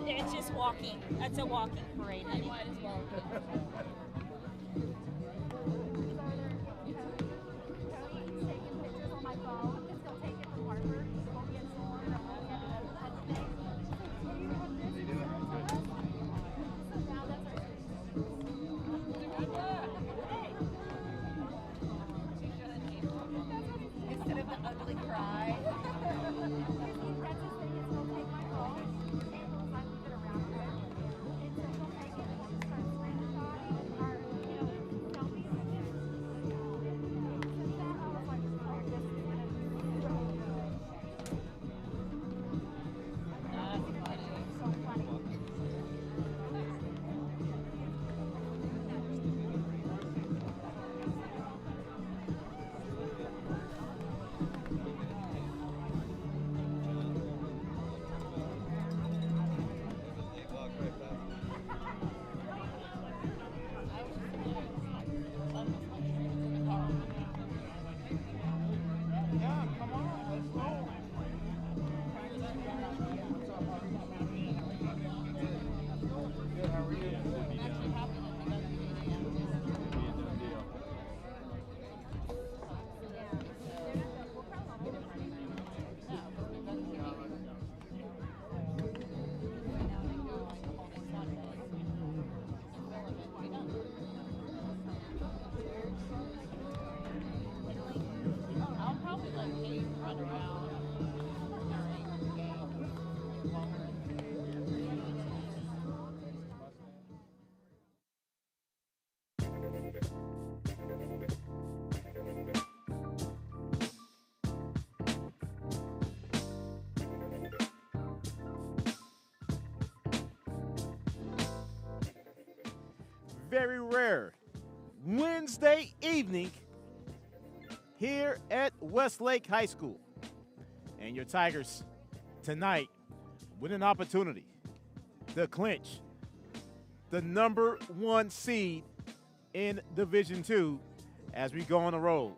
It's just walking. It's a walking parade. I might as well. Instead of an ugly cry. Very rare Wednesday evening here at Westlake High School. And your Tigers tonight with an opportunity to clinch the #1 seed in Division II as we go on the road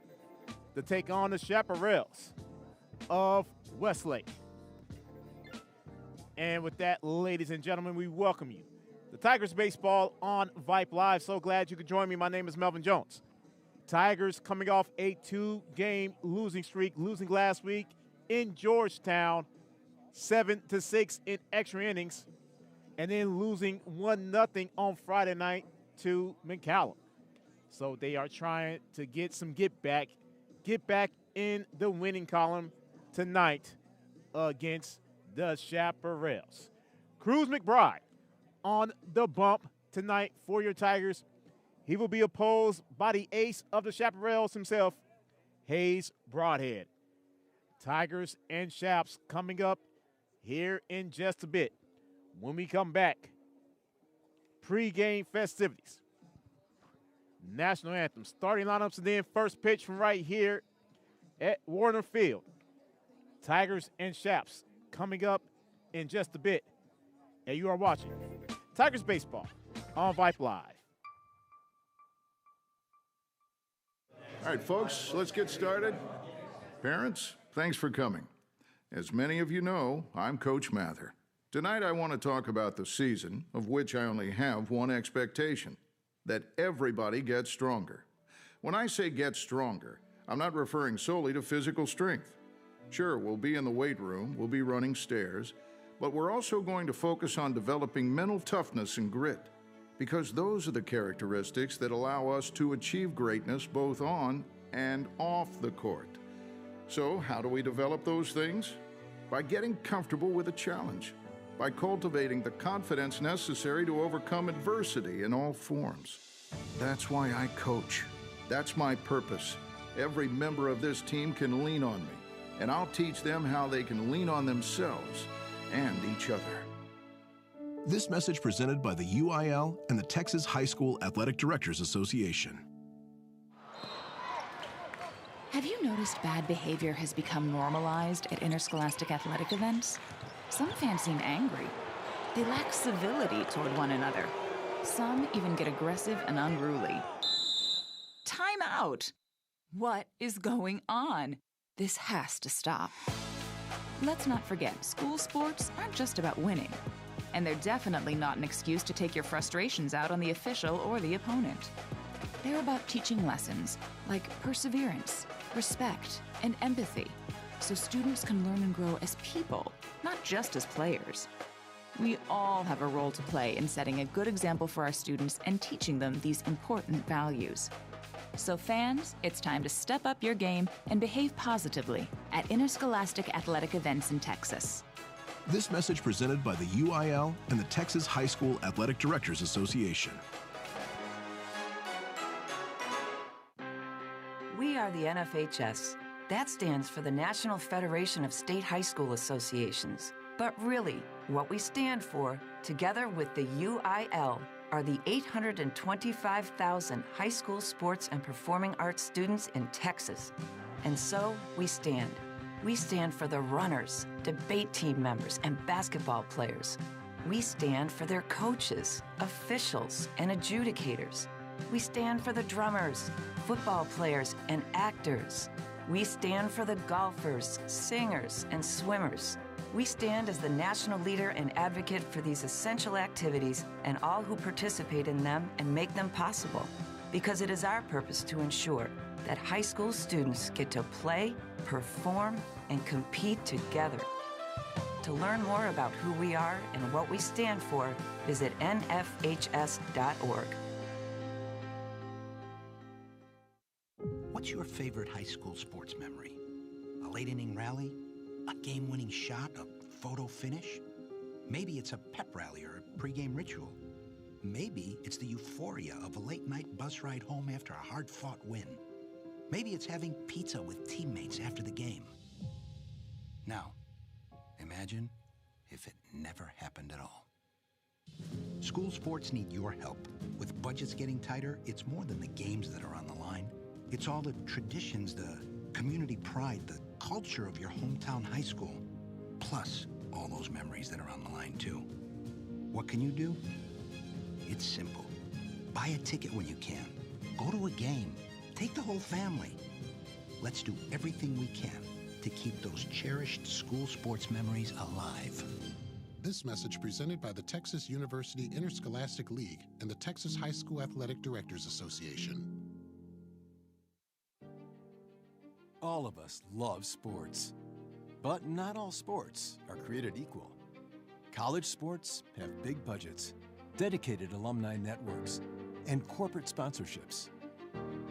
to take on the Chaparrals of Westlake. And with that, ladies and gentlemen, we welcome you. The Tigers baseball on Vype Live. So glad you could join me. My name is Melvin Jones. Tigers coming off a 2-game losing streak, losing last week in Georgetown, 7-6 in extra innings, and then losing 1-0 on Friday night to McCallum. So they are trying to get back in the winning column tonight against the Chaparrals. Cruz McBride on the bump tonight for your Tigers. He will be opposed by the ace of the Chaparrals himself, Hayes Broadhead. Tigers and Chaps coming up here in just a bit. When we come back, pregame festivities, national anthem, starting lineups, and then first pitch from right here at Warner Field. Tigers and Chaps coming up in just a bit. And you are watching Tigers Baseball on Vype Live. All right, folks, let's get started. Parents, thanks for coming. As many of you know, I'm Coach Mather. Tonight I want to talk about the season, of which I only have one expectation, that everybody gets stronger. When I say get stronger, I'm not referring solely to physical strength. Sure, we'll be in the weight room, we'll be running stairs, but we're also going to focus on developing mental toughness and grit, because those are the characteristics that allow us to achieve greatness both on and off the court. So, how do we develop those things? By getting comfortable with a challenge, by cultivating the confidence necessary to overcome adversity in all forms. That's why I coach. That's my purpose. Every member of this team can lean on me, and I'll teach them how they can lean on themselves and each other. This message presented by the UIL and the Texas High School Athletic Directors Association. Have you noticed bad behavior has become normalized at interscholastic athletic events? Some fans seem angry. They lack civility toward one another. Some even get aggressive and unruly. Time out! What is going on? This has to stop. Let's not forget, school sports aren't just about winning. And they're definitely not an excuse to take your frustrations out on the official or the opponent. They're about teaching lessons like perseverance, respect, and empathy, so students can learn and grow as people, not just as players. We all have a role to play in setting a good example for our students and teaching them these important values. So fans, it's time to step up your game and behave positively at interscholastic athletic events in Texas. This message presented by the UIL and the Texas High School Athletic Directors Association. We are the NFHS. That stands for the National Federation of State High School Associations. But really, what we stand for, together with the UIL, are the 825,000 high school sports and performing arts students in Texas. And so we stand. We stand for the runners, debate team members, and basketball players. We stand for their coaches, officials, and adjudicators. We stand for the drummers, football players, and actors. We stand for the golfers, singers, and swimmers. We stand as the national leader and advocate for these essential activities and all who participate in them and make them possible, because it is our purpose to ensure that high school students get to play, perform, and compete together. To learn more about who we are and what we stand for, visit nfhs.org. What's your favorite high school sports memory? A late inning rally? A game-winning shot? A photo finish? Maybe it's a pep rally or a pregame ritual. Maybe it's the euphoria of a late-night bus ride home after a hard-fought win. Maybe it's having pizza with teammates after the game. Now, imagine if it never happened at all. School sports need your help. With budgets getting tighter, it's more than the games that are on the line. It's all the traditions, the community pride, the culture of your hometown high school, plus all those memories that are on the line too. What can you do? It's simple. Buy a ticket when you can. Go to a game. Take the whole family. Let's do everything we can to keep those cherished school sports memories alive. This message presented by the Texas University Interscholastic League and the Texas High School Athletic Directors Association. All of us love sports, but not all sports are created equal. College sports have big budgets, dedicated alumni networks, and corporate sponsorships.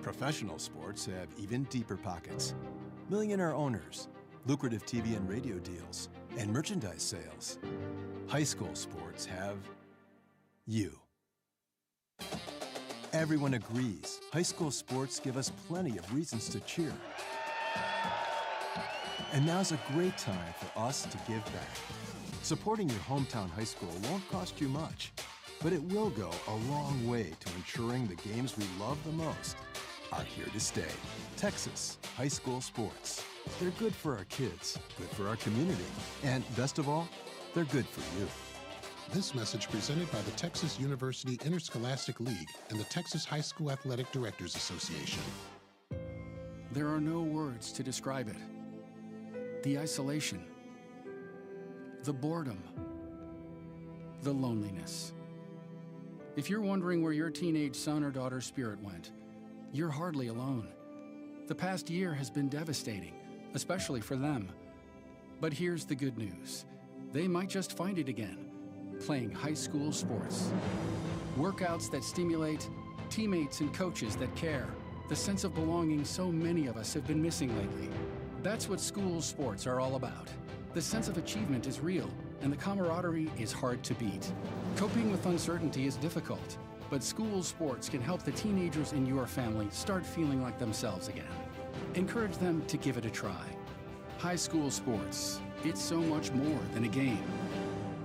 Professional sports have even deeper pockets, millionaire owners, lucrative TV and radio deals, and merchandise sales. High school sports have you. Everyone agrees high school sports give us plenty of reasons to cheer. And now's a great time for us to give back. Supporting your hometown high school won't cost you much, but it will go a long way to ensuring the games we love the most are here to stay. Texas high school sports. They're good for our kids, good for our community, and best of all, they're good for you. This message presented by the Texas University Interscholastic League and the Texas High School Athletic Directors Association. There are no words to describe it. The isolation, the boredom, the loneliness. If you're wondering where your teenage son or daughter's spirit went, you're hardly alone. The past year has been devastating, especially for them. But here's the good news. They might just find it again, playing high school sports. Workouts that stimulate, teammates and coaches that care, the sense of belonging so many of us have been missing lately. That's what school sports are all about. The sense of achievement is real, and the camaraderie is hard to beat. Coping with uncertainty is difficult, but school sports can help the teenagers in your family start feeling like themselves again. Encourage them to give it a try. High school sports, it's so much more than a game.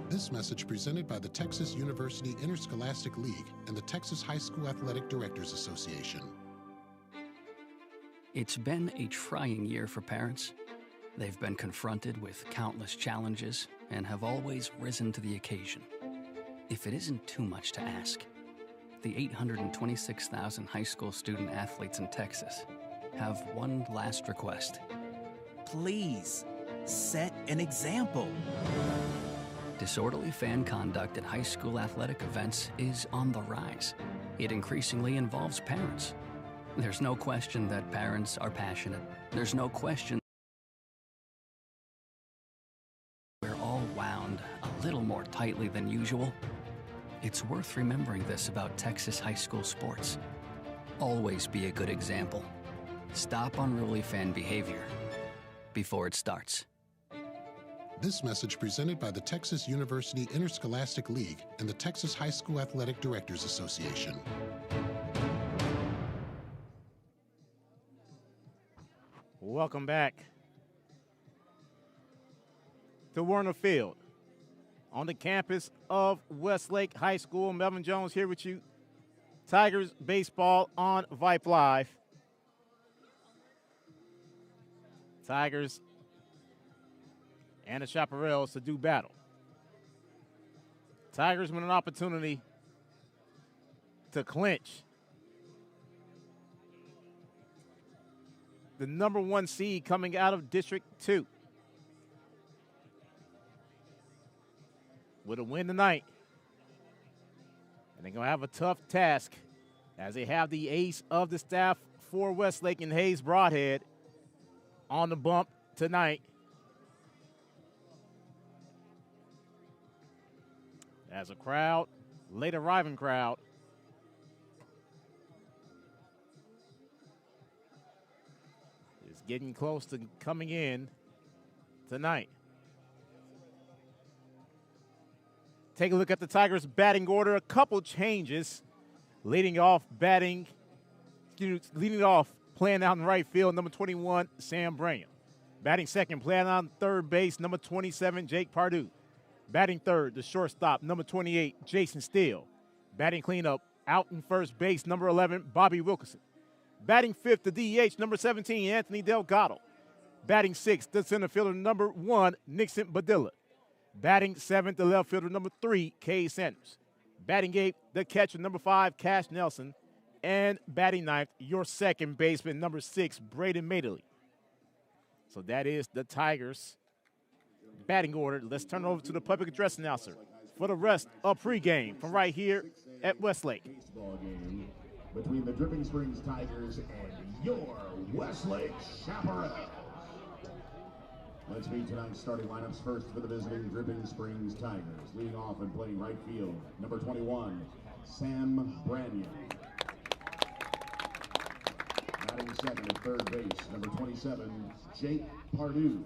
This message presented by the Texas University Interscholastic League and the Texas High School Athletic Directors Association. It's been a trying year for parents. They've been confronted with countless challenges and have always risen to the occasion. If it isn't too much to ask, the 826,000 high school student athletes in Texas have one last request. Please, set an example. Disorderly fan conduct at high school athletic events is on the rise. It increasingly involves parents. There's no question that parents are passionate. There's no question we're all wound a little more tightly than usual. It's worth remembering this about Texas high school sports. Always be a good example. Stop unruly fan behavior before it starts. This message presented by the Texas University Interscholastic League and the Texas High School Athletic Directors Association. Welcome back to Warner Field on the campus of Westlake High School. Melvin Jones here with you. Tigers baseball on Vype Live. Tigers and the Chaparrals to do battle. Tigers with an opportunity to clinch the #1 seed coming out of District 2. With a win tonight. And they're going to have a tough task as they have the ace of the staff for Westlake and Hayes Broadhead on the bump tonight. As a crowd, late arriving crowd, is getting close to coming in tonight. Take a look at the Tigers' batting order. A couple changes. Leading off, playing out in right field, number 21, Sam Branham. Batting second, playing on third base, number 27, Jake Pardue. Batting third, the shortstop, number 28, Jason Steele. Batting cleanup, out in first base, number 11, Bobby Wilkerson. Batting fifth, the DH, number 17, Anthony Delgado. Batting sixth, the center fielder, number 1, Nixon Badilla. Batting seventh, the left fielder, number 3, Kay Sanders. Batting eighth, the catcher, number 5, Cash Nelson. And batting ninth, your second baseman, number 6, Braden Madeley. So that is the Tigers' batting order. Let's turn it over to the public address announcer for the rest of pregame from right here at Westlake. Baseball game between the Dripping Springs Tigers and your Westlake Chaparrals. Let's meet tonight's starting lineups. First for the visiting Dripping Springs Tigers. Leading off and playing right field, number 21, Sam Branyan. Batting second at third base, number 27, Jake Pardue.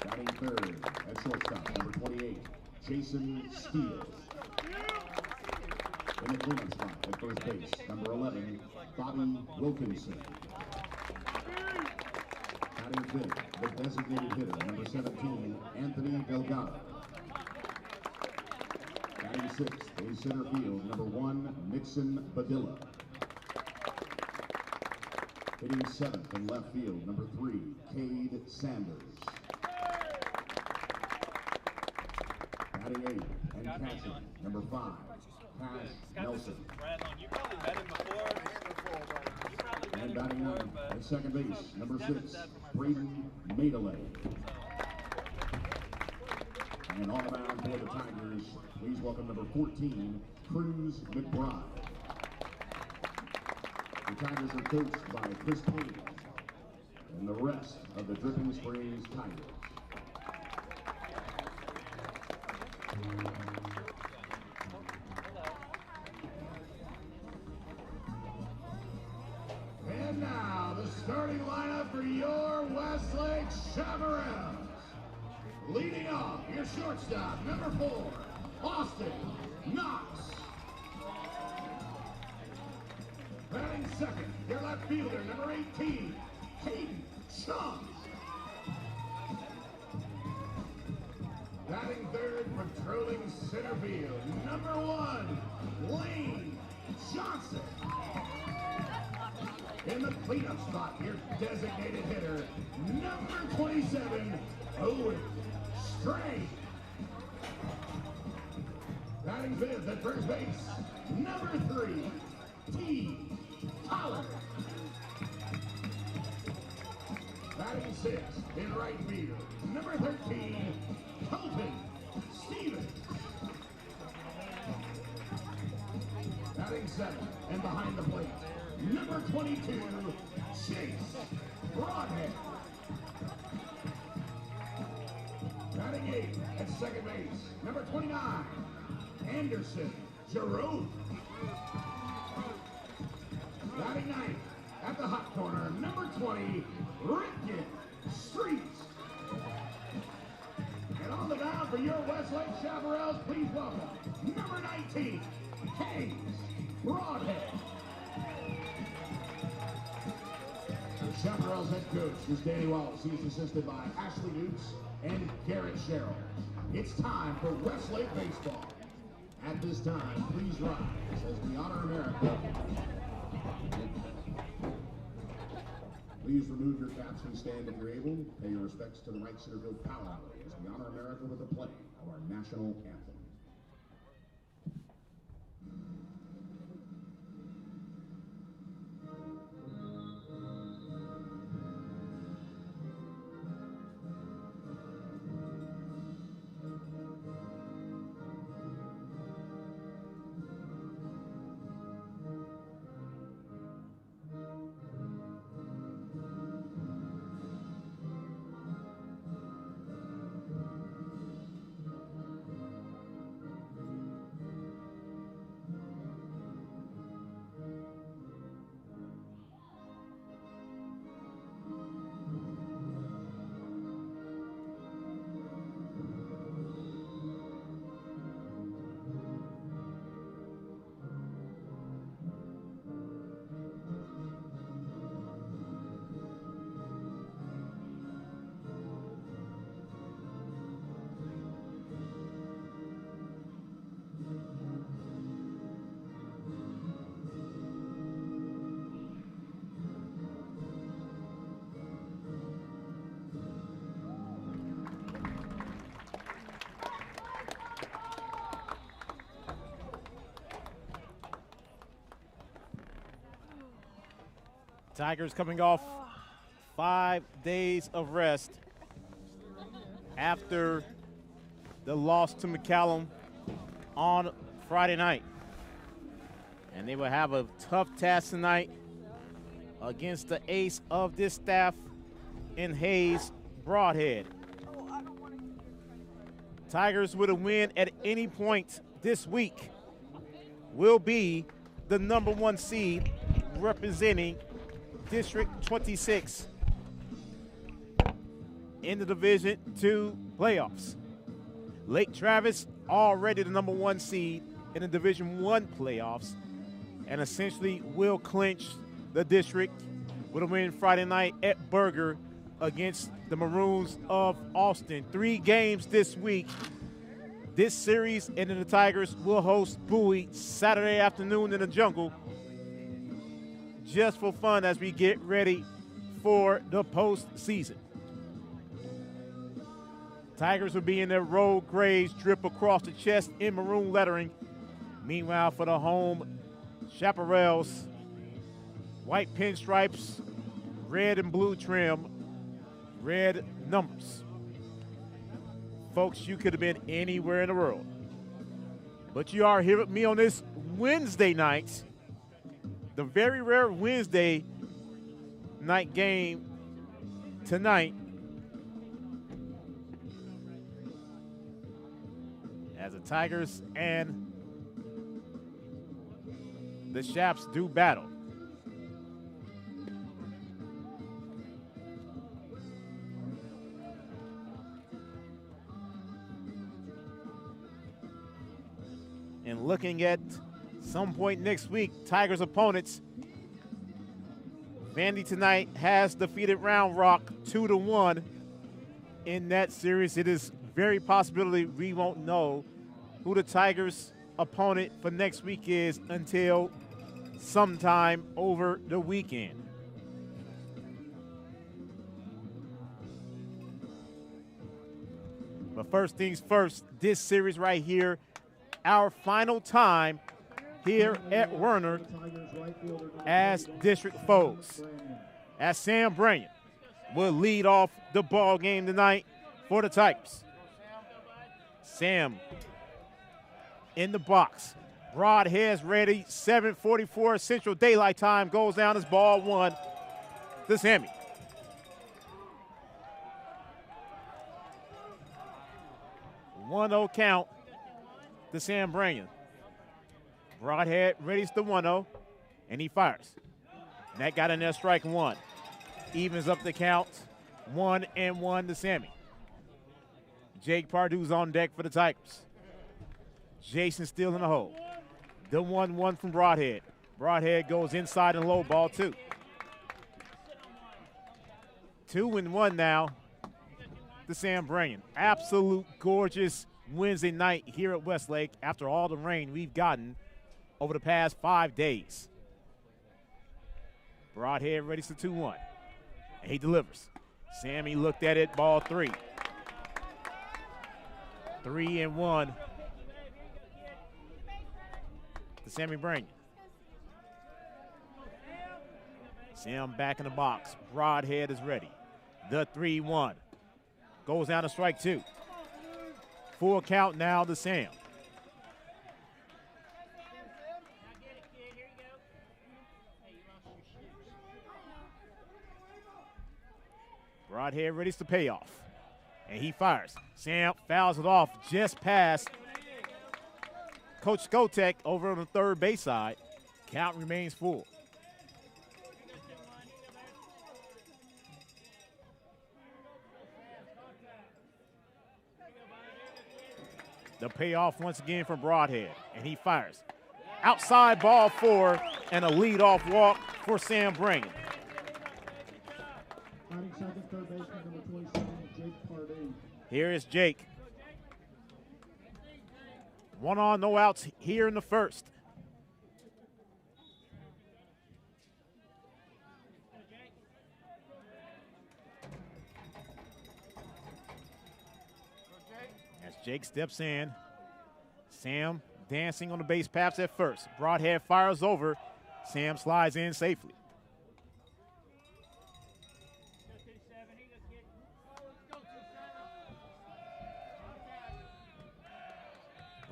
Batting third at shortstop, number 28, Jason Steele. In the cleanup spot at first base, number 11, Bobby Wilkinson. Batting fifth, the designated hitter, number 17, Anthony Delgado. Batting sixth, in center field, number 1, Nixon Badilla. Hitting seventh in left field, number 3, Cade Sanders. Batting eighth and catching, number 5, Cash Nelson. And Batting at second base, number 6, Braden Madeley. And on the mound for the Tigers, please welcome number 14, Cruz McBride. The Tigers are coached by Chris Page and the rest of the Dripping Springs Tigers. And now, the starting lineup for your Westlake Chaparrals. Leading off, your shortstop, number 4, Austin Knox. Batting second, your left fielder, number 18, Hayden Chung. Batting third, patrolling center field, number 1, Lane Johnson. In the cleanup spot, your designated hitter, number 27, Owen Stray. Batting fifth at first base, number 3, T. Pollard. Batting sixth in right field, number 13, Colton Stevens. Batting seventh and behind the plate, number 22, Chase Broadhead. Batting eighth at second base, number 29, Anderson Jerome. Batting ninth at the hot corner, number 20, Ricken Streets. And on the mound for your Westlake Chaparrals, please welcome number 19, Hayes Broadhead. The Chaparrals head coach is Danny Wallace. He's assisted by Ashley Newts and Garrett Sherrill. It's time for Westlake baseball. At this time, please rise as we honor America. Please remove your caps and stand if you're able. Pay your respects to the right center field power alley as we honor America with the play of our national anthem. Tigers coming off 5 days of rest after the loss to McCallum on Friday night. And they will have a tough task tonight against the ace of this staff in Hayes Broadhead. Tigers with a win at any point this week will be the #1 seed representing District 26 in the Division II playoffs. Lake Travis already the #1 seed in the Division I playoffs and essentially will clinch the district with a win Friday night at Berger against the Maroons of Austin. 3 games this week. This series, and then the Tigers will host Bowie Saturday afternoon in the Jungle, just for fun as we get ready for the postseason. Tigers will be in their road grays drip across the chest in maroon lettering. Meanwhile, for the home Chaparrals, White pinstripes, red and blue trim, red numbers. Folks, you could have been anywhere in the world, but you are here with me on this Wednesday night, the very rare Wednesday night game tonight, as the Tigers and the Shaps do battle. And looking at some point next week, Tigers opponents, Vandy tonight has defeated Round Rock 2-1 in that series. It is very possibility we won't know who the Tigers opponent for next week is until sometime over the weekend. But first things first, this series right here, our final time here at Werner as district foes, as Sam Branyan will lead off the ball game tonight for the Tigers. Sam in the box, broadheads ready, 7:44 Central Daylight Time, goes down as ball one to Sammy. One-0 count to Sam Branyan. Broadhead readies the 1-0, and he fires. And that got in there, strike one. Evens up the count, 1-1 to Sammy. Jake Pardue's on deck for the Tigers. Jason still in the hole. The 1-1 from Broadhead. Broadhead goes inside and low, ball two. 2-1 now to Sam Branyan. Absolute gorgeous Wednesday night here at Westlake after all the rain we've gotten over the past 5 days. Broadhead ready for 2-1. And he delivers. Sammy looked at it, ball three. 3-1 to Sammy Branyan. Sam back in the box. Broadhead is ready. The 3-1. Goes down to strike two. Full count now to Sam. Broadhead ready to pay off. And he fires. Sam fouls it off just past Coach Skotek over on the third base side. Count remains full. The payoff once again from Broadhead, and he fires. Outside ball four, and a leadoff walk for Sam Branyan. Here is Jake. 1 on, no outs here in the first. As Jake steps in, Sam dancing on the base paths at first. Broadhead fires over. Sam slides in safely.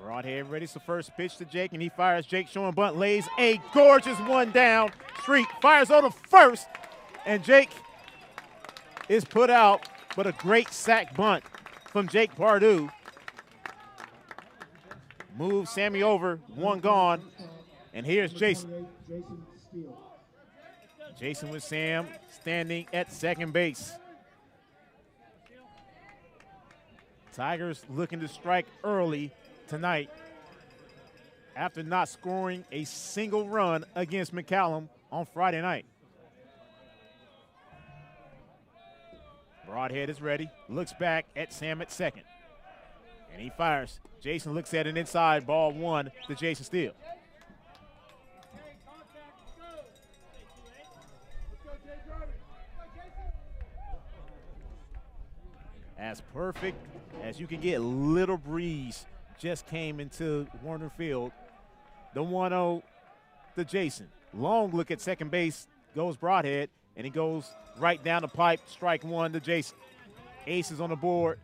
Broadhead ready for first pitch to Jake, and he fires. Jake showing bunt, lays a gorgeous one down. Street fires on the first, and Jake is put out, but a great sack bunt from Jake Pardue. Moves Sammy over, one gone, and here's Jason. Jason with Sam standing at second base. Tigers looking to strike early tonight after not scoring a single run against McCallum on Friday night. Broadhead is ready, looks back at Sam at second, and he fires. Jason looks at an inside, ball one to Jason Steele. As perfect as you can get, little breeze just came into Warner Field. The 1-0 to Jason. Long look at second base goes Broadhead, and he goes right down the pipe. Strike one to Jason. Aces on the board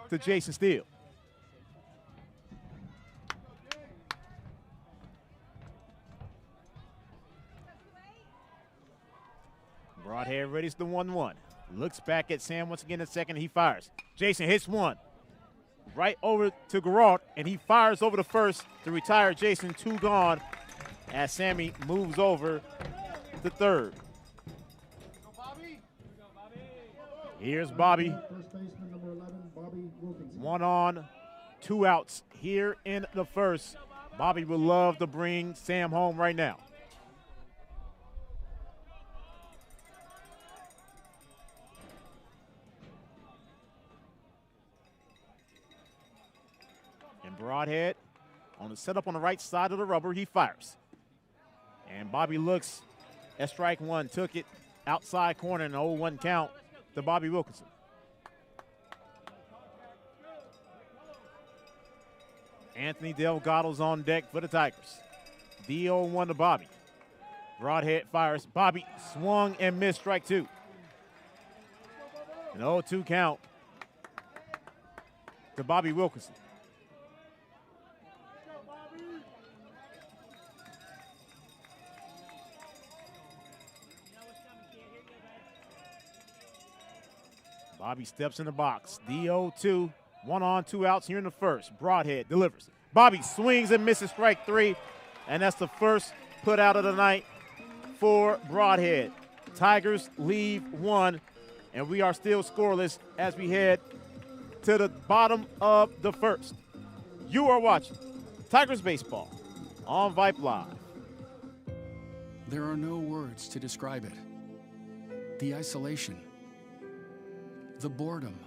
to Jason Steele. Broadhead readies the 1-1. Looks back at Sam once again in second. He fires. Jason hits one. Right over to Garrard, and he fires over the first to retire Jason. 2 gone as Sammy moves over to third. Here's Bobby. First baseman number 11, Bobby Wilkinson. 1 on, 2 outs here in the first. Bobby would love to bring Sam home right now. And Broadhead on the setup on the right side of the rubber, he fires. And Bobby looks at strike one, took it outside corner in the 0-1 count to Bobby Wilkinson. Anthony Delgado's on deck for the Tigers. The 0-1 to Bobby. Broadhead fires. Bobby swung and missed, strike two. An 0-2 count to Bobby Wilkinson. Bobby steps in the box. The 0-2, 1 on, 2 outs here in the first. Broadhead delivers. Bobby swings and misses, strike three, and that's the first put out of the night for Broadhead. Tigers leave 1, and we are still scoreless as we head to the bottom of the first. You are watching Tigers Baseball on Vype Live. There are no words to describe it. The isolation, the boredom,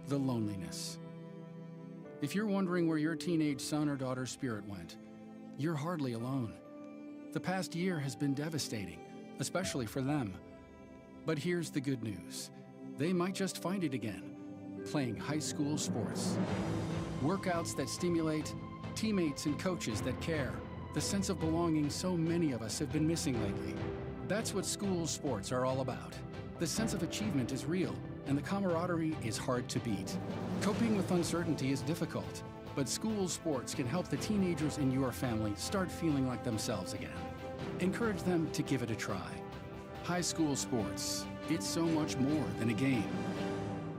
the loneliness. If you're wondering where your teenage son or daughter's spirit went, you're hardly alone. The past year has been devastating, especially for them. But here's the good news. They might just find it again, playing high school sports. Workouts that stimulate, teammates and coaches that care, the sense of belonging so many of us have been missing lately. That's what school sports are all about. The sense of achievement is real, and the camaraderie is hard to beat. Coping with uncertainty is difficult, but school sports can help the teenagers in your family start feeling like themselves again. Encourage them to give it a try. High school sports, it's so much more than a game.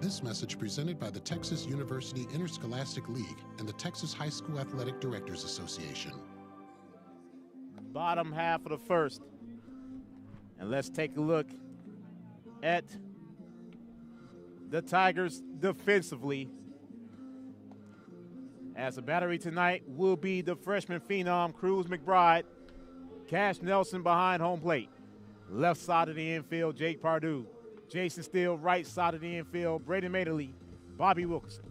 This message presented by the Texas University Interscholastic League and the Texas High School Athletic Directors Association. Bottom half of the first. And let's take a look at the Tigers defensively. As the battery tonight will be the freshman phenom, Cruz McBride. Cash Nelson behind home plate. Left side of the infield, Jake Pardue. Jason Steele, right side of the infield, Braden Madeley, Bobby Wilkinson.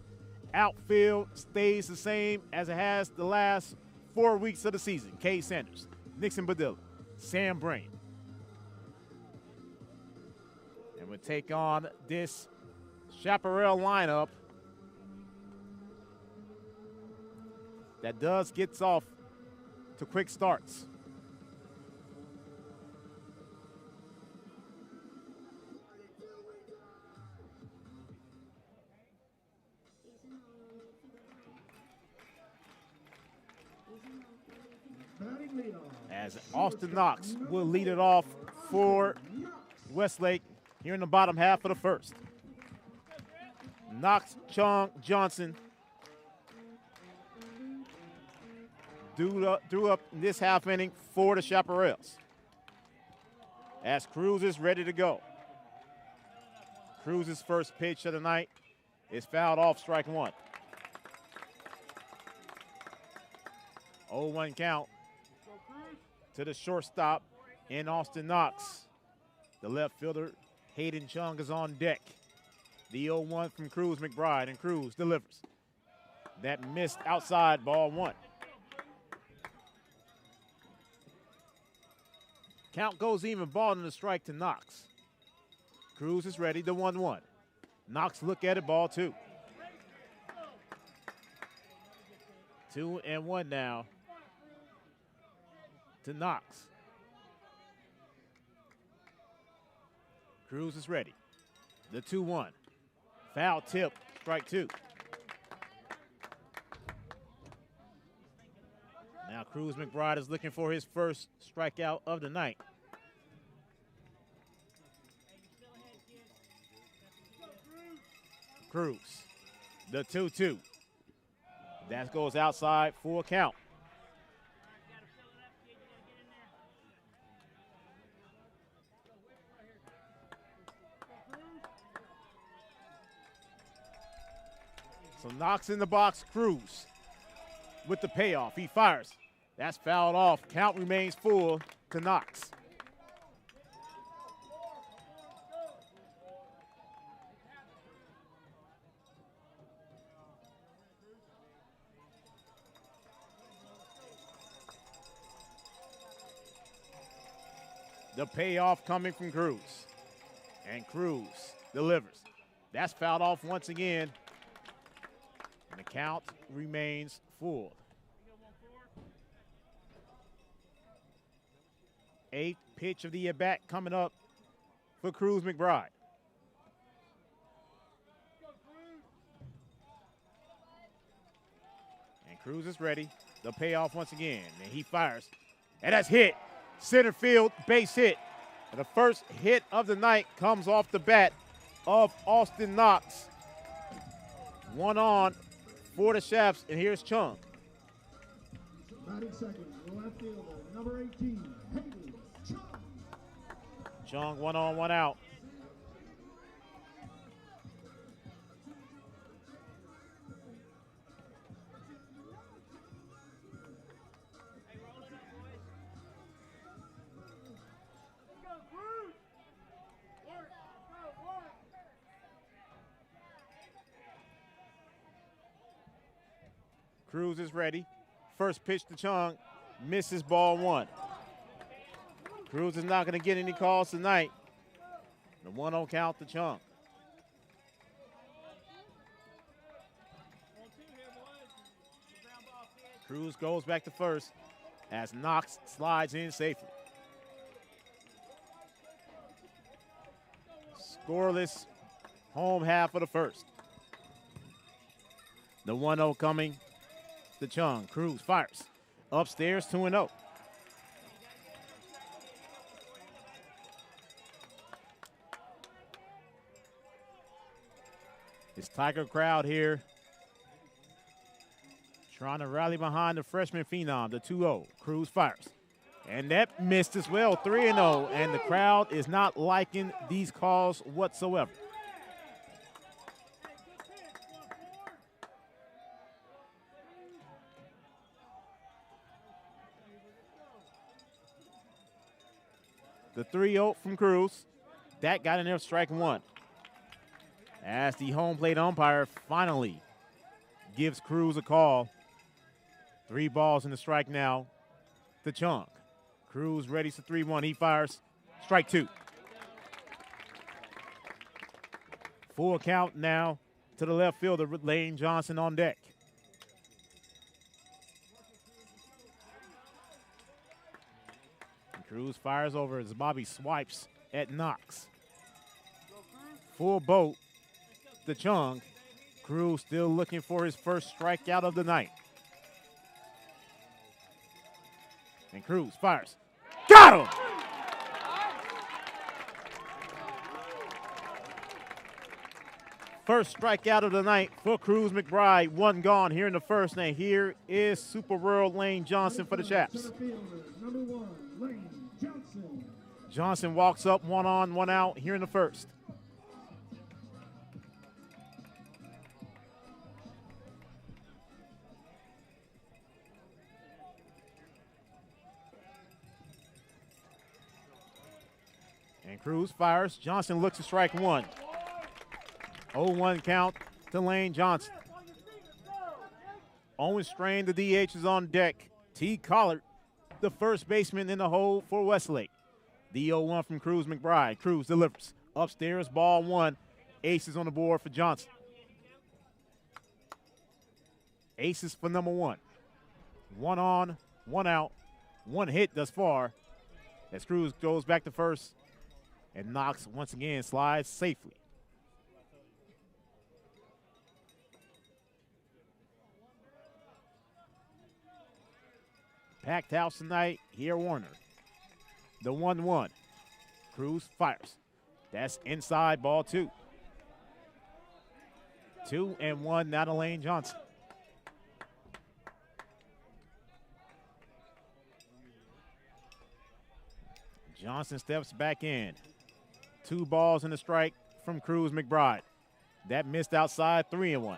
Outfield stays the same as it has the last 4 weeks of the season. Cade Sanders, Nixon Badilla, Sam Brain. And we'll take on this Chaparral lineup that gets off to quick starts. As Austin Knox will lead it off for Westlake here in the bottom half of the first. Knox, Chung, Johnson drew up in this half inning for the Chaparrals. As Cruz is ready to go. Cruz's first pitch of the night is fouled off, strike one. 0-1 count to the shortstop in Austin Knox. The left fielder, Hayden Chung, is on deck. The 0-1 from Cruz McBride, and Cruz delivers. That missed outside, ball one. Count goes even, ball and a strike to Knox. Cruz is ready, the 1-1. Knox look at it, ball two. 2-1 now to Knox. Cruz is ready. The 2-1. Foul tip, strike 2. Now Cruz McBride is looking for his first strikeout of the night. Cruz, the 2-2. That goes outside for a count. So knocks in the box, Cruz with the payoff. He fires. That's fouled off. Count remains full to Knox. The payoff coming from Cruz. And Cruz delivers. That's fouled off once again. And the count remains full. 8th pitch of the at-bat coming up for Cruz McBride. And Cruz is ready. The payoff once again. And he fires. And that's hit. Center field, base hit. And the first hit of the night comes off the bat of Austin Knox. 1 on for the Chaps, and here's Chung. 90 seconds, left fielder, number 18, Chung. Chung 1 on, 1 out. Cruz is ready. First pitch to Chung, misses ball 1. Cruz is not going to get any calls tonight. The 1-0 count to Chung. Cruz goes back to first as Knox slides in safely. Scoreless home half of the first. The 1-0 coming to Chung. Cruz fires. Upstairs 2-0. This Tiger crowd here trying to rally behind the freshman phenom, the 2-0. Cruz fires. And that missed as well, 3-0. And the crowd is not liking these calls whatsoever. The 3-0 from Cruz. That got in there, strike 1. As the home plate umpire finally gives Cruz a call. 3 balls in the strike now to Chung. Cruz ready for 3-1. He fires. Strike 2. Full count now to the left fielder, Lane Johnson on deck. Cruz fires over as Bobby swipes at Knox. Full boat to Chung. Cruz still looking for his first strikeout of the night. And Cruz fires. Got him! First strikeout of the night for Cruz McBride. 1 gone here in the first. And here is Super World Lane Johnson for the Chaps. Number 1, Lane Johnson. Johnson walks up, 1 on, 1 out here in the first. And Cruz fires. Johnson looks to strike 1. 0-1 count to Lane Johnson. Owen Strain, the DH, is on deck. T. Collard, the first baseman in the hole for Westlake. The 0-1 from Cruz McBride. Cruz delivers. Upstairs, ball 1. Aces on the board for Johnson. Aces for number 1. 1 on, 1 out. 1 hit thus far as Cruz goes back to first. And Knox once again slides safely. Packed house tonight here, Warner. The 1-1. Cruz fires. That's inside, ball 2. 2-1 now to Lane Johnson. Johnson steps back in. 2 balls and a strike from Cruz McBride. That missed outside, 3-1.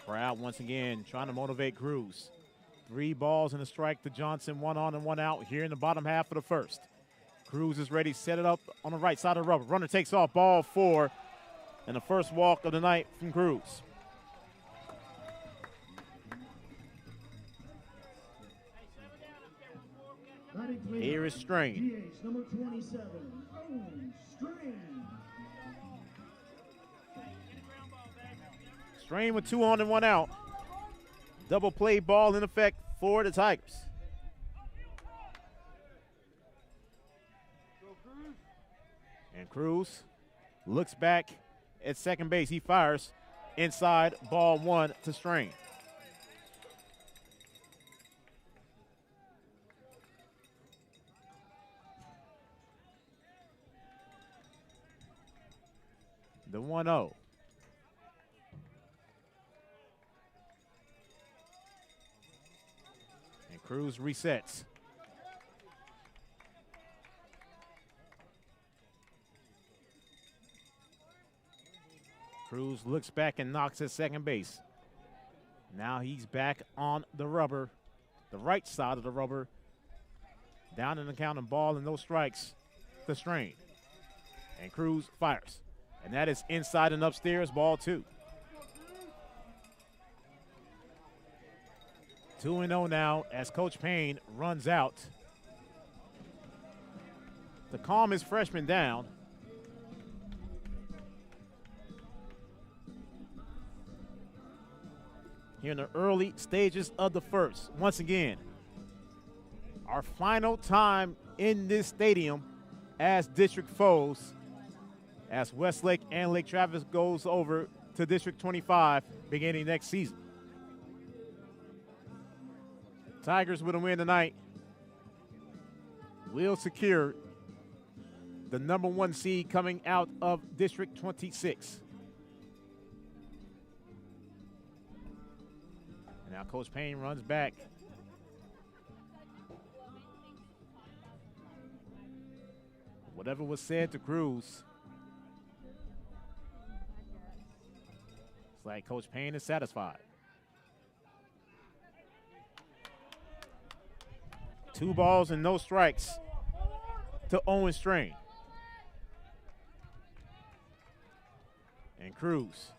Crowd once again trying to motivate Cruz. 3 balls and a strike to Johnson, 1 on and 1 out here in the bottom half of the first. Cruz is ready, set it up on the right side of the rubber. Runner takes off, ball 4, and the first walk of the night from Cruz. Here is Strain. Number 27, Strain. Strain with 2 on and 1 out. Double play ball in effect for the Tigers. And Cruz looks back at second base. He fires inside, ball 1 to Strain. The 1-0. And Cruz resets. Cruz looks back and knocks at second base. Now he's back on the rubber, the right side of the rubber. Down in the count and ball and no strikes to Strain. And Cruz fires. And that is inside and upstairs, ball 2. 2-0 now as Coach Payne runs out to calm his freshman down. Here in the early stages of the first. Once again, our final time in this stadium as district foes, as Westlake and Lake Travis goes over to District 25 beginning next season. Tigers with a win tonight will secure the number 1 seed coming out of District 26. And now Coach Payne runs back. Whatever was said to Cruz, it's like Coach Payne is satisfied. 2 balls and no strikes to Owen Strain. And Cruz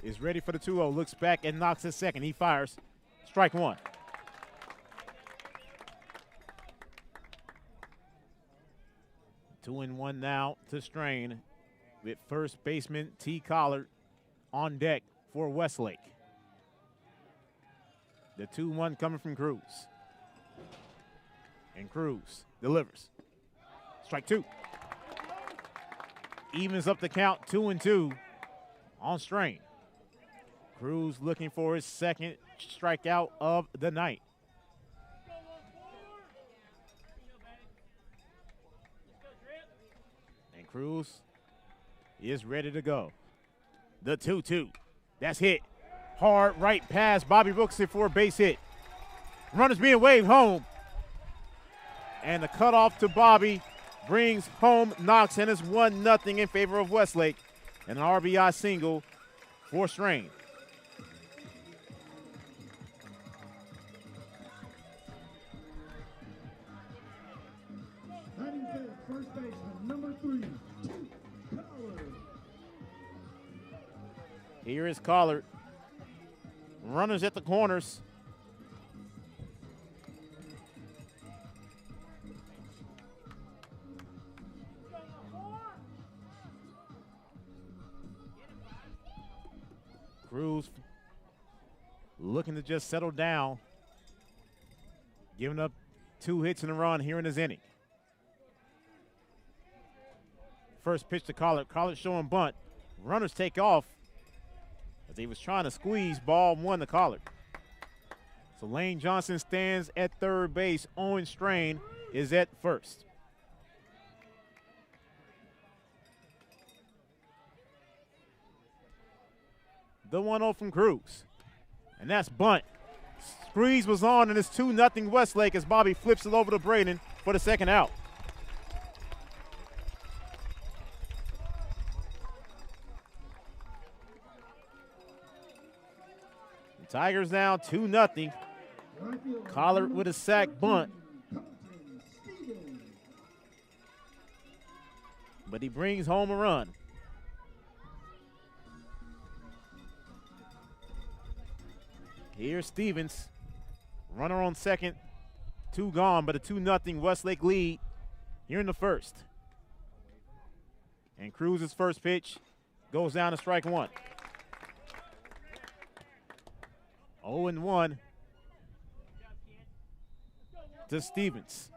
is ready for the 2-0. Looks back and knocks at second. He fires. Strike 1. Two and 1 now to Strain with first baseman T. Collard on deck for Westlake. The 2-1 coming from Cruz. And Cruz delivers. Strike 2. Evens up the count, 2-2 on Strain. Cruz looking for his second strikeout of the night. And Cruz is ready to go. The 2-2. That's hit. Hard right pass. Bobby Brooks it for a base hit. Runners being waved home. And the cutoff to Bobby brings home Knox, and it's 1-0 in favor of Westlake. And an RBI single for Strain. First baseman, number 3, Collard. Here is Collard. Runners at the corners. Cruz looking to just settle down, giving up 2 hits in a run here in his inning. First pitch to Collard. Collard showing bunt. Runners take off as he was trying to squeeze. Ball 1 to Collard. So Lane Johnson stands at third base. Owen Strain is at first. The 1-0 from Cruz. And that's bunt. Squeeze was on, and it's 2-0 Westlake as Bobby flips it over to Braden for the second out. The Tigers now 2-0. Collard with a sack bunt. But he brings home a run. Here's Stevens. Runner on second. 2 gone, but a 2-0 Westlake lead here in the first. And Cruz's first pitch goes down to strike 1. 0-1 to Stevens.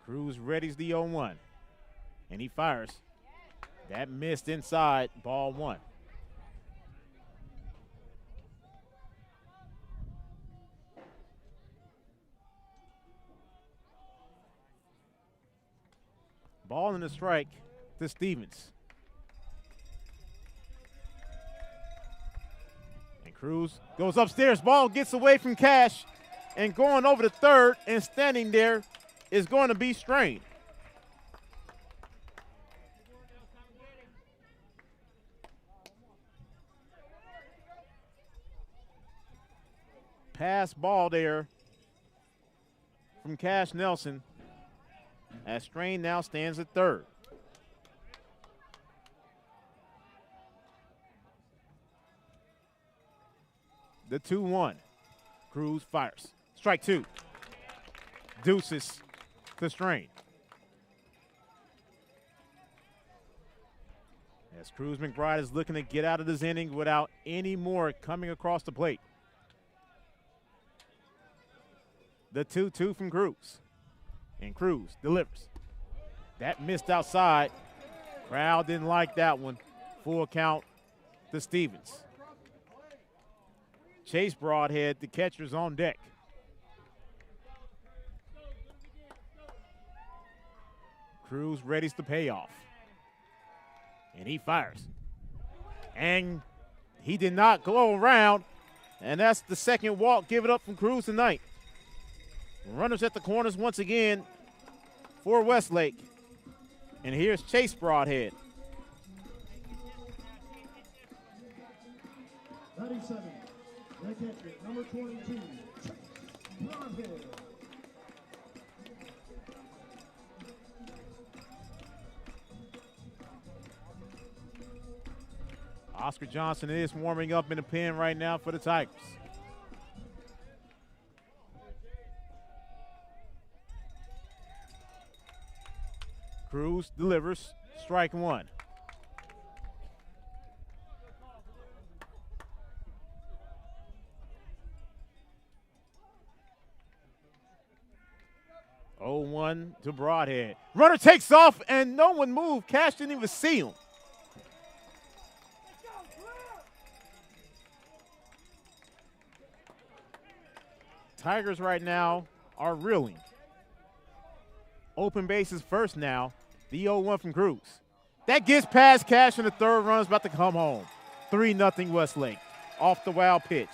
Cruz readies the 0-1, and he fires. That missed inside, ball 1. Ball and a strike to Stevens. And Cruz goes upstairs. Ball gets away from Cash, and going over to third and standing there is going to be Strain. Pass ball there from Cash Nelson as Strain now stands at third. The 2-1. Cruz fires. Strike 2. Deuces to Strain. As Cruz McBride is looking to get out of this inning without any more coming across the plate. The 2-2 from Cruz. And Cruz delivers. That missed outside. Crowd didn't like that one. Full count to Stevens. Chase Broadhead, the catcher's on deck. Cruz readies the payoff. And he fires. And he did not go around. And that's the second walk. Give it up from Cruz tonight. Runners at the corners once again for Westlake. And here's Chase Broadhead. 97, the catcher, number 22, Chase Broadhead. Oscar Johnson is warming up in the pen right now for the Tigers. Cruz delivers, strike 1. Oh, 0-1 to Broadhead. Runner takes off and no one moved. Cash didn't even see him. Tigers right now are reeling. Open bases first now. The 0-1 from Cruz. That gets past Cash, and the third runner's about to come home. 3-0 Westlake off the wild pitch.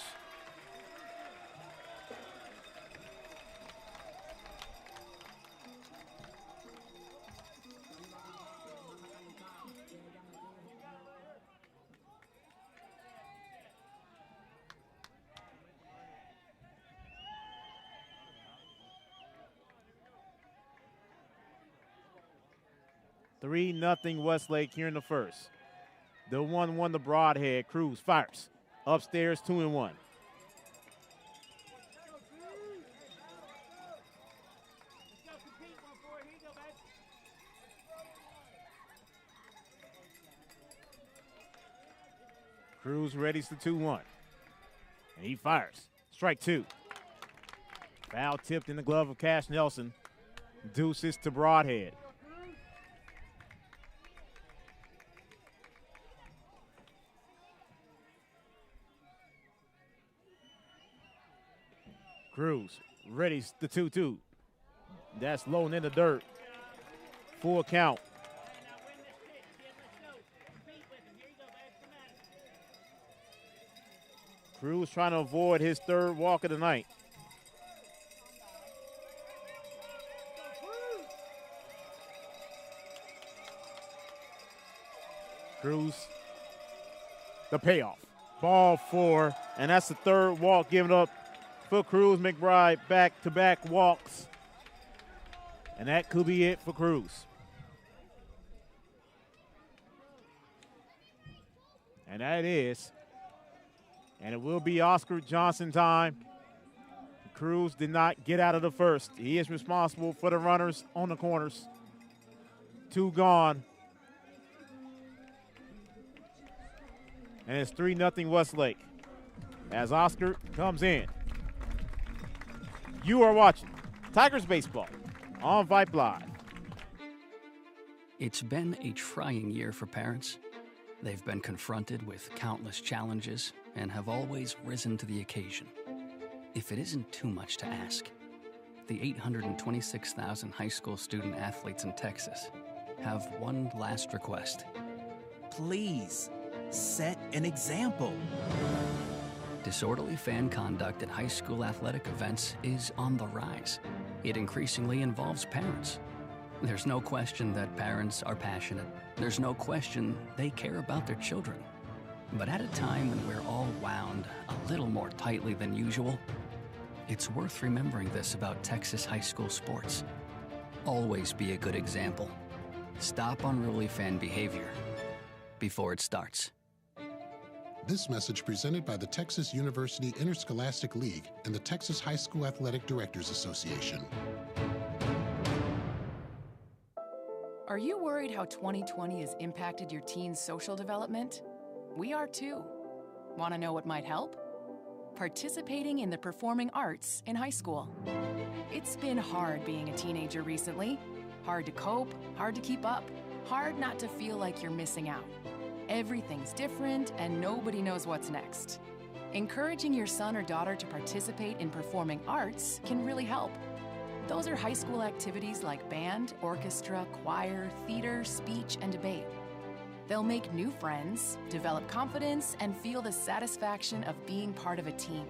Nothing Westlake here in the first. The 1-1 to Broadhead. Cruz fires. Upstairs, 2-1. Cruz readies the 2-1. And he fires. Strike 2. Foul tipped in the glove of Cash Nelson. Deuces to Broadhead. Cruz readies the 2-2. That's low and in the dirt. Full count. Cruz trying to avoid his third walk of the night. Cruz, the payoff. Ball 4, and that's the third walk given up for Cruz. McBride back-to-back walks. And that could be it for Cruz. And that is. And it will be Oscar Johnson time. Cruz did not get out of the first. He is responsible for the runners on the corners. 2 gone. And it's 3-0 Westlake as Oscar comes in. You are watching Tigers Baseball on Vype Live. It's been a trying year for parents. They've been confronted with countless challenges and have always risen to the occasion. If it isn't too much to ask, the 826,000 high school student athletes in Texas have one last request. Please, set an example. Disorderly fan conduct at high school athletic events is on the rise. It increasingly involves parents. There's no question that parents are passionate. There's no question they care about their children. But at a time when we're all wound a little more tightly than usual, it's worth remembering this about Texas high school sports. Always be a good example. Stop unruly fan behavior before it starts. This message presented by the Texas University Interscholastic League and the Texas High School Athletic Directors Association. Are you worried how 2020 has impacted your teen's social development? We are too. Want to know what might help? Participating in the performing arts in high school. It's been hard being a teenager recently. Hard to cope, hard to keep up, hard not to feel like you're missing out. Everything's different and nobody knows what's next. Encouraging your son or daughter to participate in performing arts can really help. Those are high school activities like band, orchestra, choir, theater, speech, and debate. They'll make new friends, develop confidence, and feel the satisfaction of being part of a team.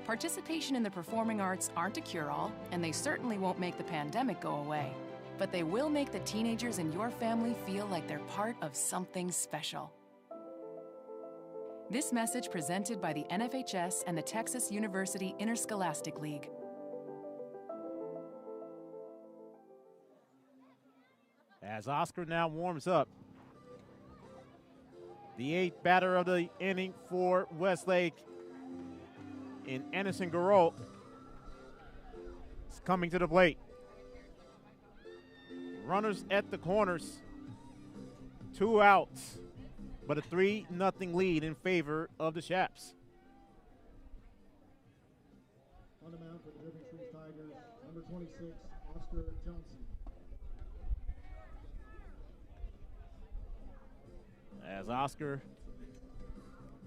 Participation in the performing arts aren't a cure-all, and they certainly won't make the pandemic go away. But they will make the teenagers in your family feel like they're part of something special. This message presented by the NFHS and the Texas University Interscholastic League. As Oscar now warms up, the 8th batter of the inning for Westlake in Anderson Garreau is coming to the plate. Runners at the corners, 2 outs, but a 3-0 lead in favor of the Chaps. On the mound for the Ribbon Tree Tigers, number 26, Oscar Johnson. As Oscar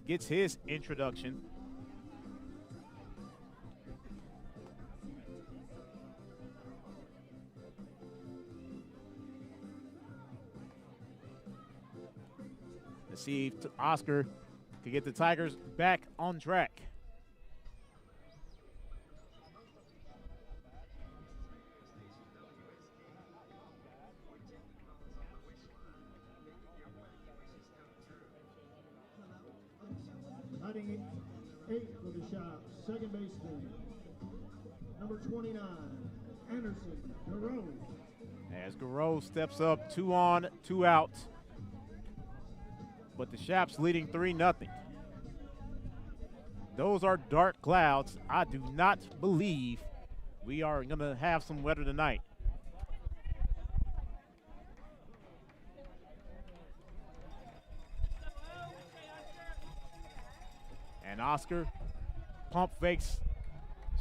gets his introduction. Let's see if Oscar can get the Tigers back on track. Batting 8 for the Shops, second baseman, number 29, Anderson Garreau. As Garreau steps up, 2 on, 2 out. But the Chaps leading 3-0. Those are dark clouds. I do not believe we are going to have some weather tonight. Oscar pump fakes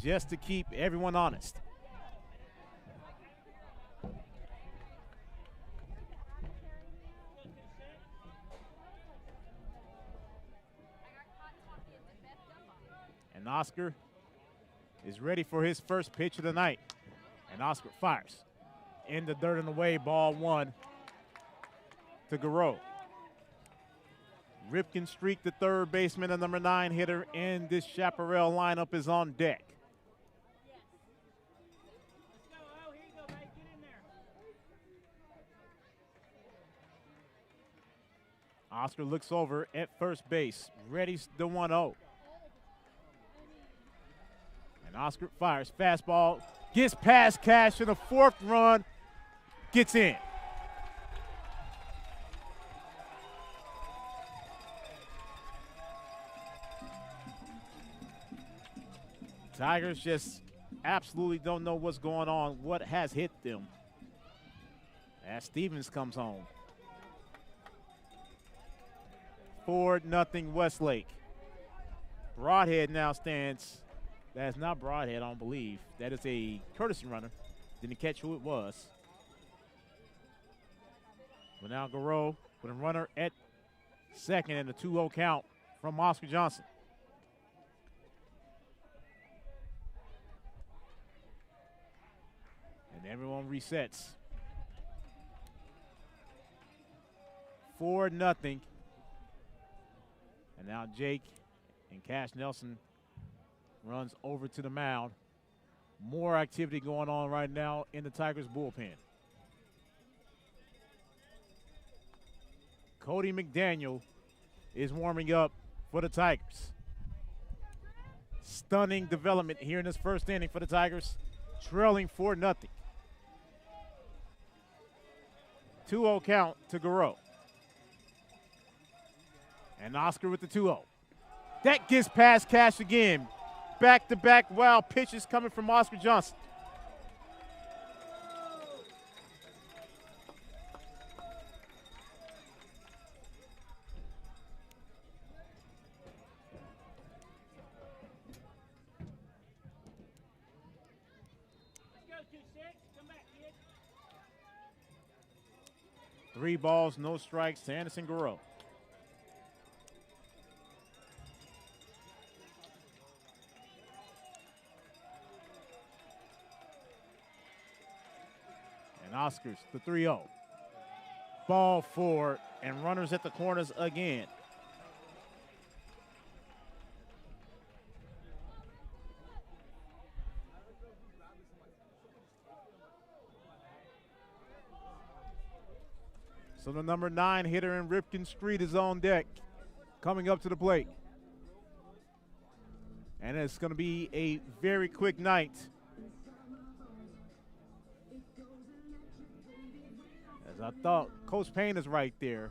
just to keep everyone honest. And Oscar is ready for his first pitch of the night. And Oscar fires. In the dirt and away, ball 1 to Garreau. Ripken Streak, the third baseman and number 9 hitter in this Chaparral lineup, is on deck. Oscar looks over at first base, readies the 1-0. And Oscar fires, fastball, gets past Cash, and the 4th run gets in. Tigers just absolutely don't know what's going on, what has hit them, as Stevens comes home. 4-0 Westlake. Broadhead now stands. That's not Broadhead, I don't believe. That is a courtesy runner. Didn't catch who it was. But now Garreau with a runner at second and a 2-0 count from Oscar Johnson. And everyone resets. 4-0. And now Jake and Cash Nelson runs over to the mound. More activity going on right now in the Tigers bullpen. Cody McDaniel is warming up for the Tigers. Stunning development here in this first inning for the Tigers, trailing 4-0. 2-0 count to Garreau. And Oscar with the 2-0. That gets past Cash again. Back-to-back wild pitches coming from Oscar Johnson. Three balls, no strikes to Anderson Garreau. And Oscar's the 3-0. Ball 4 and runners at the corners again. So the number 9 hitter in Ripken Street is on deck, coming up to the plate. And it's going to be a very quick night. As I thought, Coach Payne is right there.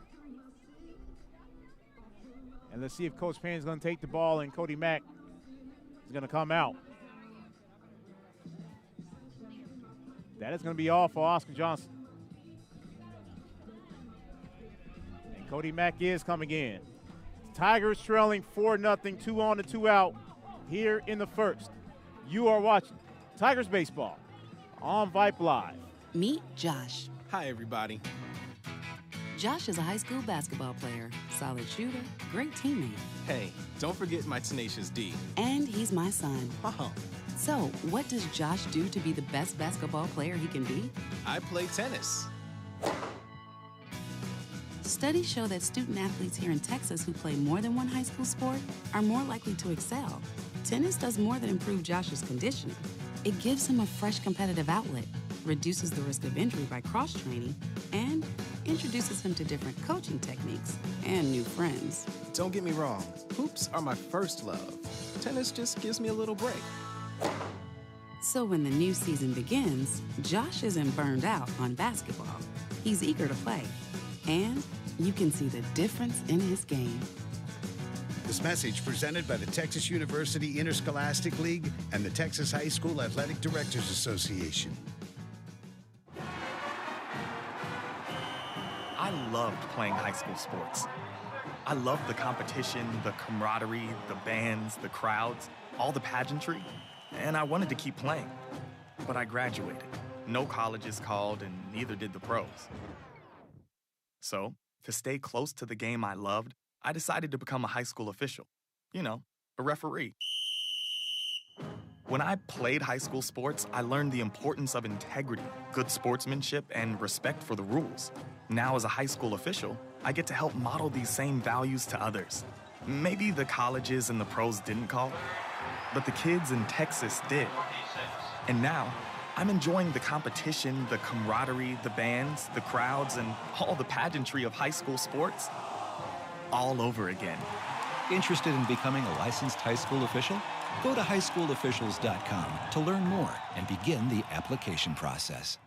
And let's see if Coach Payne is going to take the ball and Cody Mack is going to come out. That is going to be all for Oscar Johnson. Cody Mack is coming in. Tigers trailing 4-0, 2 on and 2 out here in the first. You are watching Tigers baseball on Vype Live. Meet Josh. Hi, everybody. Josh is a high school basketball player, solid shooter, great teammate. Hey, don't forget my tenacious D. And he's my son. Oh. So, what does Josh do to be the best basketball player he can be? I play tennis. Studies show that student athletes here in Texas who play more than one high school sport are more likely to excel. Tennis does more than improve Josh's conditioning. It gives him a fresh competitive outlet, reduces the risk of injury by cross-training, and introduces him to different coaching techniques and new friends. Don't get me wrong, hoops are my first love. Tennis just gives me a little break. So when the new season begins, Josh isn't burned out on basketball. He's eager to play. And you can see the difference in his game. This message presented by the Texas University Interscholastic League and the Texas High School Athletic Directors Association. I loved playing high school sports. I loved the competition, the camaraderie, the bands, the crowds, all the pageantry, and I wanted to keep playing. But I graduated. No colleges called, and neither did the pros. So, to stay close to the game I loved, I decided to become a high school official. You know, a referee. When I played high school sports, I learned the importance of integrity, good sportsmanship, and respect for the rules. Now, as a high school official, I get to help model these same values to others. Maybe the colleges and the pros didn't call, but the kids in Texas did. And now, I'm enjoying the competition, the camaraderie, the bands, the crowds, and all the pageantry of high school sports all over again. Interested in becoming a licensed high school official? Go to highschoolofficials.com to learn more and begin the application process.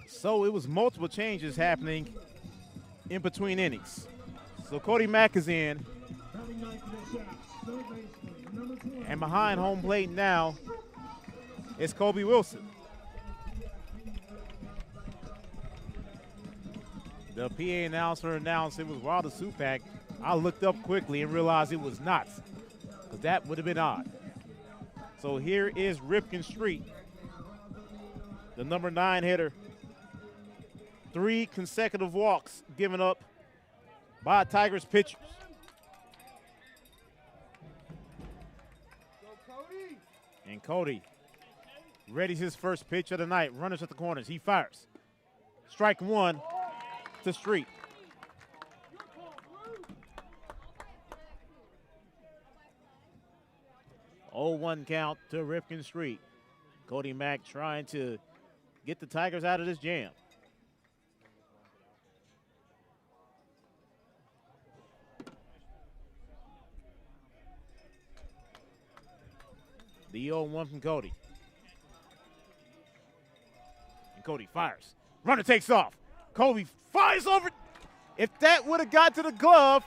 So it was multiple changes happening in between innings. So Cody Mack is in. And behind home plate now is Kobe Wilson. The PA announcer announced it was Wilder Supak. I looked up quickly and realized it was not, because that would have been odd. So here is Ripken Street, the number 9 hitter. 3 consecutive walks given up by Tigers pitchers. And Cody readies his first pitch of the night. Runners at the corners. He fires. Strike 1 to Street. Oh, 1 count to Ripken Street. Cody Mack trying to get the Tigers out of this jam. The 0-1 from Cody. And Cody fires. Runner takes off. Kobe fires over. If that would have got to the glove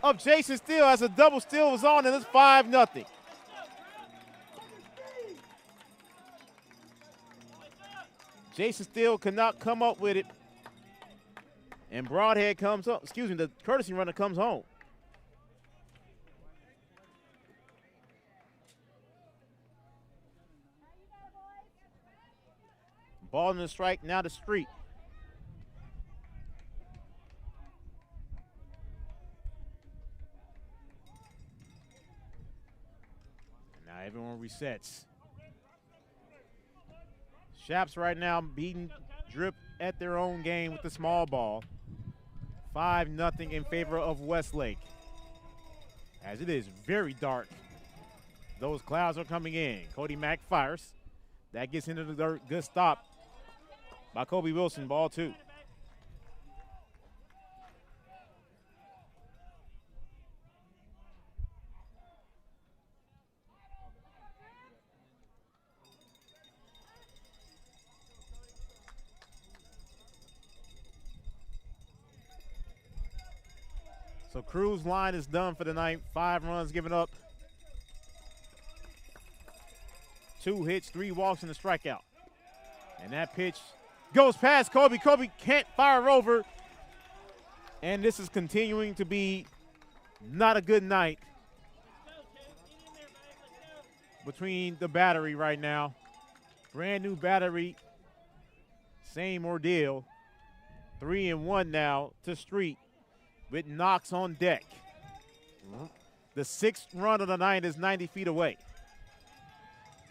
of Jason Steele as a double steal was on, and it's 5-0. Jason Steele cannot come up with it. And Broadhead comes up. Excuse me, the courtesy runner comes home. Ball in the strike, now to Street. And now everyone resets. Shaps right now beating Drip at their own game with the small ball. 5-0 in favor of Westlake. As it is very dark. Those clouds are coming in. Cody Mack fires. That gets into the dirt. Good stop by Kobe Wilson, ball 2. So Cruz' line is done for the night. 5 runs given up. 2 hits, 3 walks, and a strikeout. And that pitch goes past Kobe. Kobe can't fire over. And this is continuing to be not a good night between the battery right now. Brand new battery. Same ordeal. 3-1 now to Street with Knox on deck. The 6th run of the night is 90 feet away.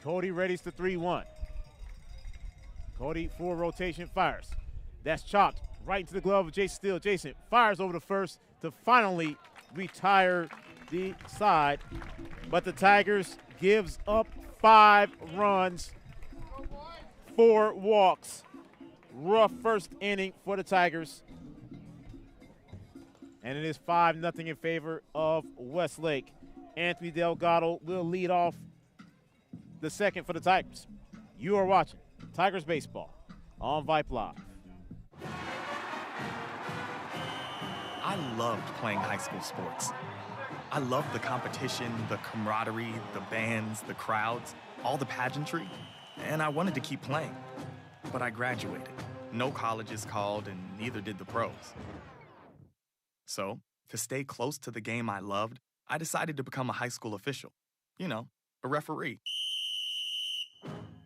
Cody readies the 3-1. Cody, full rotation, fires. That's chopped right into the glove of Jason Steele. Jason fires over the first to finally retire the side. But the Tigers gives up 5 runs, 4 walks. Rough first inning for the Tigers. And it is 5-0 in favor of Westlake. Anthony Delgado will lead off the second for the Tigers. You are watching Tigers Baseball on Vype Live. I loved playing high school sports. I loved the competition, the camaraderie, the bands, the crowds, all the pageantry, and I wanted to keep playing. But I graduated. No colleges called, and neither did the pros. So, to stay close to the game I loved, I decided to become a high school official. You know, a referee.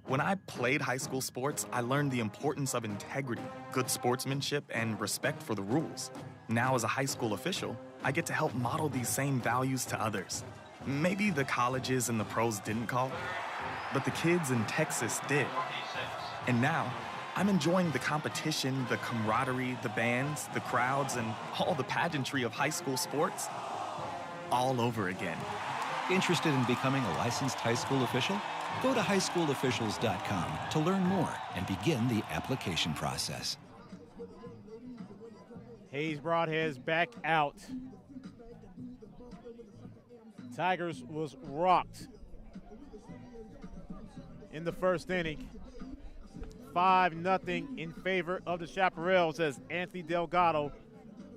When I played high school sports, I learned the importance of integrity, good sportsmanship, and respect for the rules. Now, as a high school official, I get to help model these same values to others. Maybe the colleges and the pros didn't call, but the kids in Texas did. And now, I'm enjoying the competition, the camaraderie, the bands, the crowds, and all the pageantry of high school sports all over again. Interested in becoming a licensed high school official? Go to highschoolofficials.com to learn more and begin the application process. Hayes Broadhead's back out. Tigers was rocked in the first inning. 5-0 in favor of the Chaparrals as Anthony Delgado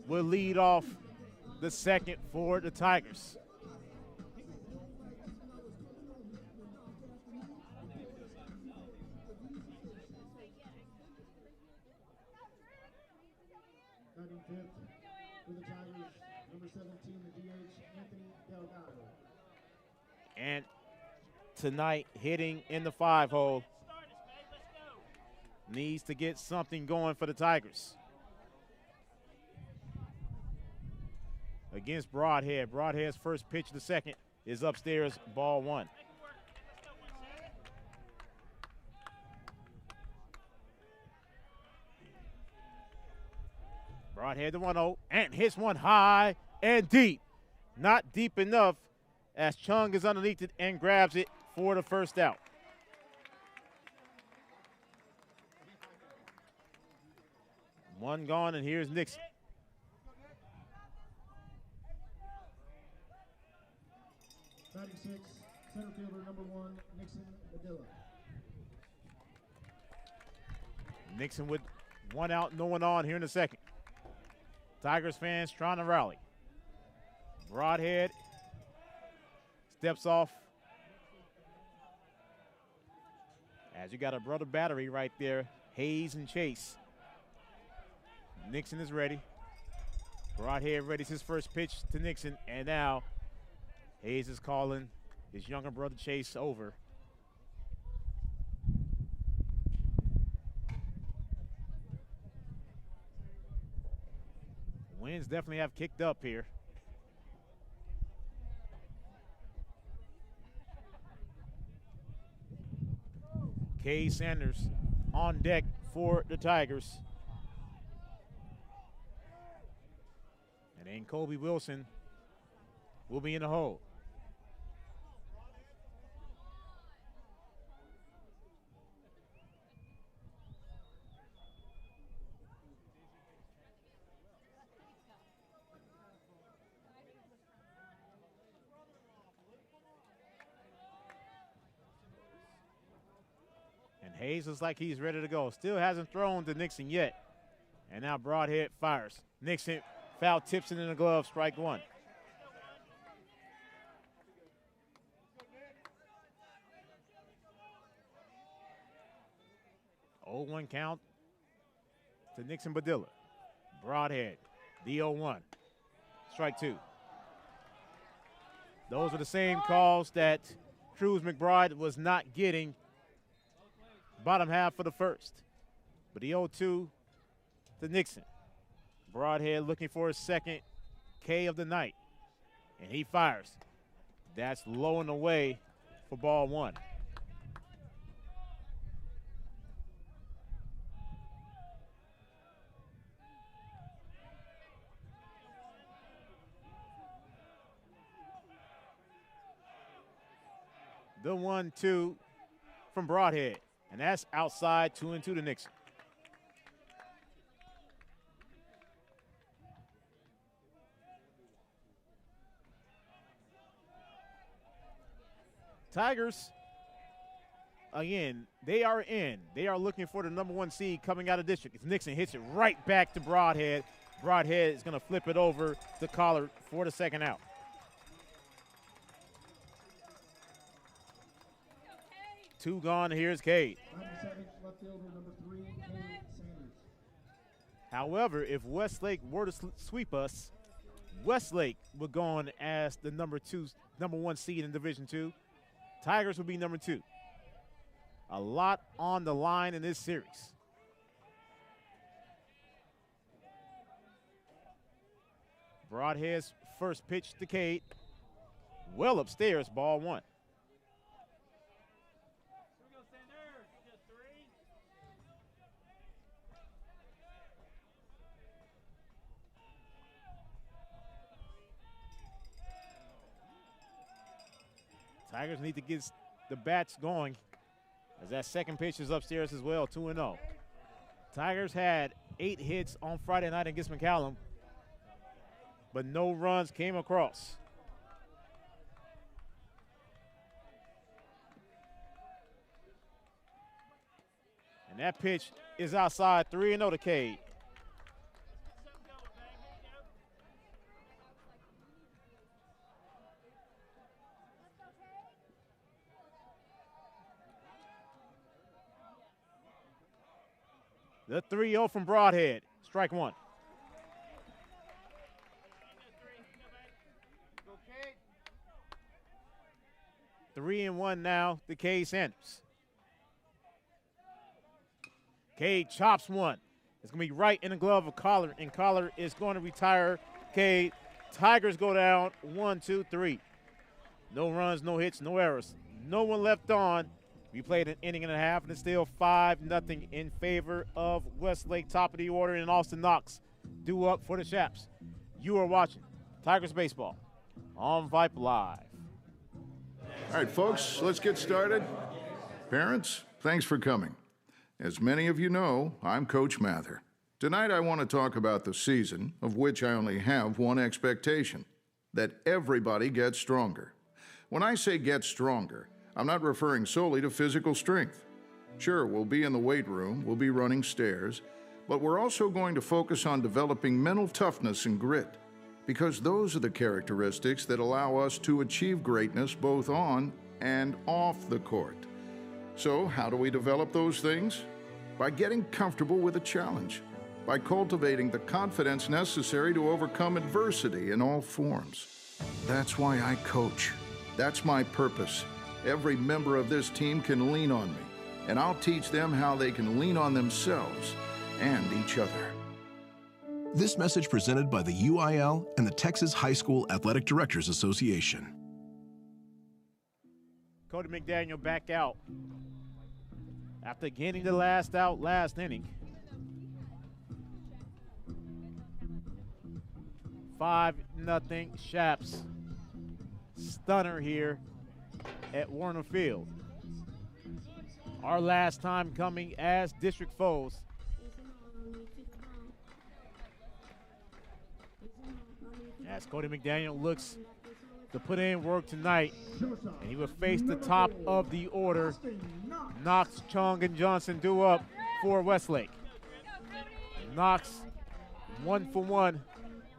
will lead off the second for the Tigers. Batting fifth for the Tigers, number 17, the DH, Anthony Delgado. And tonight, hitting in the 5-hole. Needs to get something going for the Tigers. Against Broadhead. Broadhead's first pitch of the second is upstairs, ball one. Broadhead to 1-0 and hits one high and deep. Not deep enough as Chung is underneath it and grabs it for the first out. One gone, and here's Nixon. Batting six, center fielder number 1, Nixon Padilla. Nixon with one out, no one on here in the second. Tigers fans trying to rally. Broadhead steps off. As you got a brother battery right there, Hayes and Chase. Nixon is ready. Broadhead readies his first pitch to Nixon, and now Hayes is calling his younger brother Chase over. Winds definitely have kicked up here. Kay Sanders on deck for the Tigers. And then Kobe Wilson will be in the hole. And Hayes looks like he's ready to go. Still hasn't thrown to Nixon yet. And now Broadhead fires. Nixon foul tips it in the glove, strike one. Oh, 0-1 count to Nixon Badilla. Broadhead, the 0-1. Strike two. Those are the same calls that Cruz McBride was not getting bottom half of the first. But the 0-2 to Nixon. Broadhead looking for his second K of the night. And he fires. That's low and away for ball one. The 1-2 from Broadhead. And that's outside, 2-2 to Nixon. Tigers, again, they are in. They are looking for the number 1 seed coming out of district. It's Nixon hits it right back to Broadhead. Broadhead is going to flip it over to Collard for the second out. Two gone, here's Cade. However, if Westlake were to sweep us, Westlake will go on as the number 1 seed in Division II. Tigers will be number 2. A lot on the line in this series. Broadhead's first pitch to Cade. Well upstairs, ball 1. Tigers need to get the bats going as that second pitch is upstairs as well, 2-0. Tigers had 8 hits on Friday night against McCallum, but no runs came across. And that pitch is outside, 3-0 to Cade. The 3-0 from Broadhead, strike 1. 3-1 now to Cade Sanders. Cade chops one. It's going to be right in the glove of Collar, and Collar is going to retire Cade. Tigers go down 1, 2, 3. No runs, no hits, no errors. No one left on. We played an inning and a half, and it's still 5-0 in favor of Westlake. Top of the order, and Austin Knox due up for the Chaps. You are watching Tigers Baseball on Vype Live. All right, folks, let's get started. Parents, thanks for coming. As many of you know, I'm Coach Mather. Tonight I want to talk about the season, of which I only have one expectation, that everybody gets stronger. When I say get stronger, I'm not referring solely to physical strength. Sure, we'll be in the weight room, we'll be running stairs, but we're also going to focus on developing mental toughness and grit, because those are the characteristics that allow us to achieve greatness both on and off the court. So, how do we develop those things? By getting comfortable with a challenge, by cultivating the confidence necessary to overcome adversity in all forms. That's why I coach. That's my purpose. Every member of this team can lean on me, and I'll teach them how they can lean on themselves and each other. This message presented by the UIL and the Texas High School Athletic Directors Association. Cody McDaniel back out after getting the last out last inning. 5-0 Chaps. Stunner here at Warner Field. Our last time coming as district foes. As Cody McDaniel looks to put in work tonight, and he will face the top of the order. Knox, Chung, and Johnson due up for Westlake. Knox, 1-for-1,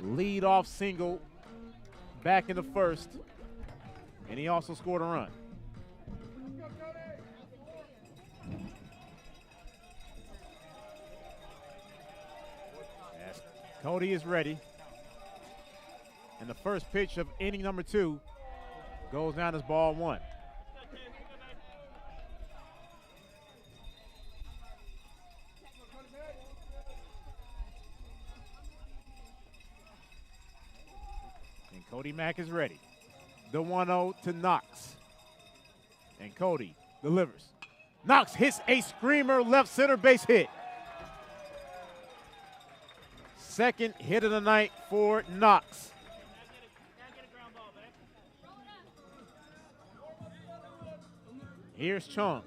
lead-off single back in the first, and he also scored a run. As Cody is ready. And the first pitch of inning number 2 goes down as ball 1. And Cody Mack is ready. The 1-0 to Knox. And Cody delivers. Knox hits a screamer left center base hit. Second hit of the night for Knox. Here's Chung.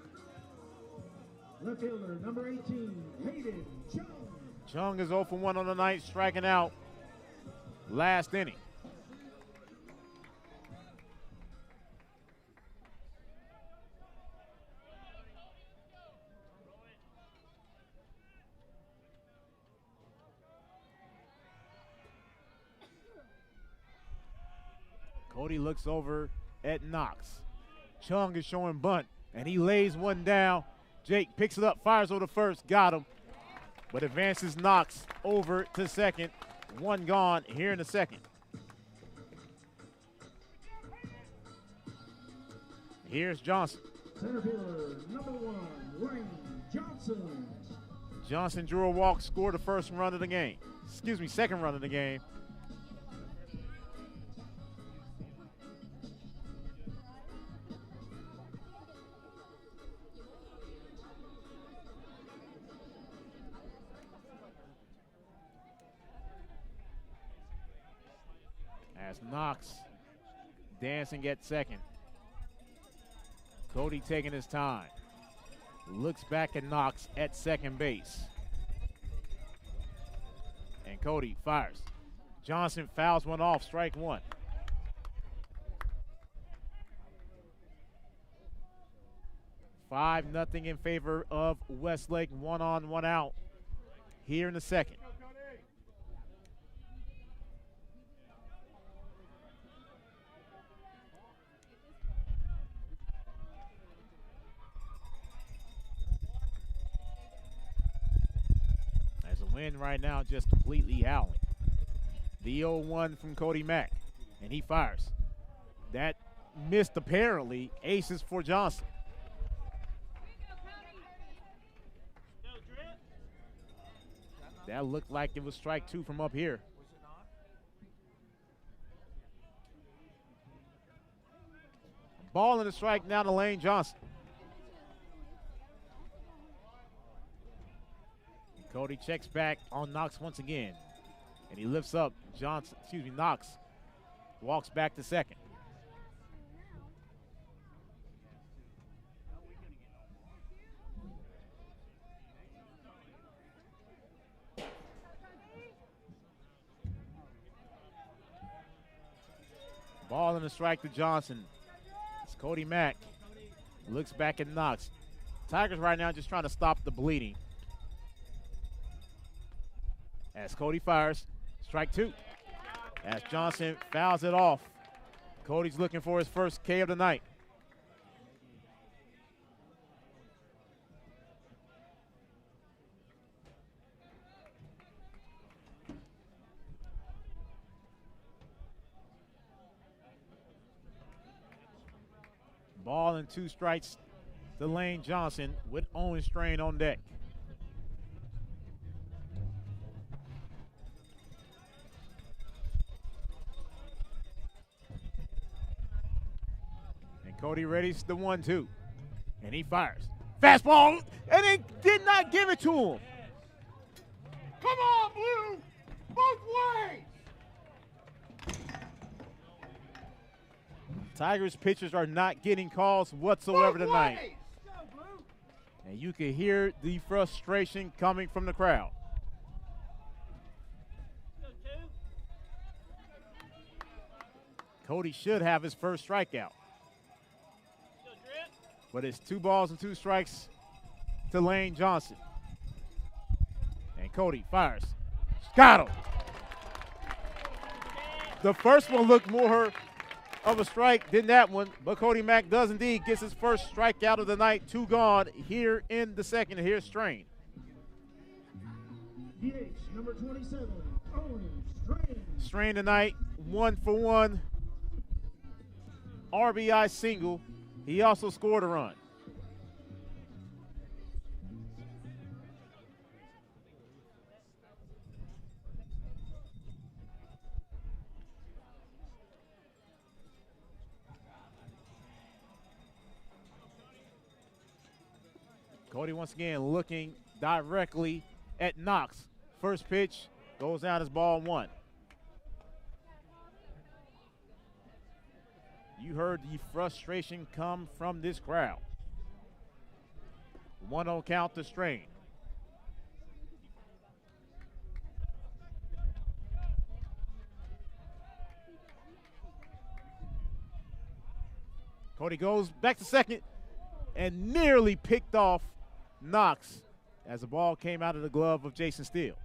Left fielder, number 18, Hayden Chung. Chung is 0-for-1 on the night, striking out last inning. Cody looks over at Knox. Chung is showing bunt, and he lays one down. Jake picks it up, fires over to first, got him, but advances Knox over to second. One gone here in the second. Here's Johnson. Center fielder, number 1, Lane Johnson. Johnson drew a walk, scored the first run of the game. Excuse me, second run of the game. As Knox dancing at second. Cody taking his time. Looks back at Knox at second base. And Cody fires. Johnson fouls one off, strike one. Five nothing in favor of Westlake, 1 on, 1 out here in the second. Wind right now just completely howling. The 0-1 from Cody Mack, and he fires. That missed apparently. Aces for Johnson. That looked like it was strike 2 from up here. Ball and a strike now to Lane Johnson. Cody checks back on Knox once again, and he lifts up Knox walks back to second. Ball and a strike to Johnson. It's Cody Mack. Looks back at Knox. Tigers right now just trying to stop the bleeding. As Cody fires, strike 2. As Johnson fouls it off. Cody's looking for his first K of the night. Ball and 2 strikes to Lane Johnson with Owen Strain on deck. Cody readies the 1-2, and he fires. Fastball, and it did not give it to him. Come on, Blue, both ways. Tigers pitchers are not getting calls whatsoever tonight. And you can hear the frustration coming from the crowd. Cody should have his first strikeout. But it's 2 balls and 2 strikes to Lane Johnson. And Cody fires. Got him. The first one looked more of a strike than that one, but Cody Mack does indeed get his first strikeout of the night. 2 gone here in the second. Here's Strain. DH number 27, Owen Strain. Strain tonight, 1 for 1. RBI single. He also scored a run. Cody once again looking directly at Knox. First pitch goes down as ball 1. You heard the frustration come from this crowd. 1-0 count to Strain. Cody goes back to second and nearly picked off Knox as the ball came out of the glove of Jason Steele.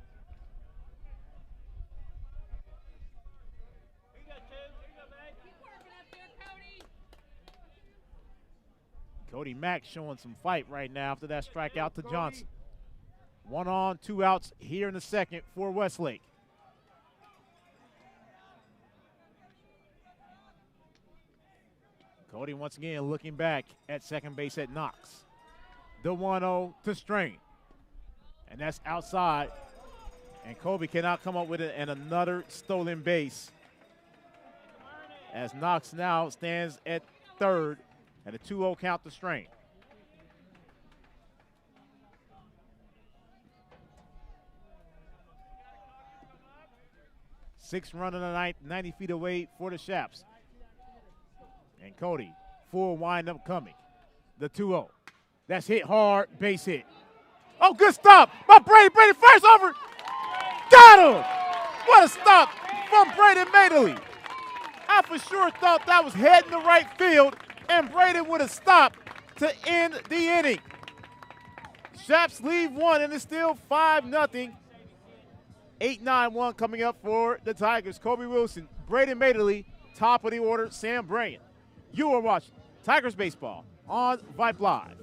Cody Mack showing some fight right now after that strikeout to Johnson. 1 on, 2 outs here in the second for Westlake. Cody once again looking back at second base at Knox. The 1-0 to Strain. And that's outside. And Kobe cannot come up with it, and another stolen base. As Knox now stands at third and a 2-0 count to Strain. Sixth run of the night, 90 feet away for the Shaps. And Cody, full windup coming. The 2-0. That's hit hard, base hit. Oh, good stop by Brady. Brady first over. Got him! What a stop from Brady Madeley. I for sure thought that was heading the right field, and Brady would have stopped to end the inning. Shaps leave one, and it's still 5-0. 8-9-1 coming up for the Tigers. Kobe Wilson, Brady Madeley, top of the order, Sam Bryant. You are watching Tigers Baseball on Vype Live.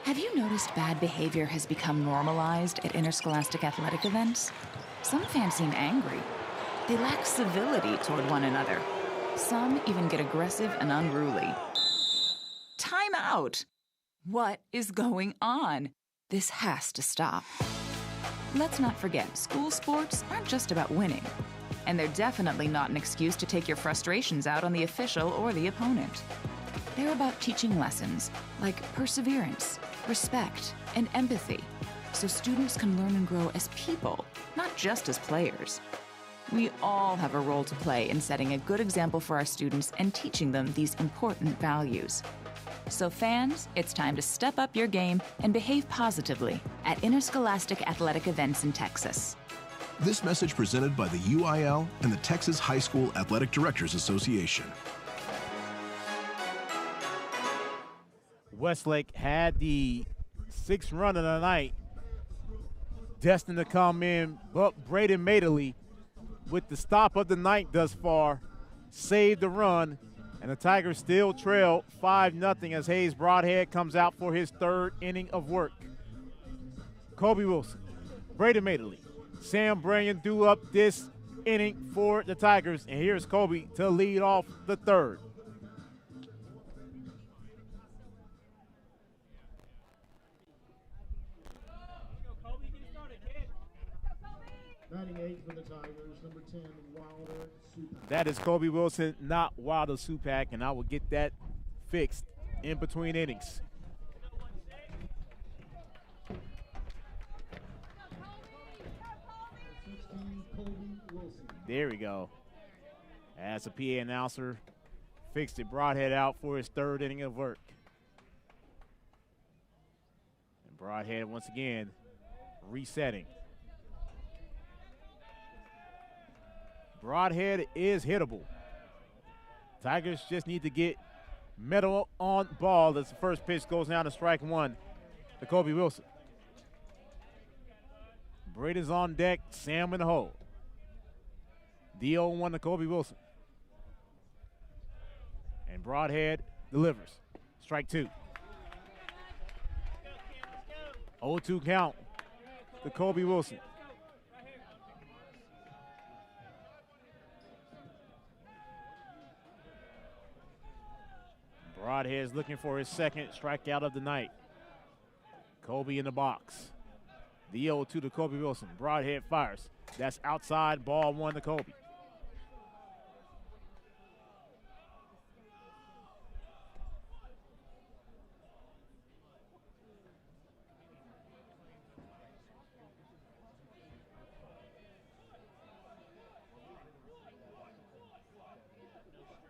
Have you noticed bad behavior has become normalized at interscholastic athletic events? Some fans seem angry. They lack civility toward one another. Some even get aggressive and unruly. Time out! What is going on? This has to stop. Let's not forget, school sports aren't just about winning. And they're definitely not an excuse to take your frustrations out on the official or the opponent. They're about teaching lessons like perseverance, respect, and empathy, so students can learn and grow as people, not just as players. We all have a role to play in setting a good example for our students and teaching them these important values. So fans, it's time to step up your game and behave positively at interscholastic athletic events in Texas. This message presented by the UIL and the Texas High School Athletic Directors Association. Westlake had the sixth run of the night, destined to come in, but Brady Madeley, with the stop of the night thus far, saved the run, and the Tigers still trail 5-0 as Hayes Broadhead comes out for his third inning of work. Kobe Wilson, Brady Madeley, Sam Bryant do up this inning for the Tigers, and here's Kobe to lead off the third. Batting eighth for the Tigers, number 10, Wilder Supak. That is Kobe Wilson, not Wilder Supak, and I will get that fixed in between innings. There we go. As a PA announcer fixed it, Broadhead out for his third inning of work. And Broadhead once again resetting. Broadhead is hittable. Tigers just need to get metal on ball as the first pitch goes down to strike one to Kobe Wilson. Brady's on deck, Sam in the hole. The 0-1 to Kobe Wilson. And Broadhead delivers. Strike two. 0-2 count to Kobe Wilson. Broadhead is looking for his second strikeout of the night. Kobe in the box. The 0-2 to Kobe Wilson. Broadhead fires. That's outside, ball one to Kobe.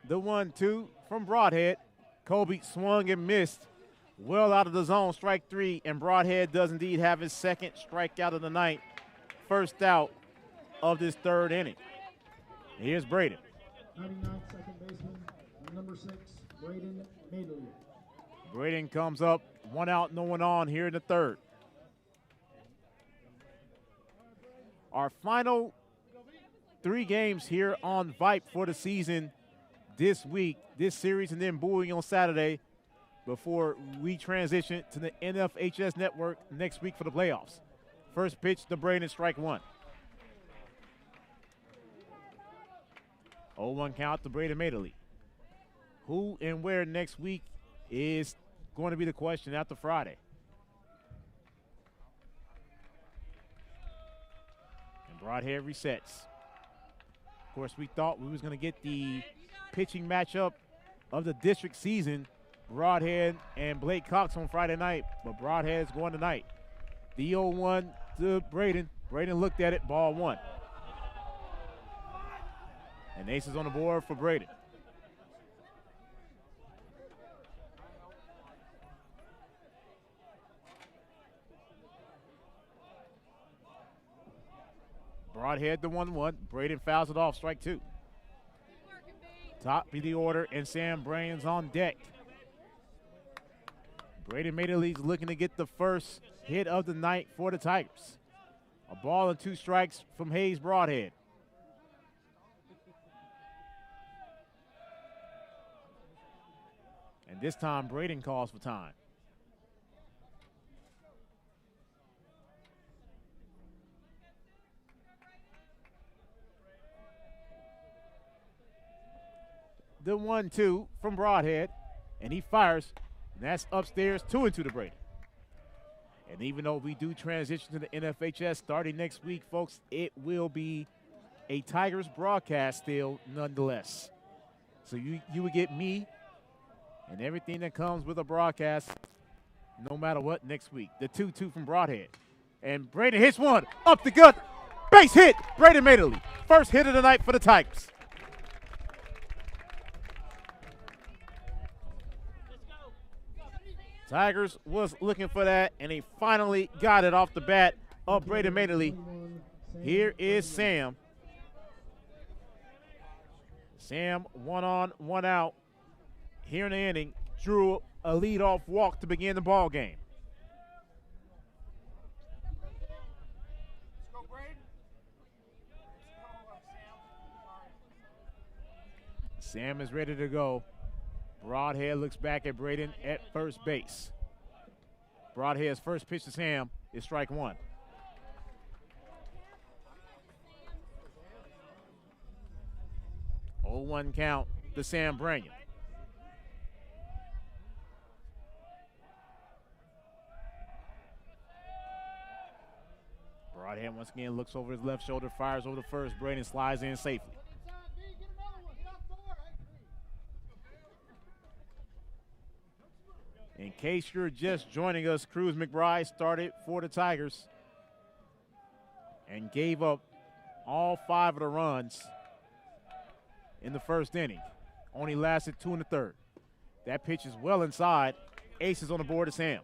The 1-2 from Broadhead. Kobe swung and missed. Well out of the zone, strike three, and Broadhead does indeed have his second strikeout of the night. First out of this third inning. Here's Braden. 99th, second baseman, number 6, Braden Madeley. Braden comes up, one out, no one on here in the third. Our final 3 games here on Vype for the season this week, this series, and then Bowie on Saturday before we transition to the NFHS network next week for the playoffs. First pitch to Braden, strike one. 0-1 count to Brady Madeley. Who and where next week is going to be the question after Friday. And Broadhead resets. Of course, we thought we was going to get the pitching matchup of the district season, Broadhead and Blake Cox on Friday night, but Broadhead's going tonight. The 0-1 to Braden. Braden looked at it, ball one. And ace is on the board for Braden. Broadhead the 1-1. Braden fouls it off, strike two. Top of the order, and Sam Bryan's on deck. Braden Madeley's looking to get the first hit of the night for the Tigers. A ball and 2 strikes from Hayes Broadhead. And this time, Braden calls for time. The 1-2 from Broadhead, and he fires, and that's upstairs, 2-2 to Braden. And even though we do transition to the NFHS starting next week, folks, it will be a Tigers broadcast still nonetheless. So you would get me and everything that comes with a broadcast no matter what next week. The 2-2 from Broadhead. And Braden hits one up the gut. Base hit, Braden Madeley. First hit of the night for the Tigers. Tigers was looking for that, and he finally got it off the bat of Braden Madeley. Here is Sam. Sam 1 on, 1 out. Here in the inning, drew a leadoff walk to begin the ball game. Sam is ready to go. Broadhead looks back at Braden at first base. Broadhead's first pitch to Sam is strike one. Oh, 0-1 count to Sam Bryan. Broadhead once again looks over his left shoulder, fires over the first. Braden slides in safely. In case you're just joining us, Cruz McBride started for the Tigers and gave up all 5 of the runs in the first inning. Only lasted 2 in the third. That pitch is well inside. Ace is on the board to Sam.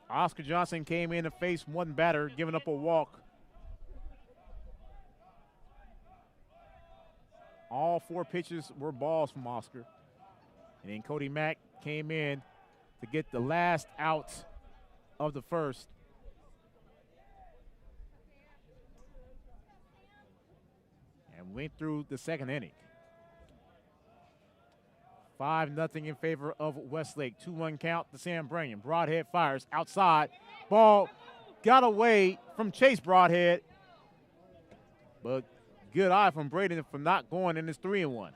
Oscar Johnson came in to face one batter, giving up a walk. All 4 pitches were balls from Oscar. And then Cody Mack came in to get the last out of the first. And went through the second inning. 5-0 in favor of Westlake. 2-1 count to Sam Bryan. Broadhead fires outside. Ball got away from Chase Broadhead. But good eye from Braden for not going in this 3-1.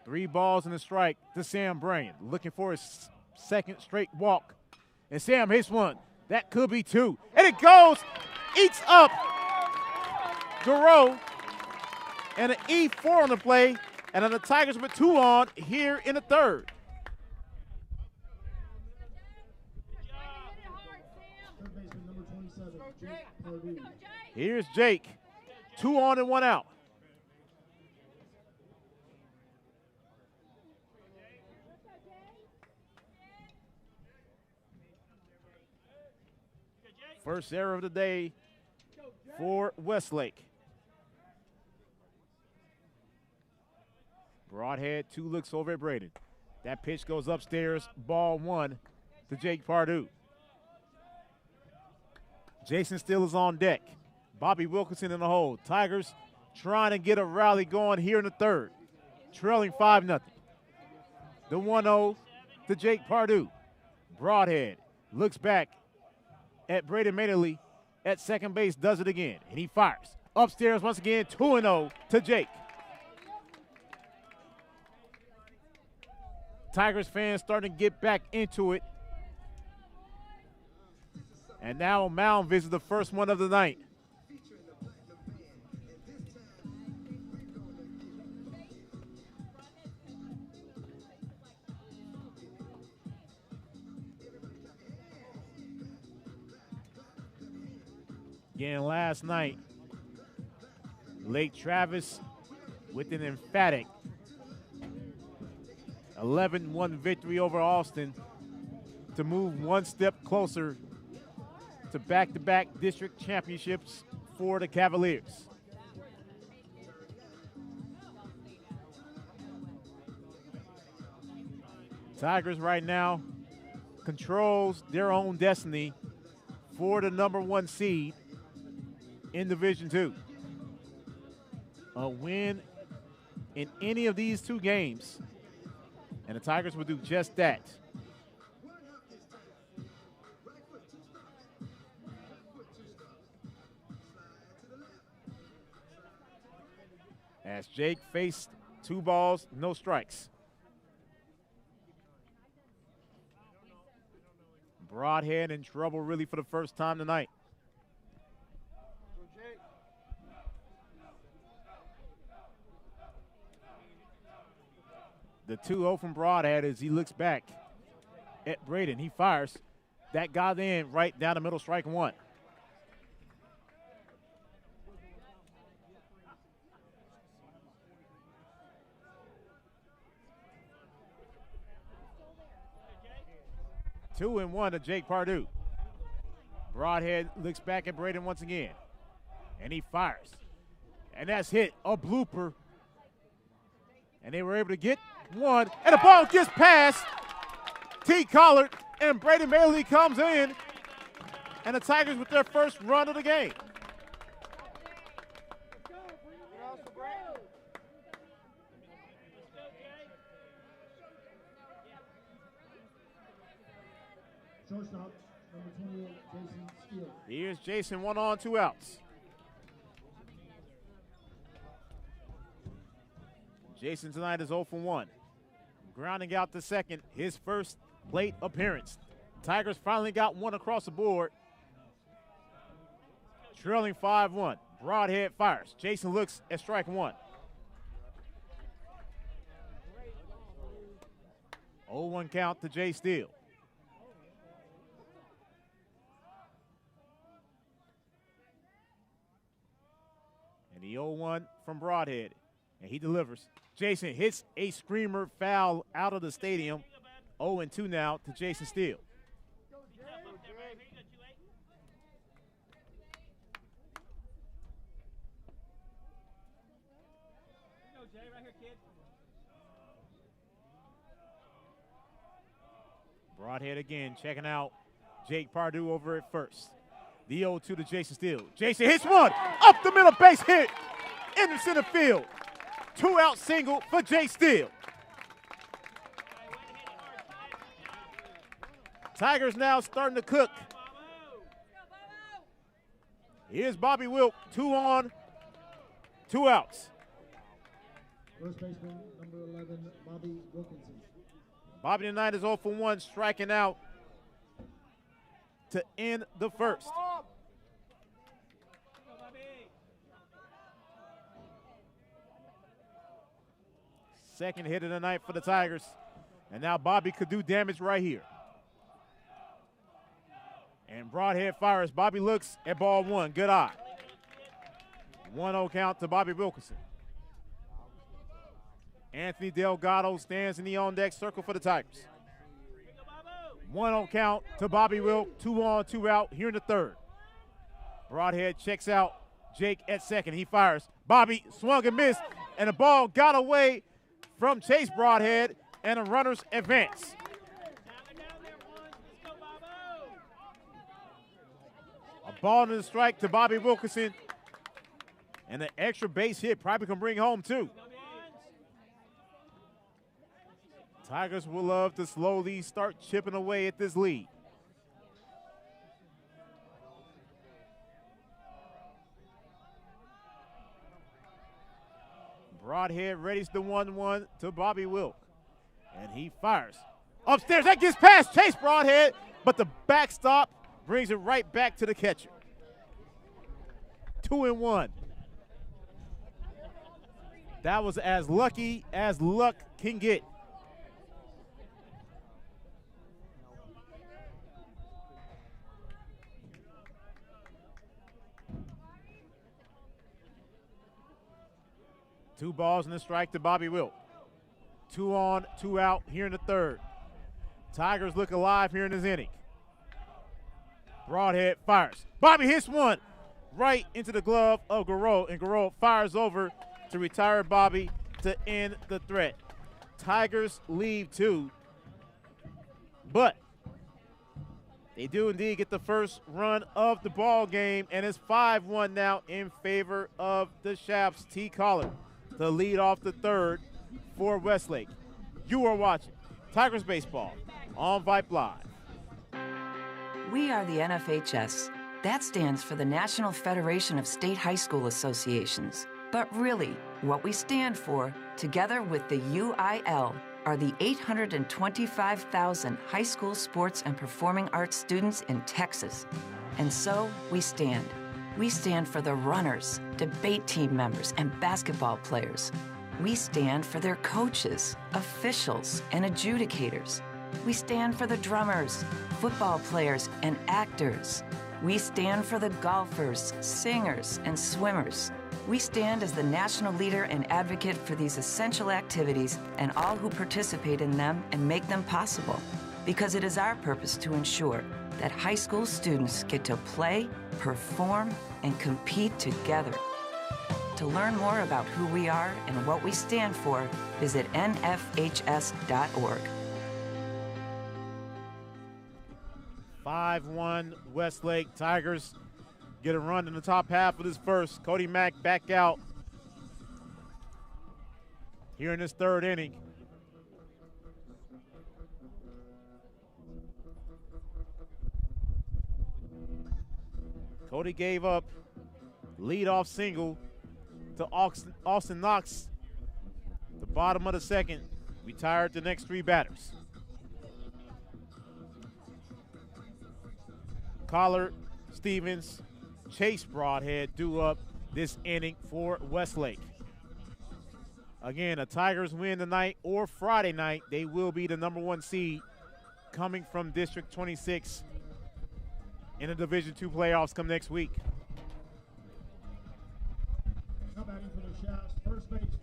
Three balls and a strike to Sam Bryan, looking for his second straight walk. And Sam hits one. That could be 2. And it goes, eats up Giroux. And an E4 on the play. And then the Tigers with 2 on here in the third. Here's Jake. 2 on and 1 out. First error of the day for Westlake. Broadhead 2 looks over at Braden. That pitch goes upstairs, ball 1 to Jake Pardue. Jason Steele is on deck. Bobby Wilkinson in the hole. Tigers trying to get a rally going here in the third, trailing 5-0. The 1-0 to Jake Pardue. Broadhead looks back at Braden Madeley at second base, does it again, and he fires. Upstairs once again, 2-0 to Jake. Tigers fans starting to get back into it. And now a mound visit, the first one of the night. Again, last night, Lake Travis with an emphatic 11-1 victory over Austin to move one step closer to back-to-back district championships for the Cavaliers. Tigers right now controls their own destiny for the #1 seed in Division II. A win in any of these two games, and the Tigers will do just that. As Jake faced 2 balls, no strikes. Broadhead in trouble really for the first time tonight. The 2-0 from Broadhead as he looks back at Braden. He fires. That got in right down the middle, strike 1. Two and 1 to Jake Pardue. Broadhead looks back at Braden once again, and he fires. And that's hit, a blooper. And they were able to get one, and the ball gets past T. Collard, and Braden Bailey comes in, and the Tigers with their first run of the game. Shortstop, number 28, Jason Steele. Here's Jason, 1 on, 2 outs. Jason tonight is 0 for 1. Grounding out to second, his first plate appearance. Tigers finally got one across the board. Trailing 5-1. Broadhead fires. Jason looks at strike 1. 0-1 count to Jay Steele. And the 0-1 from Broadhead, and he delivers. Jason hits a screamer foul out of the stadium. 0-2 now to Jason Steele. Broadhead again checking out Jake Pardue over at first. The 0-2 to Jason Steele. Jason hits one, up the middle, base hit, in the center field. 2-out single for Jay Steele. Tigers now starting to cook. Here's Bobby Wilk, 2 on, 2 outs. First baseman, number 11, Bobby Wilkinson. Bobby tonight is 0 for 1, striking out to end the first. Second hit of the night for the Tigers. And now Bobby could do damage right here. And Broadhead fires. Bobby looks at ball 1. Good eye. 1-0 count to Bobby Wilkinson. Anthony Delgado stands in the on-deck circle for the Tigers. 1-0 count to Bobby Wilk. 2 on, 2 out here in the third. Broadhead checks out Jake at second. He fires. Bobby swung and missed, and the ball got away from Chase Broadhead, and the runners advance. A ball to the strike to Bobby Wilkinson, and an extra base hit probably can bring home 2. Tigers will love to slowly start chipping away at this lead. Broadhead readies the 1-1 to Bobby Wilk. And he fires. Upstairs, that gets past Chase Broadhead, but the backstop brings it right back to the catcher. 2-1. That was as lucky as luck can get. Two balls and a strike to Bobby Wilk. 2 on, 2 out here in the third. Tigers look alive here in this inning. Broadhead fires. Bobby hits one right into the glove of Garreau, and Garreau fires over to retire Bobby to end the threat. Tigers leave 2, but they do indeed get the first run of the ball game, and it's 5-1 now in favor of the Chaps. T. Collard to lead off the third for Westlake. You are watching Tigers Baseball on Vype Live. We are the NFHS. That stands for the National Federation of State High School Associations. But really, what we stand for, together with the UIL, are the 825,000 high school sports and performing arts students in Texas. And so we stand. We stand for the runners, debate team members, and basketball players. We stand for their coaches, officials, and adjudicators. We stand for the drummers, football players, and actors. We stand for the golfers, singers, and swimmers. We stand as the national leader and advocate for these essential activities and all who participate in them and make them possible. Because it is our purpose to ensure that high school students get to play, perform, and compete together. To learn more about who we are and what we stand for, visit nfhs.org. 5-1 Westlake. Tigers get a run in the top half of this first. Cody Mack back out here in this third inning. Cody gave up leadoff single to Austin Knox. The bottom of the second, retired the next 3 batters. Collard, Stevens, Chase Broadhead due up this inning for Westlake. Again, the Tigers win tonight or Friday night, they will be the #1 seed coming from District 26 in the Division II playoffs come next week.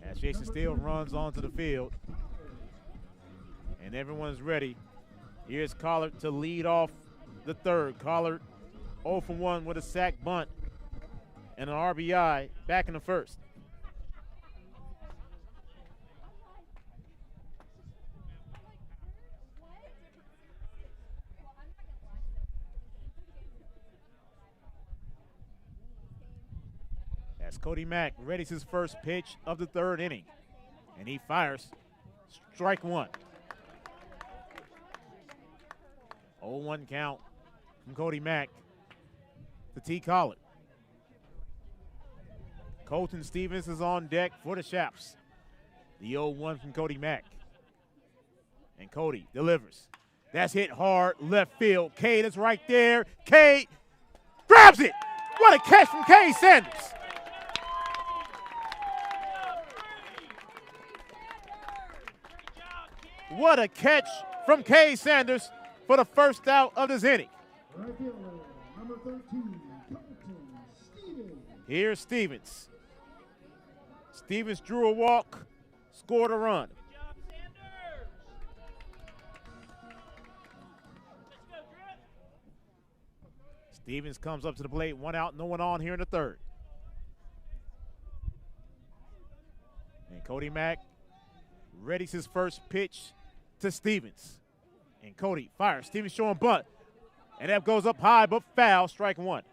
As Jason Steele runs onto the field, and everyone's ready. Here's Collard to lead off the third. Collard 0 for 1 with a sac bunt and an RBI back in the first. As Cody Mack readies his first pitch of the third inning, and he fires. Strike 1. 0-1 count from Cody Mack to T. Collard. Colton Stevens is on deck for the Chaps. The 0-1 from Cody Mack. And Cody delivers. That's hit hard left field. Cade is right there. Cade grabs it. What a catch from Cade Sanders. What a catch from Cade Sanders for the first out of this inning. Number 13, Stevens. Here's Stevens. Stevens drew a walk, scored a run. Stevens comes up to the plate, 1 out, no one on here in the third. And Cody Mack readies his first pitch to Stevens. And Cody fires. Stevens showing bunt. And that goes up high but foul. Strike 1.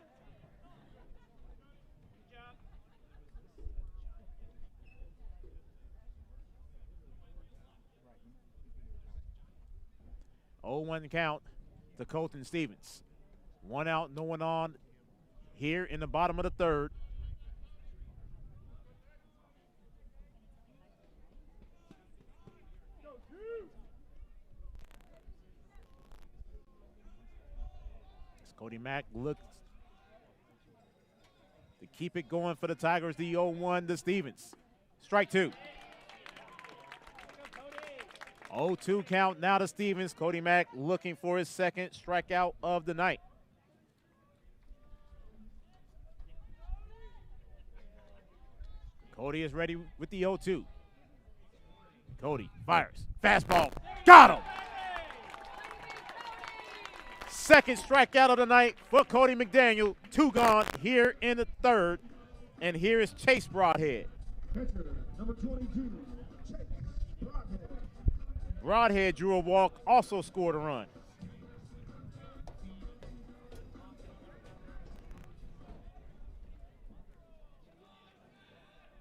0-1 count to Colton Stevens. 1 out, no one on here in the bottom of the third. As Cody Mack looks to keep it going for the Tigers. The 0-1 to Stevens. Strike two. 0-2 count now to Stevens. Cody Mack looking for his second strikeout of the night. Cody is ready with the 0-2. Cody fires. Fastball. Got him! Second strikeout of the night for Cody McDaniel. 2 gone here in the third. And here is Chase Broadhead. Pitcher, number 22, Chase Broadhead. Broadhead drew a walk, also scored a run.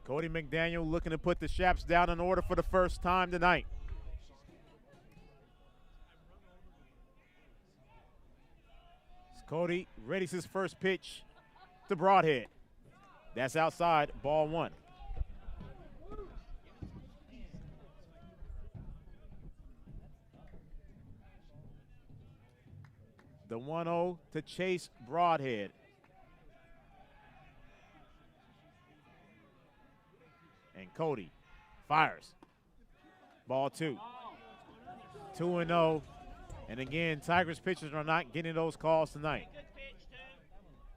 Cody McDaniel looking to put the Shaps down in order for the first time tonight. Cody readies his first pitch to Broadhead. That's outside, ball 1. The 1-0 to Chase Broadhead. And Cody fires. Ball 2. 2-0. And again, Tigers pitchers are not getting those calls tonight.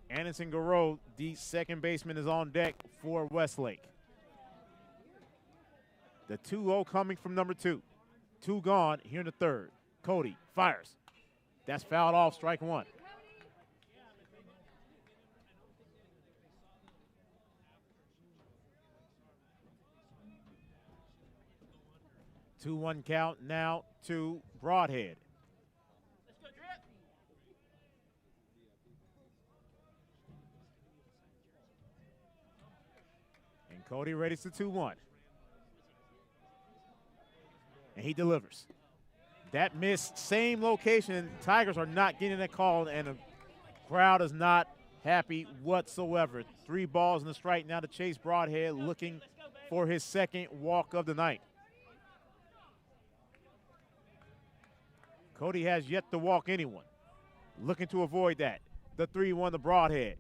Anderson Garreau, the second baseman, is on deck for Westlake. The 2-0 coming from number 2. 2 gone here in the third. Cody fires. That's fouled off, strike 1. Two-one count now to Broadhead. And Cody readies the 2-1. And he delivers. That missed, same location. Tigers are not getting that call, and the crowd is not happy whatsoever. 3 balls and a strike now to Chase Broadhead, looking for his second walk of the night. Cody has yet to walk anyone. Looking to avoid that. The 3-1 to Broadhead.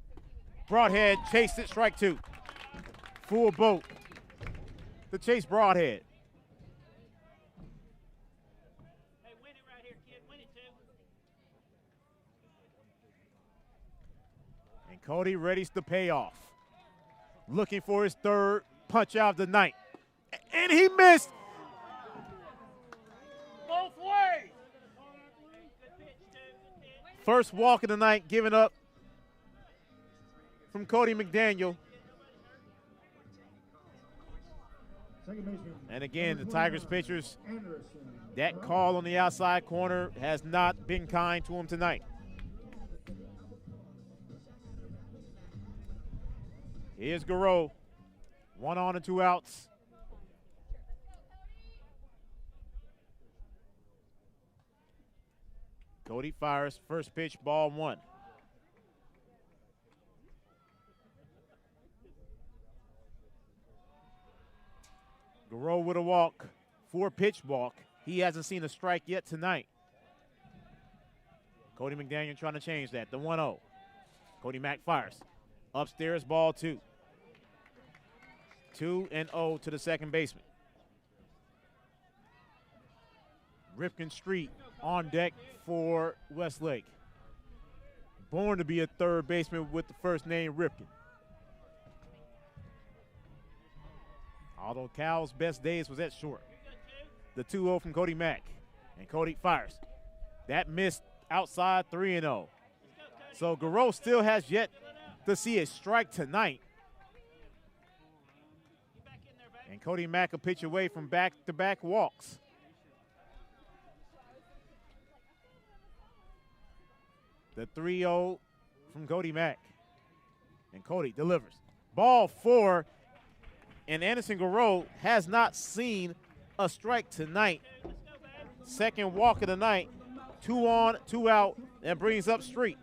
Broadhead chased it, strike 2. Full boat to Chase Broadhead. And Cody readies the payoff. Looking for his third punch out of the night. And he missed. Both ways. First walk of the night given up from Cody McDaniel. And again, the Tigers pitchers, that call on the outside corner has not been kind to him tonight. Here's Garreau. 1 on and 2 outs. Cody fires, first pitch, ball 1. Garreau with a walk, 4-pitch walk. He hasn't seen a strike yet tonight. Cody McDaniel trying to change that, the 1-0. Cody Mack fires. Upstairs, ball 2. 2-0 to the second baseman. Ripken Street on deck for Westlake. Born to be a third baseman with the first name Ripken. Although Cal's best days was at short. The 2-0 from Cody Mack. And Cody fires. That missed outside, 3-0. So Garreau still has yet to see a strike tonight. And Cody Mack a pitch away from back-to-back walks. The 3-0 from Cody Mack. And Cody delivers. Ball 4. And Anderson Garreau has not seen a strike tonight. Second walk of the night 2 on, 2 out, and brings up Street.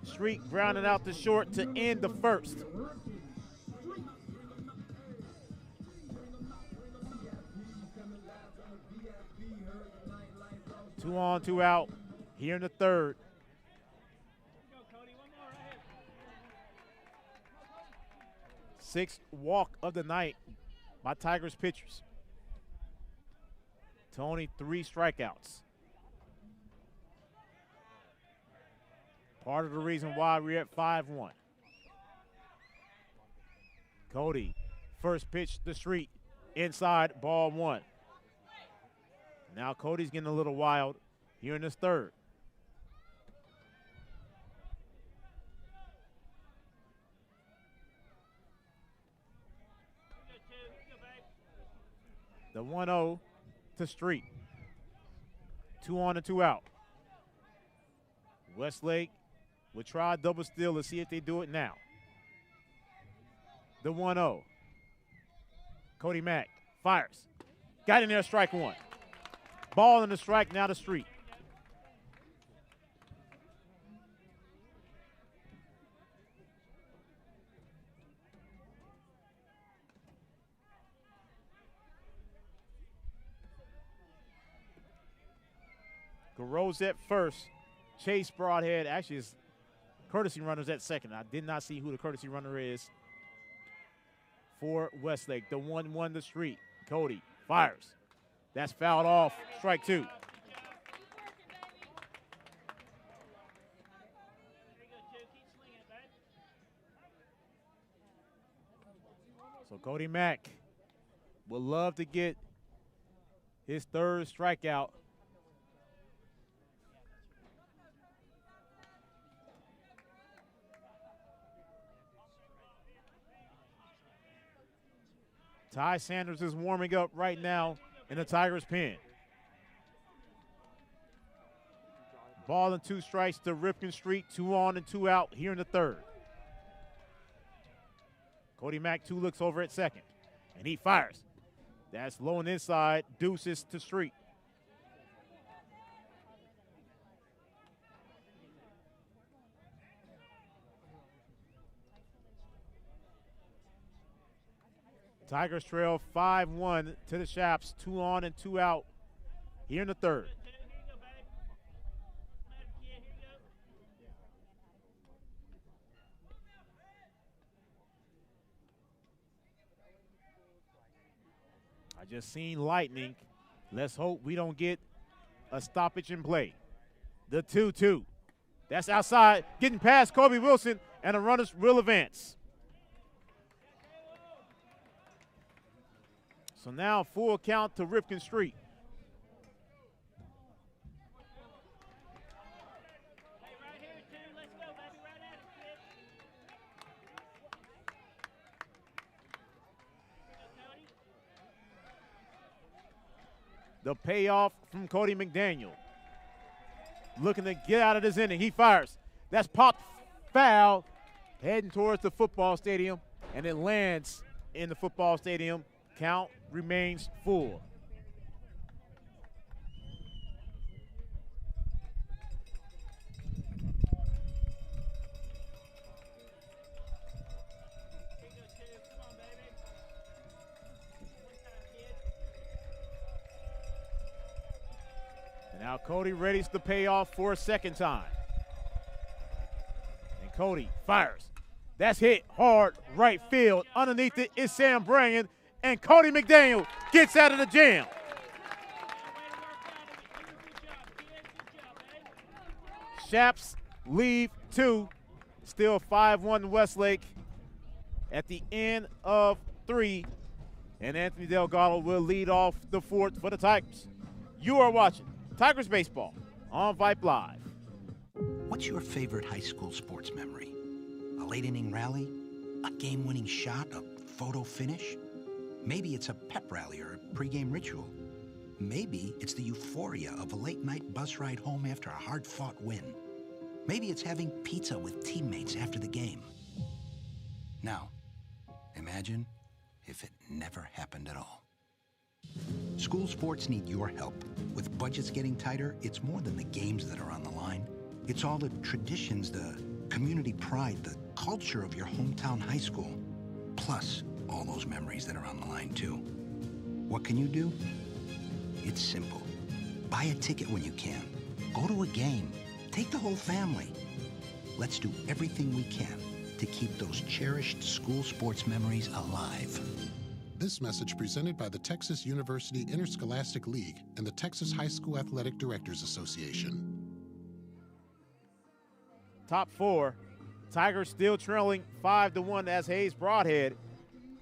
Street grounding out to short to end the first. Two on, 2 out here in the third. Sixth walk of the night by Tigers pitchers. Tony, 3 strikeouts. Part of the reason why we're at 5-1. Cody, first pitch to Street, inside, ball 1. Now Cody's getting a little wild here in this third. The 1-0 to Street. 2 on and 2 out. Westlake will try a double steal. Let's see if they do it now. The 1-0. Cody Mack fires. Got in there, strike 1. Ball in the strike, now to Street. Garose at first. Chase Broadhead, actually is courtesy runners at second. I did not see who the courtesy runner is for Westlake. The 1-1 to Street. Cody fires. That's fouled off. Strike 2. So Cody Mack would love to get his third strikeout. Ty Sanders is warming up right now in the Tigers' pen. Ball and 2 strikes to Ripken Street. 2 on and 2 out here in the third. Cody Mack 2 looks over at second, and he fires. That's low and inside. Deuces to Street. Tigers trail 5-1 to the Shaps. 2 on and 2 out here in the third. I just seen lightning. Let's hope we don't get a stoppage in play. The 2-2. That's outside, getting past Kobe Wilson, and the runners will advance. So now full count to Ripken Street. The payoff from Cody McDaniel. Looking to get out of this inning. He fires. That's popped foul, heading towards the football stadium, and it lands in the football stadium. Count remains full. And now Cody readies the payoff for a second time. And Cody fires. That's hit hard right field. Underneath it is Sam Branyan. And Cody McDaniel gets out of the jam. Shaps leave 2. Still 5-1 Westlake at the end of 3. And Anthony Delgado will lead off the 4th for the Tigers. You are watching Tigers Baseball on Vype Live. What's your favorite high school sports memory? A late inning rally? A game-winning shot? A photo finish? Maybe it's a pep rally or a pregame ritual. Maybe it's the euphoria of a late-night bus ride home after a hard-fought win. Maybe it's having pizza with teammates after the game. Now, imagine if it never happened at all. School sports need your help. With budgets getting tighter, it's more than the games that are on the line. It's all the traditions, the community pride, the culture of your hometown high school. Plus, all those memories that are on the line, too. What can you do? It's simple. Buy a ticket when you can. Go to a game. Take the whole family. Let's do everything we can to keep those cherished school sports memories alive. This message presented by the Texas University Interscholastic League and the Texas High School Athletic Directors Association. Top four. Tigers still trailing 5-1 as Hayes Broadhead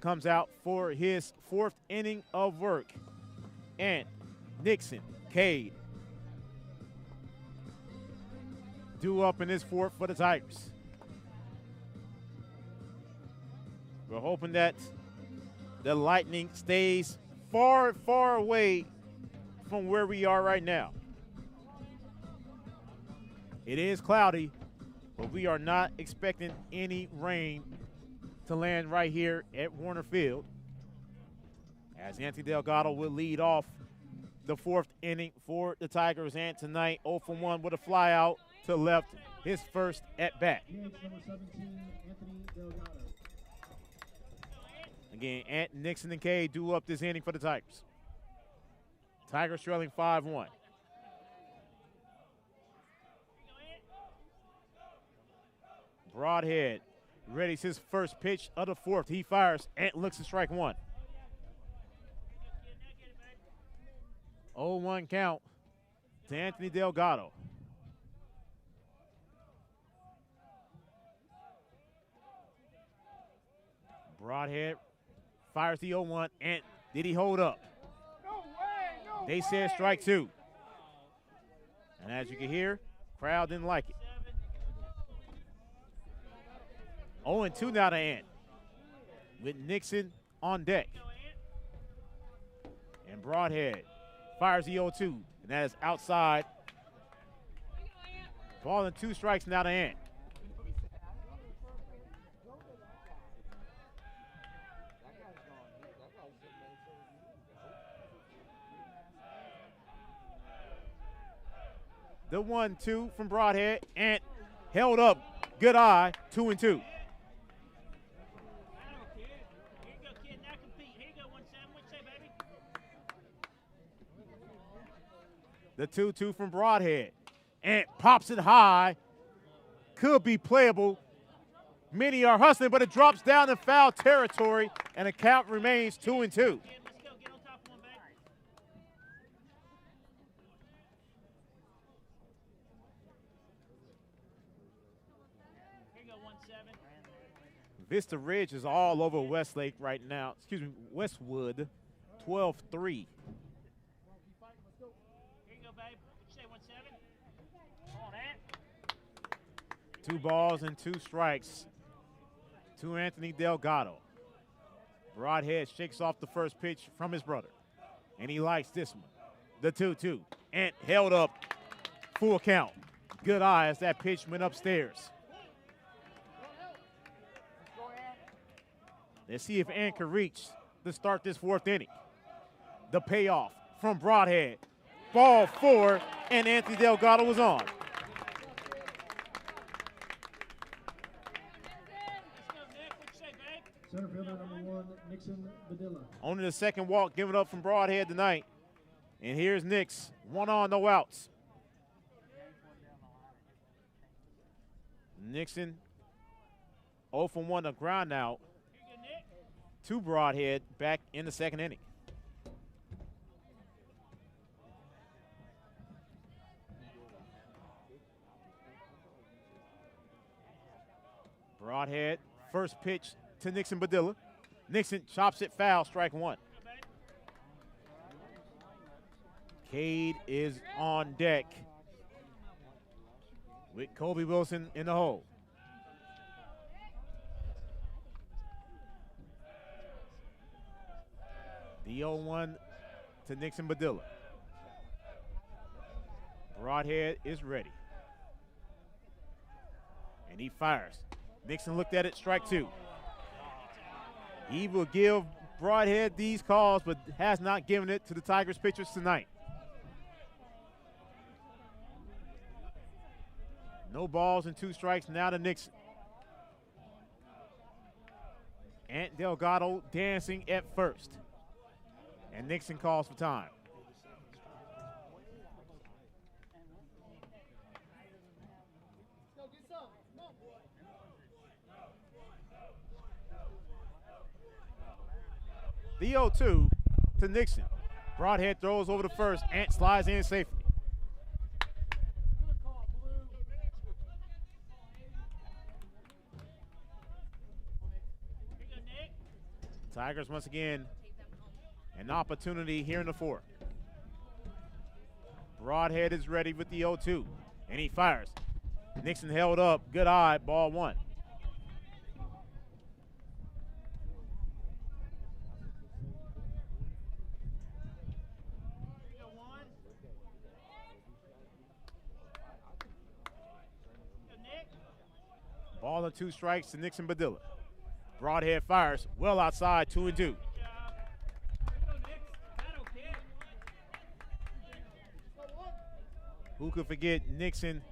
comes out for his fourth inning of work. And Nixon, Cade, due up in his fourth for the Tigers. We're hoping that the Lightning stays far, far away from where we are right now. It is cloudy, but we are not expecting any rain to land right here at Warner Field, as Anthony Delgado will lead off the fourth inning for the Tigers, and tonight 0 for 1 with a fly out to left, his first at bat. Number 17, Anthony Delgado. Again, Ant, Nixon, and Cade do up this inning for the Tigers. Tigers trailing 5-1. Broadhead readies his first pitch of the fourth. He fires. Ant looks at strike one. 0-1 count to Anthony Delgado. Broadhead fires the 0-1. Ant, did he hold up? They said strike two. And as you can hear, crowd didn't like it. 0-2 now to Ant, with Nixon on deck. And Broadhead fires the 0-2, and that is outside. Ball and 2 strikes now to Ant. The 1-2 from Broadhead. Ant held up. Good eye. 2-2. The 2-2 from Broadhead. Ant pops it high. Could be playable. Many are hustling, but it drops down in foul territory, and the count remains 2-2. Vista Ridge is all over Westlake right now. Excuse me, Westwood, 12-3. 2 balls and 2 strikes to Anthony Delgado. Broadhead shakes off the first pitch from his brother, and he likes this one. The 2-2. Ant held up, full count. Good eye as that pitch went upstairs. Let's see if Ant can reach to start this fourth inning. The payoff from Broadhead. Ball 4, and Anthony Delgado was on. Center fielder number 1, Nixon Badilla. Only the second walk given up from Broadhead tonight. And here's Nix. 1 on, no outs. Nixon 0 for 1 to ground out to Broadhead back in the second inning. Broadhead, first pitch to Nixon Badilla. Nixon chops it foul, strike one. Cade is on deck with Kobe Wilson in the hole. The 0-1 to Nixon Badilla. Broadhead is ready. And he fires. Nixon looked at it, strike two. He will give Broadhead these calls, but has not given it to the Tigers pitchers tonight. No balls and 2 strikes now to Nixon. Ant Delgado dancing at first. And Nixon calls for time. The 0-2 to Nixon. Broadhead throws over the first. Ant slides in safely. Tigers once again an opportunity here in the 4th. Broadhead is ready with the 0-2, and he fires. Nixon held up, good eye, ball 1. Ball and 2 strikes to Nixon Badilla. Broadhead fires, well outside, 2-2. Who could forget Nixon?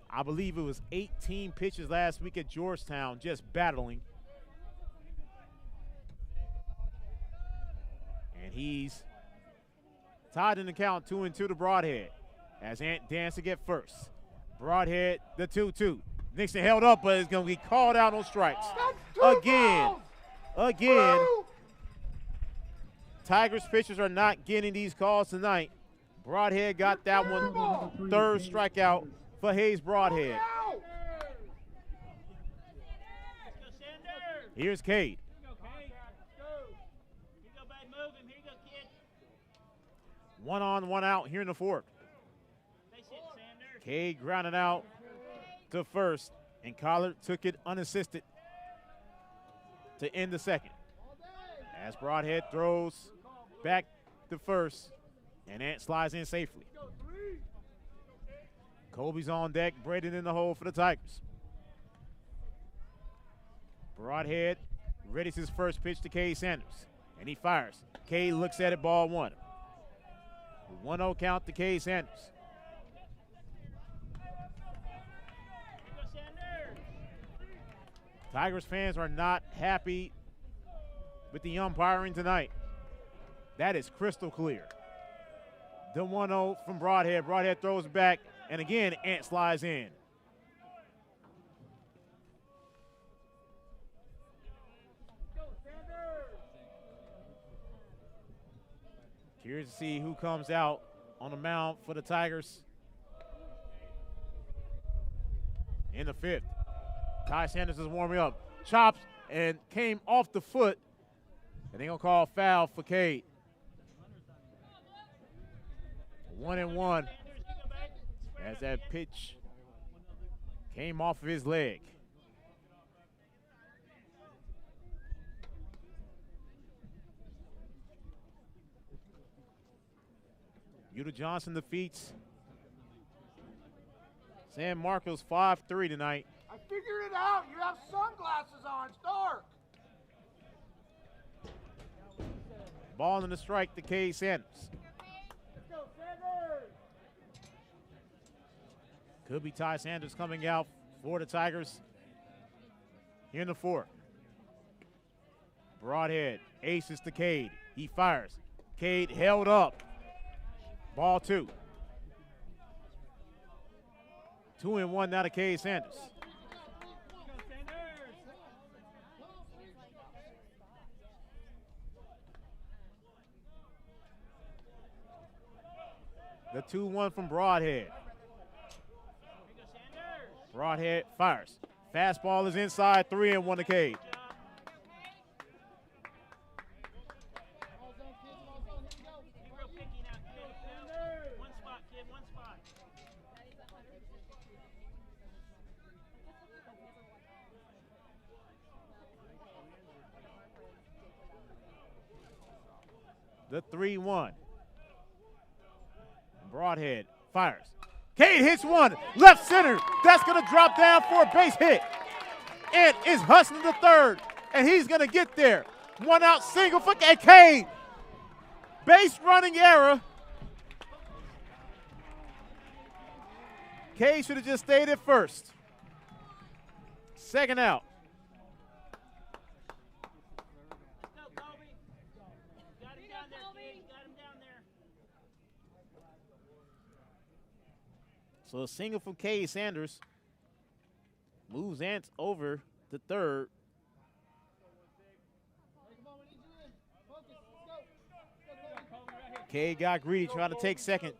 I believe it was 18 pitches last week at Georgetown, just battling. And he's tied in the count, 2-2 to Broadhead. As Ant dancing at first. Broadhead, the 2-2. Nixon held up, but it's going to be called out on strikes. Again. Tigers pitchers are not getting these calls tonight. Broadhead got that one. 3rd strikeout for Hayes Broadhead. Here's Cade. One on, one out here in the 4th. Cade grounded out to first, and Collard took it unassisted to end the 2nd. As Broadhead throws back to first, and Ant slides in safely. Colby's on deck, Braden in the hole for the Tigers. Broadhead readies his first pitch to Cade Sanders, and he fires. Cade looks at it, ball 1. 1-0 count to Cade Sanders. Tigers fans are not happy with the umpiring tonight. That is crystal clear. The 1-0 from Broadhead. Broadhead throws back, and again, Ant slides in. Curious to see who comes out on the mound for the Tigers in the 5th. Ty Sanders is warming up. Chops and came off the foot. And they're going to call foul for Cade. 1-1 as that pitch came off of his leg. Utah Johnson defeats San Marcos 5-3 tonight. I figured it out. You have sunglasses on. It's dark. Ball in the strike to Cade Sanders. Let's go, Sanders. Could be Ty Sanders coming out for the Tigers here in the 4th. Broadhead aces to Cade. He fires. Cade held up. Ball 2. 2-1 now to Cade Sanders. The 2-1 from Broadhead. Broadhead fires. Fastball is inside, 3-1 to Cade. The 3-1. Broadhead fires. Cade hits one, left center. That's going to drop down for a base hit. Ant is hustling to third, and he's going to get there. One out, single for Cade. Base running error. Cade should have just stayed at first. Second out. So a single from Cade Sanders moves Ants over to third. Cade got greedy trying to take second.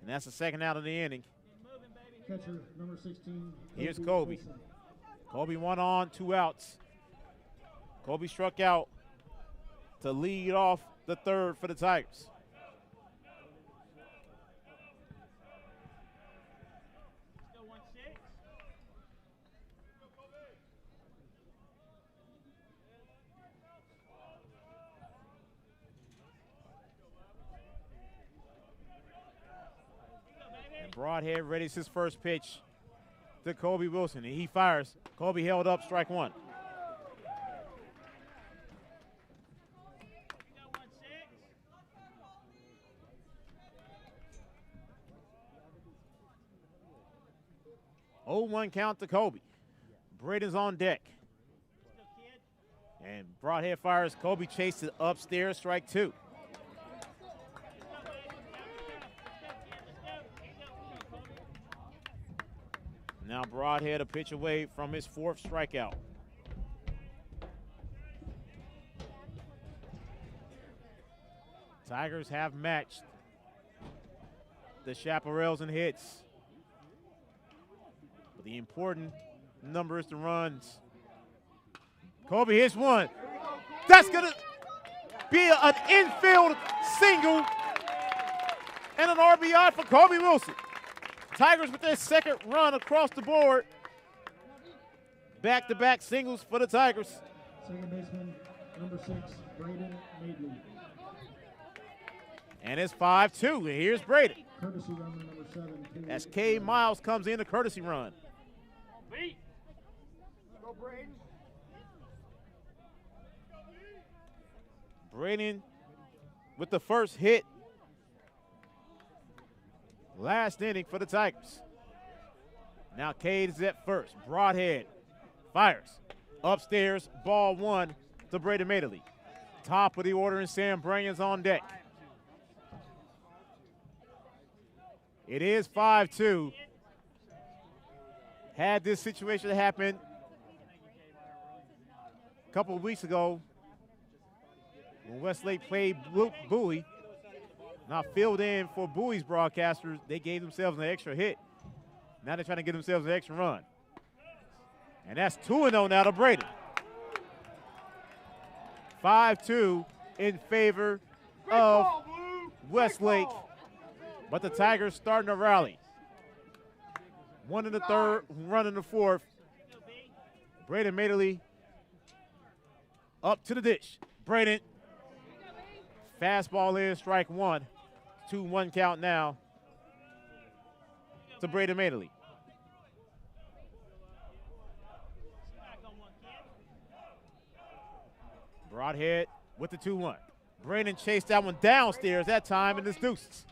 And that's the second out of the inning. Catcher, number 16. Here's Kobe. Kobe 1 on, 2 outs. Kobe struck out to lead off the third for the Tigers. Broadhead readies his first pitch to Kobe Wilson, and he fires. Kobe held up, strike one. Oh, 1 count to Kobe. Braden's on deck. And Broadhead fires. Kobe chases upstairs, strike two. Now Broadhead a pitch away from his 4th strikeout. Tigers have matched the Chaparrals in hits. But the important number is the runs. Kobe hits one. That's going to be an infield single and an RBI for Kobe Wilson. Tigers with their second run across the board. Back-to-back singles for the Tigers. Second baseman, number 6, Braden Madeley. And it's 5-2. And here's Braden. Courtesy runner, number 7. As K. Miles comes in, a courtesy run. Go, Braden. Braden with the first hit. Last inning for the Tigers. Now Cade is at first. Broadhead fires. Upstairs, ball 1 to Braden Madeley. Top of the order, and Sam Brannon's on deck. It is 5-2. Had this situation happen a couple of weeks ago when Westlake played Bowie. Now filled in for Bowie's broadcasters, they gave themselves an extra hit. Now they're trying to get themselves an extra run. And that's 2-0 now to Braden. 5-2 in favor of Westlake. But the Tigers starting to rally. 1 in the third, run in the 4th. Braden Madeley up to the dish. Braden, fastball in, strike one. 2-1 count now to Braden Madeley. Broadhead with the 2-1. Braden chased that one downstairs that time, and it's deuces.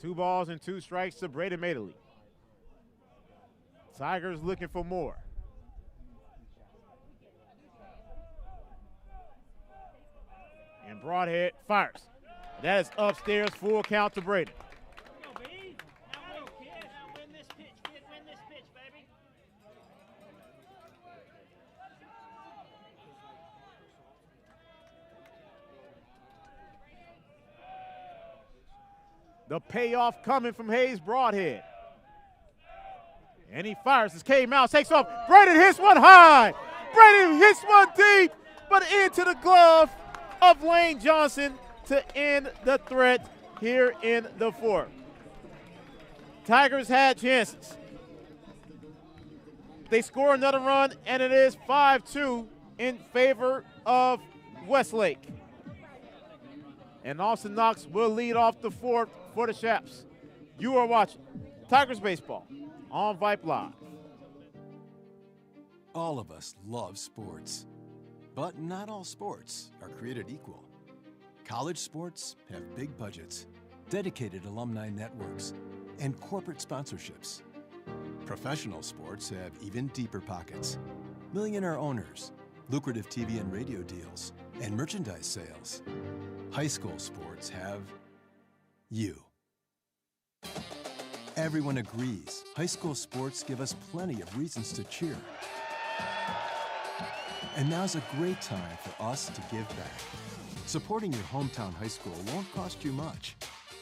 Two balls and 2 strikes to Braden Madeley. Tigers looking for more. And Broadhead fires. That is upstairs, full count to Braden. The payoff coming from Hayes Broadhead. And he fires as K. Mouse takes off. Braden hits one high. Braden hits one deep, but into the glove of Lane Johnson to end the threat here in the 4th. Tigers had chances. They score another run, and it is 5-2 in favor of Westlake. And Austin Knox will lead off the fourth for the Chaps. You are watching Tigers Baseball on Vype Live. All of us love sports, but not all sports are created equal. College sports have big budgets, dedicated alumni networks, and corporate sponsorships. Professional sports have even deeper pockets, millionaire owners, lucrative TV and radio deals, and merchandise sales. High school sports have you. Everyone agrees high school sports give us plenty of reasons to cheer. And now's a great time for us to give back. Supporting your hometown high school won't cost you much,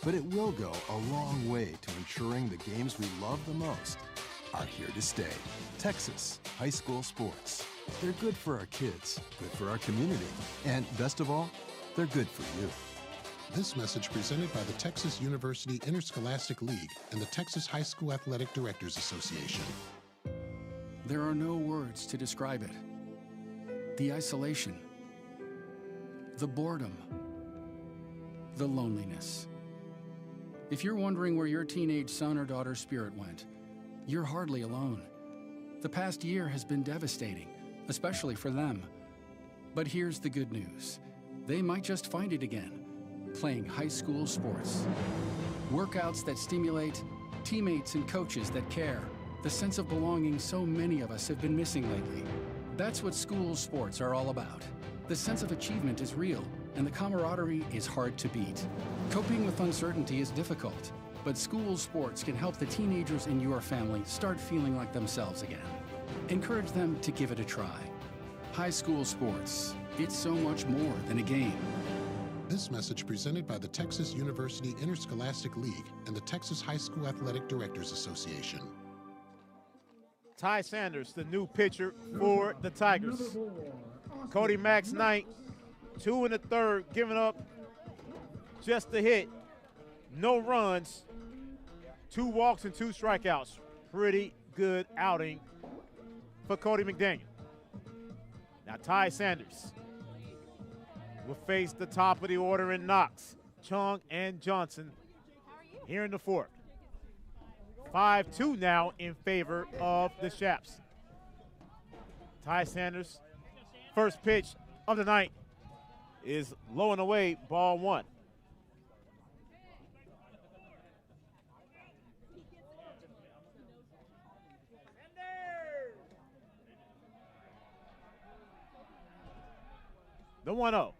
but it will go a long way to ensuring the games we love the most are here to stay. Texas high school sports. They're good for our kids, good for our community, and best of all, they're good for you. This message presented by the Texas University Interscholastic League and the Texas High School Athletic Directors Association. There are no words to describe it. The isolation, the boredom, the loneliness. If you're wondering where your teenage son or daughter's spirit went, you're hardly alone. The past year has been devastating, especially for them. But here's the good news. They might just find it again, playing high school sports. Workouts that stimulate, teammates and coaches that care, the sense of belonging so many of us have been missing lately. That's what school sports are all about. The sense of achievement is real, and the camaraderie is hard to beat. Coping with uncertainty is difficult, but school sports can help the teenagers in your family start feeling like themselves again. Encourage them to give it a try. High school sports, it's so much more than a game. This message presented by the Texas University Interscholastic League and the Texas High School Athletic Directors Association. Ty Sanders, the new pitcher for the Tigers. Cody Mack's ninth, 2 in the third, giving up just a hit. No runs, 2 walks and 2 strikeouts. Pretty good outing for Cody McDaniel. Now Ty Sanders will face the top of the order in Knox, Chung, and Johnson here in the fourth. 5-2 now in favor of the Chaps. Ty Sanders, first pitch of the night is low and away, ball 1. The 1-0.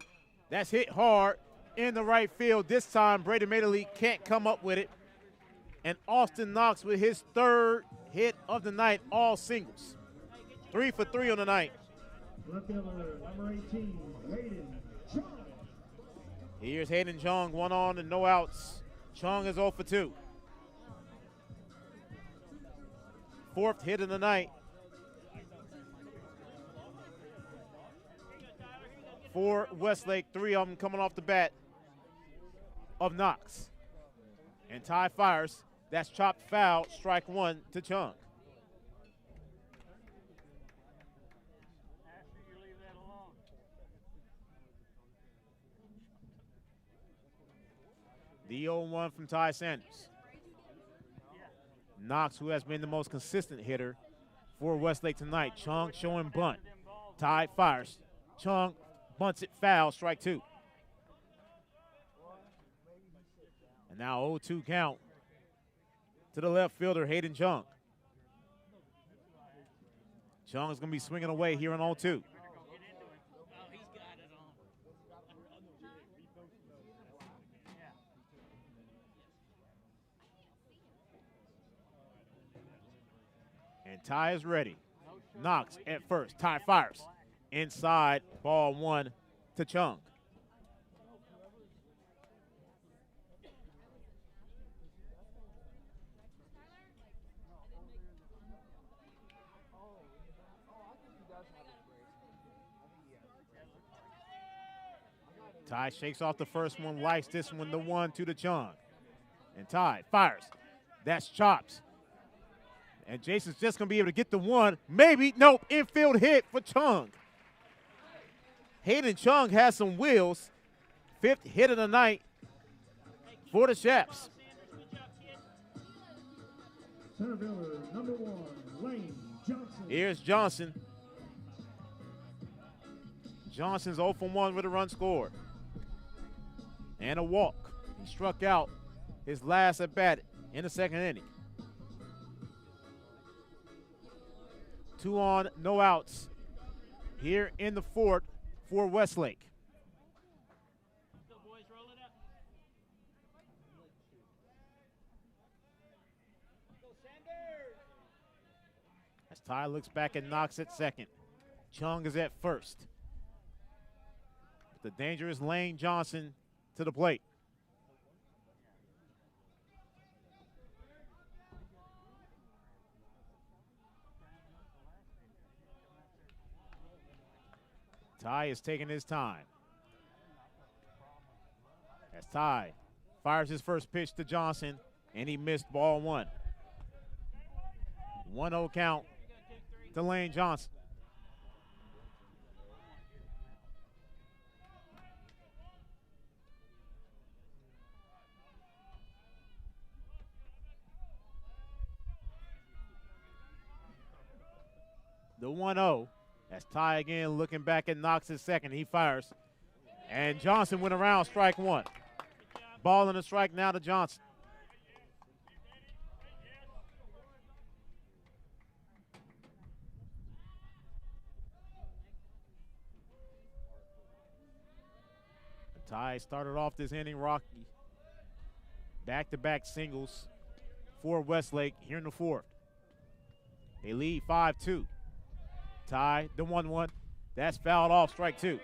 That's hit hard in the right field. This time, Brady Madeley can't come up with it. And Austin Knox with his third hit of the night, all singles. 3 for 3 on the night. Left fielder, number 18, Hayden Chung. Here's Hayden Chung, 1 on and no outs. Chung is 0 for 2. Fourth hit of the night for Westlake, 3 of them coming off the bat of Knox. And Ty fires. That's chopped foul, strike 1 to Chung. The 0-1 from Ty Sanders. Knox, who has been the most consistent hitter for Westlake tonight. Chung showing bunt. Ty fires. Chung bunts it foul, strike 2. And now 0-2 count to the left fielder, Hayden Chung. Chung is going to be swinging away here in 0-2. And Ty is ready. Knox at first. Ty fires. Inside, ball 1 to Chung. Ty shakes off the first one, likes this one, the 1-2 to Chung. And Ty fires. That's chops. And Jason's just going to be able to get the 1. Maybe. Nope. Infield hit for Chung. Hayden Chung has some wheels. 5th hit of the night for the Chaps. Center fielder, number 1, Lane Johnson. Here's Johnson. Johnson's 0 for 1 with a run scored. And a walk. He struck out his last at bat in the 2nd inning. 2 on, no outs here in the 4th for Westlake. As Ty looks back and knocks at second. Chung is at first. The dangerous Lane Johnson to the plate. Ty is taking his time. As Ty fires his first pitch to Johnson, and he missed ball 1. 1-0 count to Lane Johnson. The 1-0. That's Ty again looking back and knocks his second. He fires. And Johnson went around, strike 1. Ball and a strike now to Johnson. Ty started off this inning rocky. Back-to-back singles for Westlake here in the 4th. They lead 5-2. Ty, the 1-1. That's fouled off, strike 2.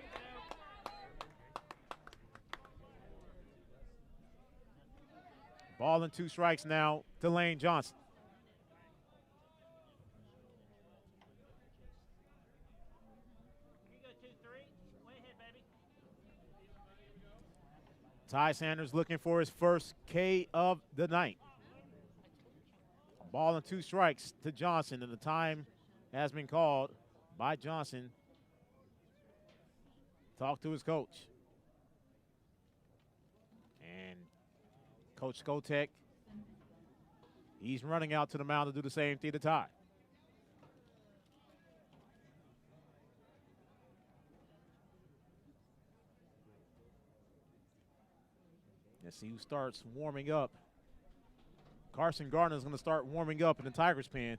Ball and 2 strikes now to Lane Johnson. Ty Sanders looking for his first K of the night. Ball and 2 strikes to Johnson, and the time has been called by Johnson. Talk to his coach. And Coach Skotek, he's running out to the mound to do the same thing to Ty. Let's see who starts warming up. Carson Gardner is going to start warming up in the Tigers' pen.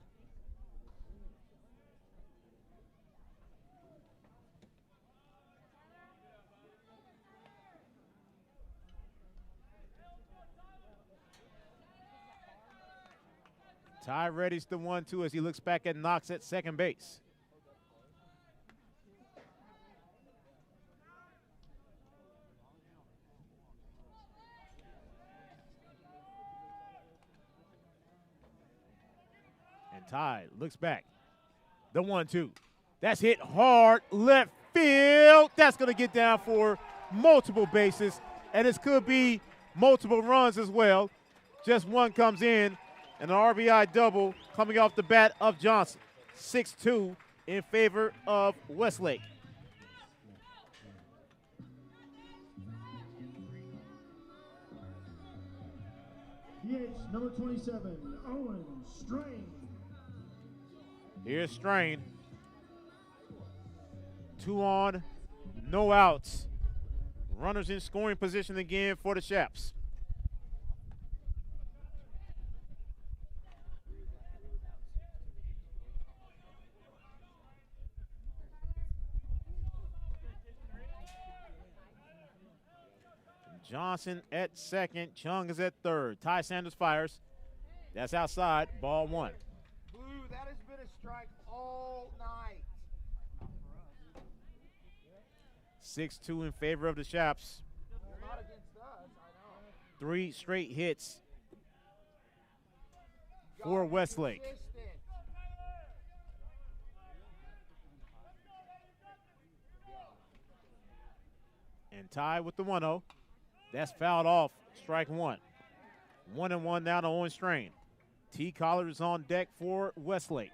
Ty readies the 1-2 as he looks back and knocks at second base. And Ty looks back. The 1-2. That's hit hard left field. That's going to get down for multiple bases. And this could be multiple runs as well. Just one comes in. And an RBI double coming off the bat of Johnson. 6-2 in favor of Westlake. DH number 27, Owen Strain. Here's Strain. 2 on, no outs. Runners in scoring position again for the Chaps. Johnson at second. Chung is at third. Ty Sanders fires. That's outside. Ball 1. Blue, that has been a strike all night. 6-2 in favor of the Chaps. Not against us, I know. 3 straight hits for Westlake. And Ty with the 1-0. That's fouled off, strike 1. 1-1 now to Owen Strain. T. Collar is on deck for Westlake.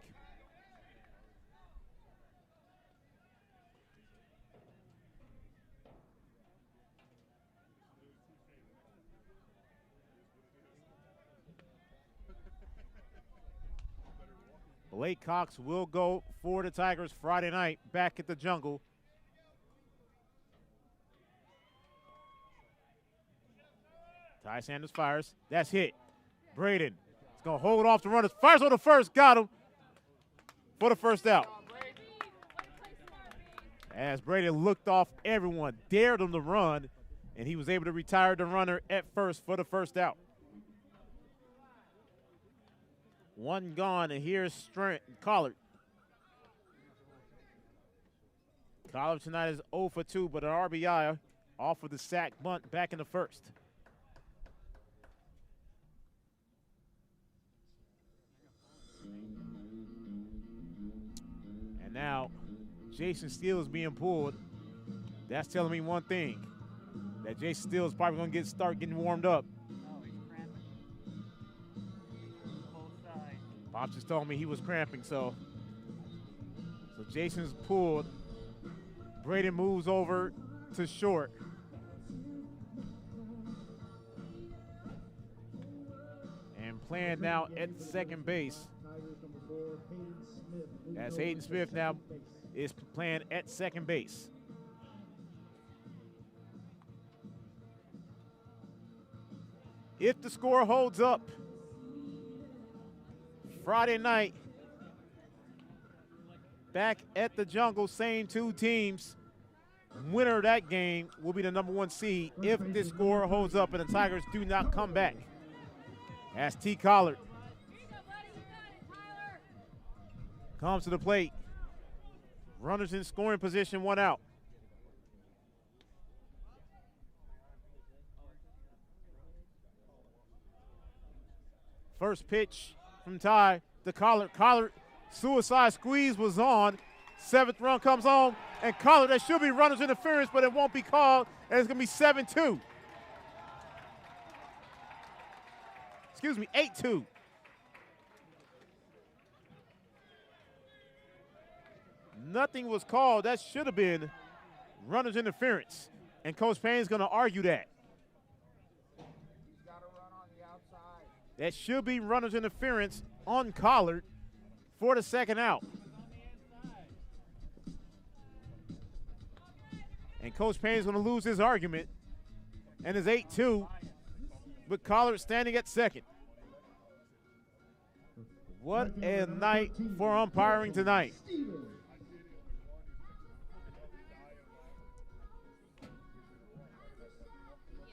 Blake Cox will go for the Tigers Friday night back at the Jungle. Ty Sanders fires. That's hit. Braden is going to hold off the runners. Fires on the first. Got him for the first out. As Braden looked off everyone, dared him to run, and he was able to retire the runner at first for the first out. One gone, and here's Collard. Collard tonight is 0 for 2, but an RBI off of the sack bunt back in the first. And now Jason Steele is being pulled. That's telling me one thing, that Jason Steele is probably going to start getting warmed up. Pops just told me he was cramping, so Jason's pulled. Braden moves over to short. And playing now at second base. As Hayden Smith now is playing at second base. If the score holds up Friday night, back at the Jungle, same two teams. Winner of that game will be the #1 seed if this score holds up and the Tigers do not come back. As T. Collard comes to the plate. Runners in scoring position, one out. First pitch from Ty to Collard. Collard, suicide squeeze was on. Seventh run comes on, and Collard, there should be runners interference, but it won't be called, and it's going to be 7-2. Excuse me, 8-2. Nothing was called. That should have been runners interference, and Coach Payne's going to argue that. That should be runners interference on Collard for the second out. And Coach Payne's going to lose his argument, and it's 8-2, with Collard standing at second. What a night for umpiring tonight.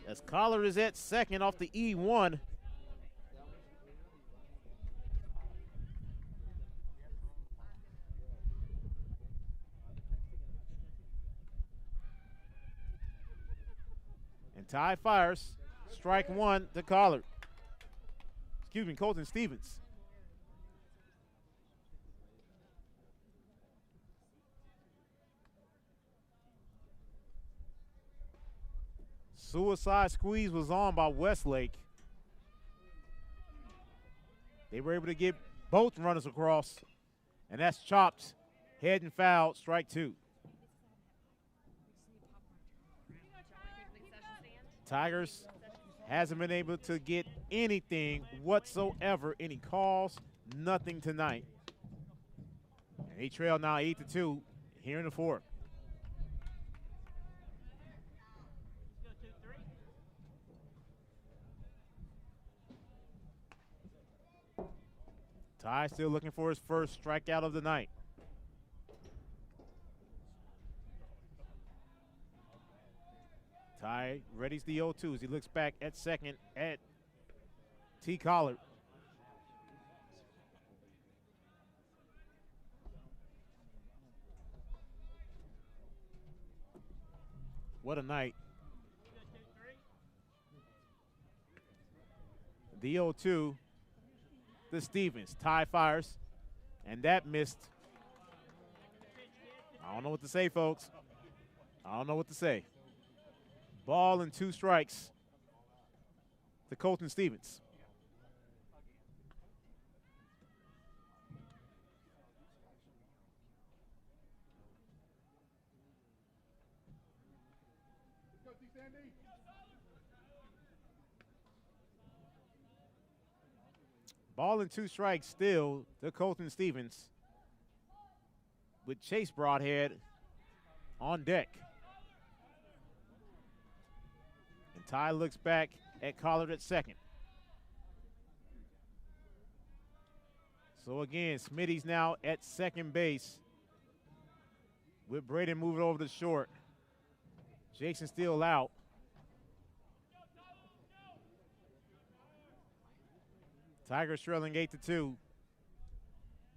As Collard is at second off the E1. And Ty fires. Strike one to Collard. Excuse me, Colton Stevens. Suicide squeeze was on by Westlake. They were able to get both runners across, and that's chopped, head and foul, strike two. Tigers hasn't been able to get anything whatsoever, any calls, nothing tonight. And they trail now 8-2 here in the fourth. Ty still looking for his first strikeout of the night. Ty readies the 0-2 as he looks back at second at T. Collard. What a night. The 0-2 to Stevens. Ty fires, and that missed. I don't know what to say, folks. I don't know what to say. Ball and 2 strikes to Colton Stevens. Ball and 2 strikes still to Colton Stevens with Chase Broadhead on deck. And Ty looks back at Collard at second. So again, Smitty's now at second base with Braden moving over to short. Jason still out. Tigers trailing 8-2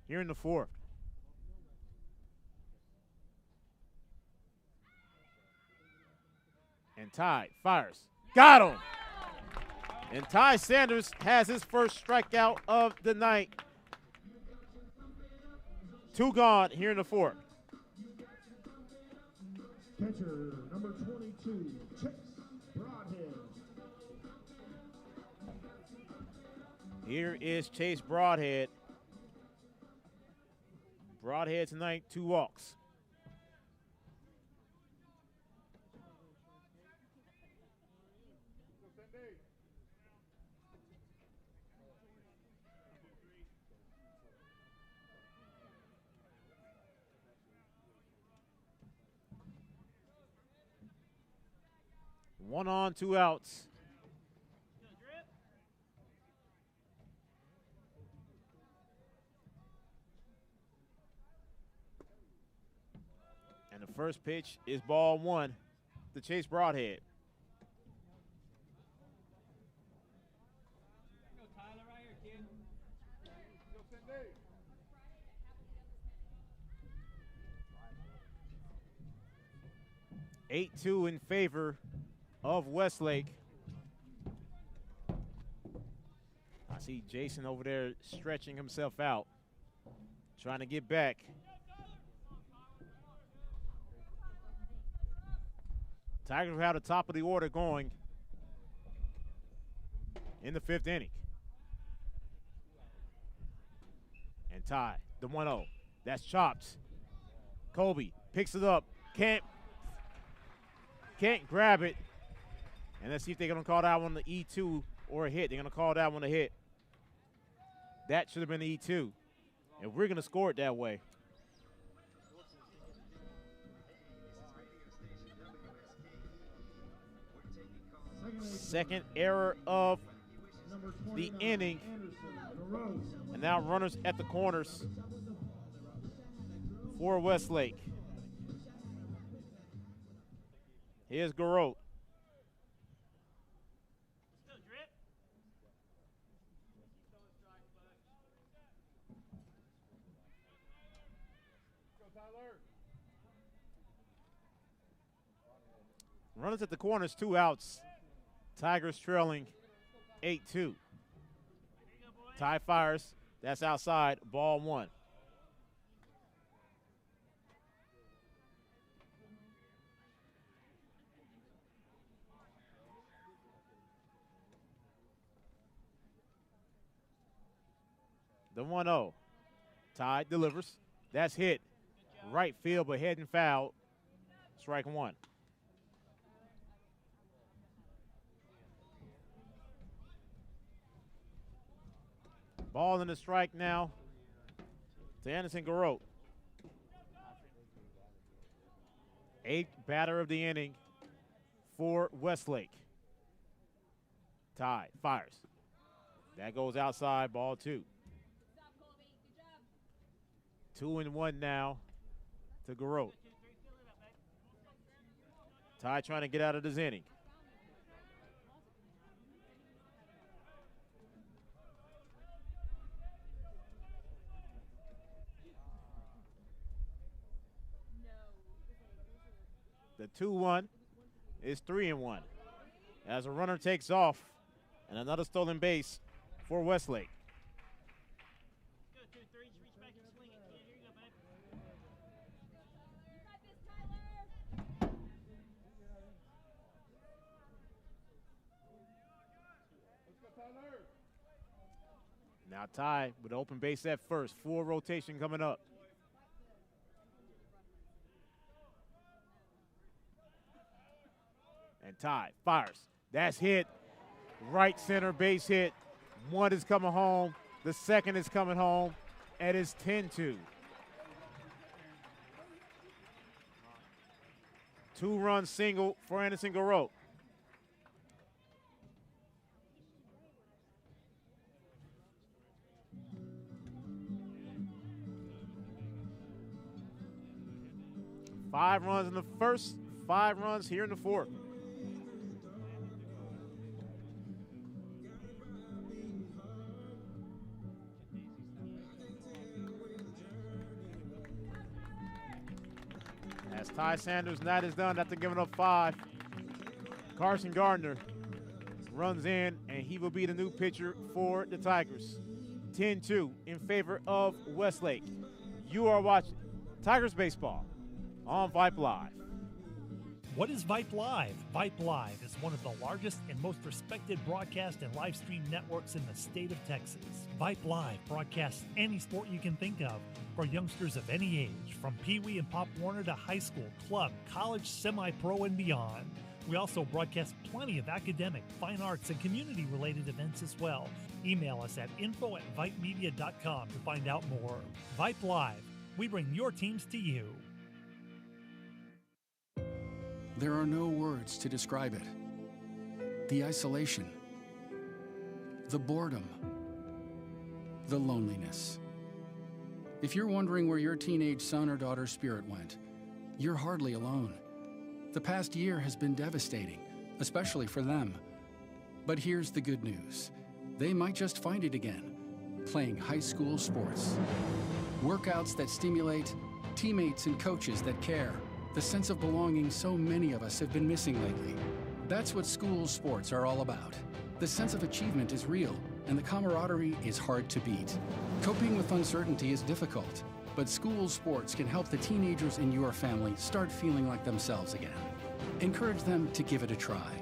here in the fourth. And Ty fires. Got him! And Ty Sanders has his first strikeout of the night. 2 gone here in the fourth. Catcher number 22, Chase Broadhead. Here is Chase Broadhead. Broadhead tonight, 2 walks. One on, 2 outs. And the first pitch is ball 1 to Chase Broadhead. Go, 8-2 in favor of Westlake. I see Jason over there stretching himself out, trying to get back. Tigers have the top of the order going in the 5th inning. And Ty, the 1-0. That's chopped. Colby picks it up. Can't grab it. And let's see if they're going to call that one the E2 or a hit. They're going to call that one a hit. That should have been the E2. And we're going to score it that way. Second error of the inning. And now runners at the corners for Westlake. Here's Garot. Runners at the corners, 2 outs. Tigers trailing 8-2. Ty fires. That's outside. Ball 1. The 1-0. Ty delivers. That's hit. Right field, but heading foul. Strike 1. Ball in the strike now to Anderson Garot. 8th batter of the inning for Westlake. Ty fires. That goes outside, ball 2. 2-1 now to Garot. Ty trying to get out of this inning. The 2-1 is 3-1 as a runner takes off and another stolen base for Westlake. Now Ty with open base at first. Full rotation coming up. And Ty fires. That's hit. Right center base hit. 1 is coming home The second is coming home, and it's 10-2. 2-run single for Anderson Garreau. Five runs in the first, 5 runs here in the fourth. As Ty Sanders' night is done after giving up 5, Carson Gardner runs in, and he will be the new pitcher for the Tigers. 10-2 in favor of Westlake. You are watching Tigers baseball on Vype Live. What is Vype Live? Vype Live is one of the largest and most respected broadcast and live stream networks in the state of Texas. Vype Live broadcasts any sport you can think of for youngsters of any age, from Pee Wee and Pop Warner to high school, club, college, semi-pro, and beyond. We also broadcast plenty of academic, fine arts, and community-related events as well. Email us at info@vypemedia.com to find out more. Vype Live. We bring your teams to you. There are no words to describe it. The isolation, the boredom, the loneliness. If you're wondering where your teenage son or daughter's spirit went, you're hardly alone. The past year has been devastating, especially for them. But here's the good news. They might just find it again, playing high school sports. Workouts that stimulate, teammates and coaches that care. The sense of belonging so many of us have been missing lately. That's what school sports are all about. The sense of achievement is real, and the camaraderie is hard to beat. Coping with uncertainty is difficult, but school sports can help the teenagers in your family start feeling like themselves again. Encourage them to give it a try.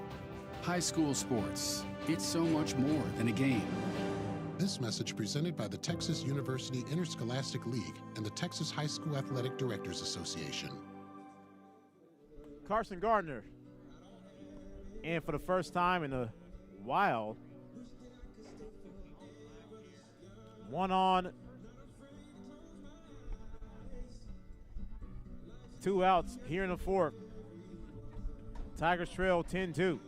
High school sports, it's so much more than a game. This message presented by the Texas University Interscholastic League and the Texas High School Athletic Directors Association. Carson Gardner, and for the first time in a while, 1 on, 2 outs here in the fourth. Tigers trail 10-2.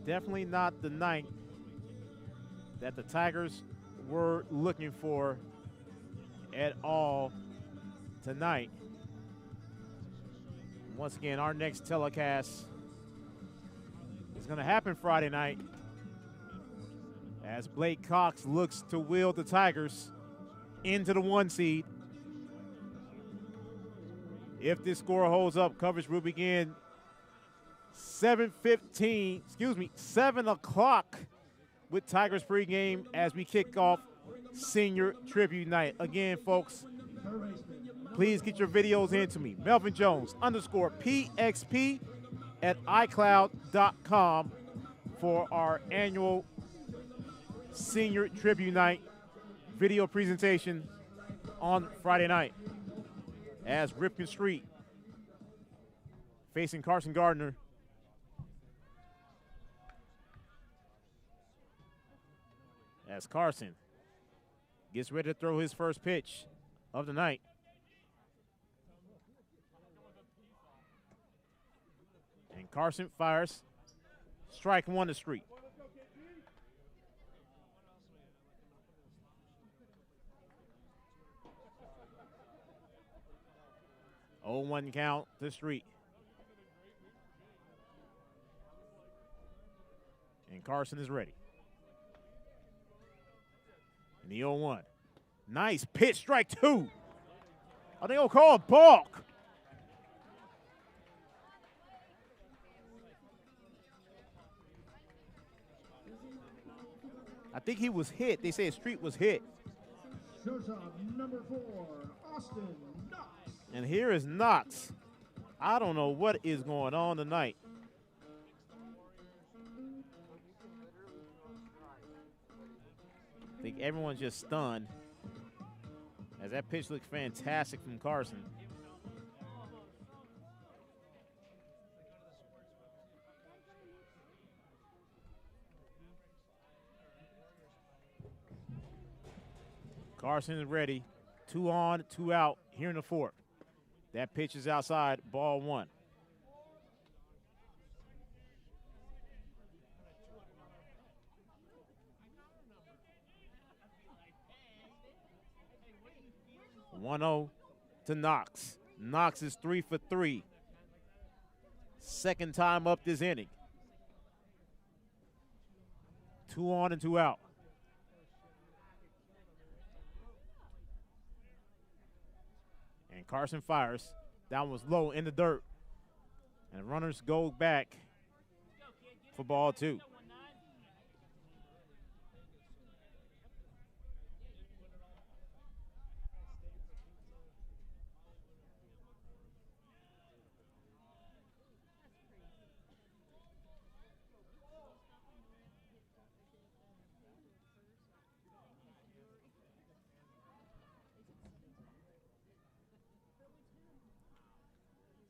Definitely not the night that the Tigers were looking for at all tonight. Once again, our next telecast is going to happen Friday night as Blake Cox looks to wheel the Tigers into the 1 seed. If this score holds up, coverage will begin 7 o'clock with Tigers pregame as we kick off senior tribute night. Again, folks, please get your videos into me. Melvin Jones _PXP at iCloud.com for our annual senior tribute night video presentation on Friday night as Ripken Street facing Carson Gardner. As Carson gets ready to throw his first pitch of the night. And Carson fires. Strike 1 to Street. Oh, 1 count to Street. And Carson is ready. And the 0-1. Nice pitch, strike 2. I think he'll call a balk. I think he was hit. They say Street was hit. Shortstop number 4, Austin Knox. And here is Knox. I don't know what is going on tonight. think everyone's just stunned as that pitch looked fantastic from Carson. Carson is ready. 2 on, 2 out here in the fourth. That pitch is outside, ball 1. (1-0) to Knox. Knox is 3 for 3. Second time up this inning. 2 on and 2 out. And Carson fires. That one was low in the dirt. And runners go back for ball 2.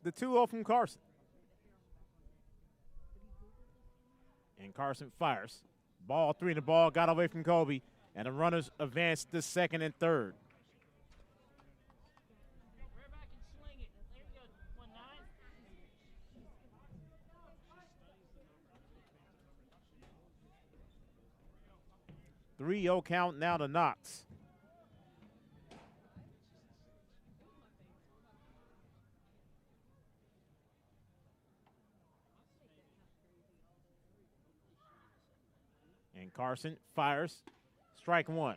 The 2-0 from Carson. And Carson fires. Ball 3 in the ball, got away from Kobe, and the runners advanced to second and third. (3-0) count now to Knox. And Carson fires. Strike 1.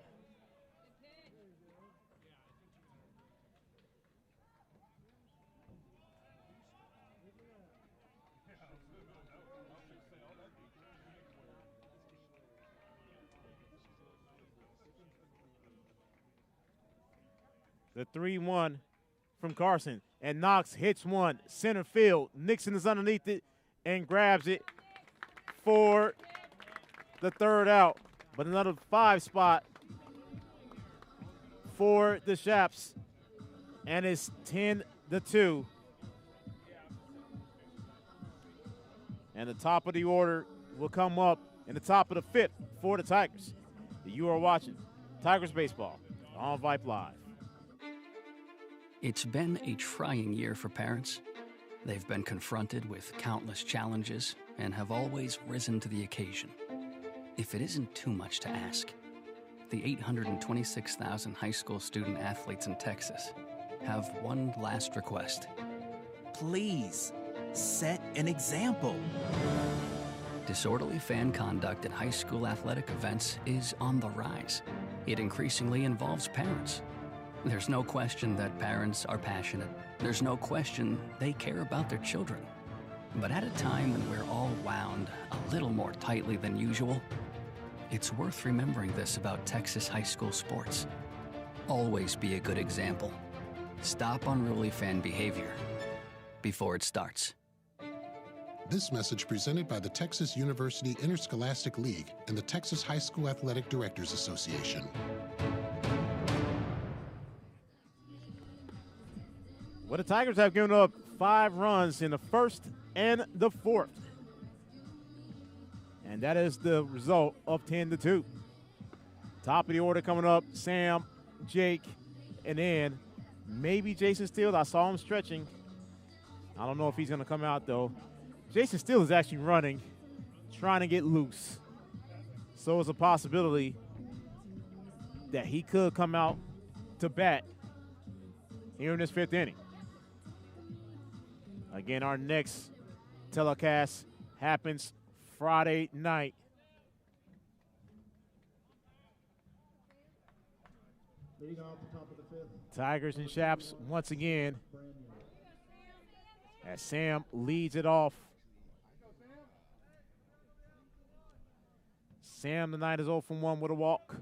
The 3-1 from Carson. And Knox hits one. Center field. Nixon is underneath it and grabs it for the third out. But another 5 spot for the Chaps. And it's 10-2. And the top of the order will come up in the top of the 5th for the Tigers. You are watching Tigers Baseball on Vype Live. It's been a trying year for parents. They've been confronted with countless challenges and have always risen to the occasion. If it isn't too much to ask, the 826,000 high school student athletes in Texas have one last request. Please, set an example. Disorderly fan conduct at high school athletic events is on the rise. It increasingly involves parents. There's no question that parents are passionate. There's no question they care about their children. But at a time when we're all wound a little more tightly than usual, it's worth remembering this about Texas high school sports. Always be a good example. Stop unruly fan behavior before it starts. This message presented by the Texas University Interscholastic League and the Texas High School Athletic Directors Association. Well, the Tigers have given up 5 runs in the first and the fourth. And that is the result of 10-2. Top of the order coming up, Sam, Jake, and then maybe Jason Steele. I saw him stretching. I don't know if he's going to come out, though. Jason Steele is actually running, trying to get loose. So it's a possibility that he could come out to bat here in this 5th inning. Again, our next telecast happens Friday night. Leading off the top of the 5th. Tigers and Chaps once again as Sam leads it off. Sam tonight is 0 from 1 with a walk.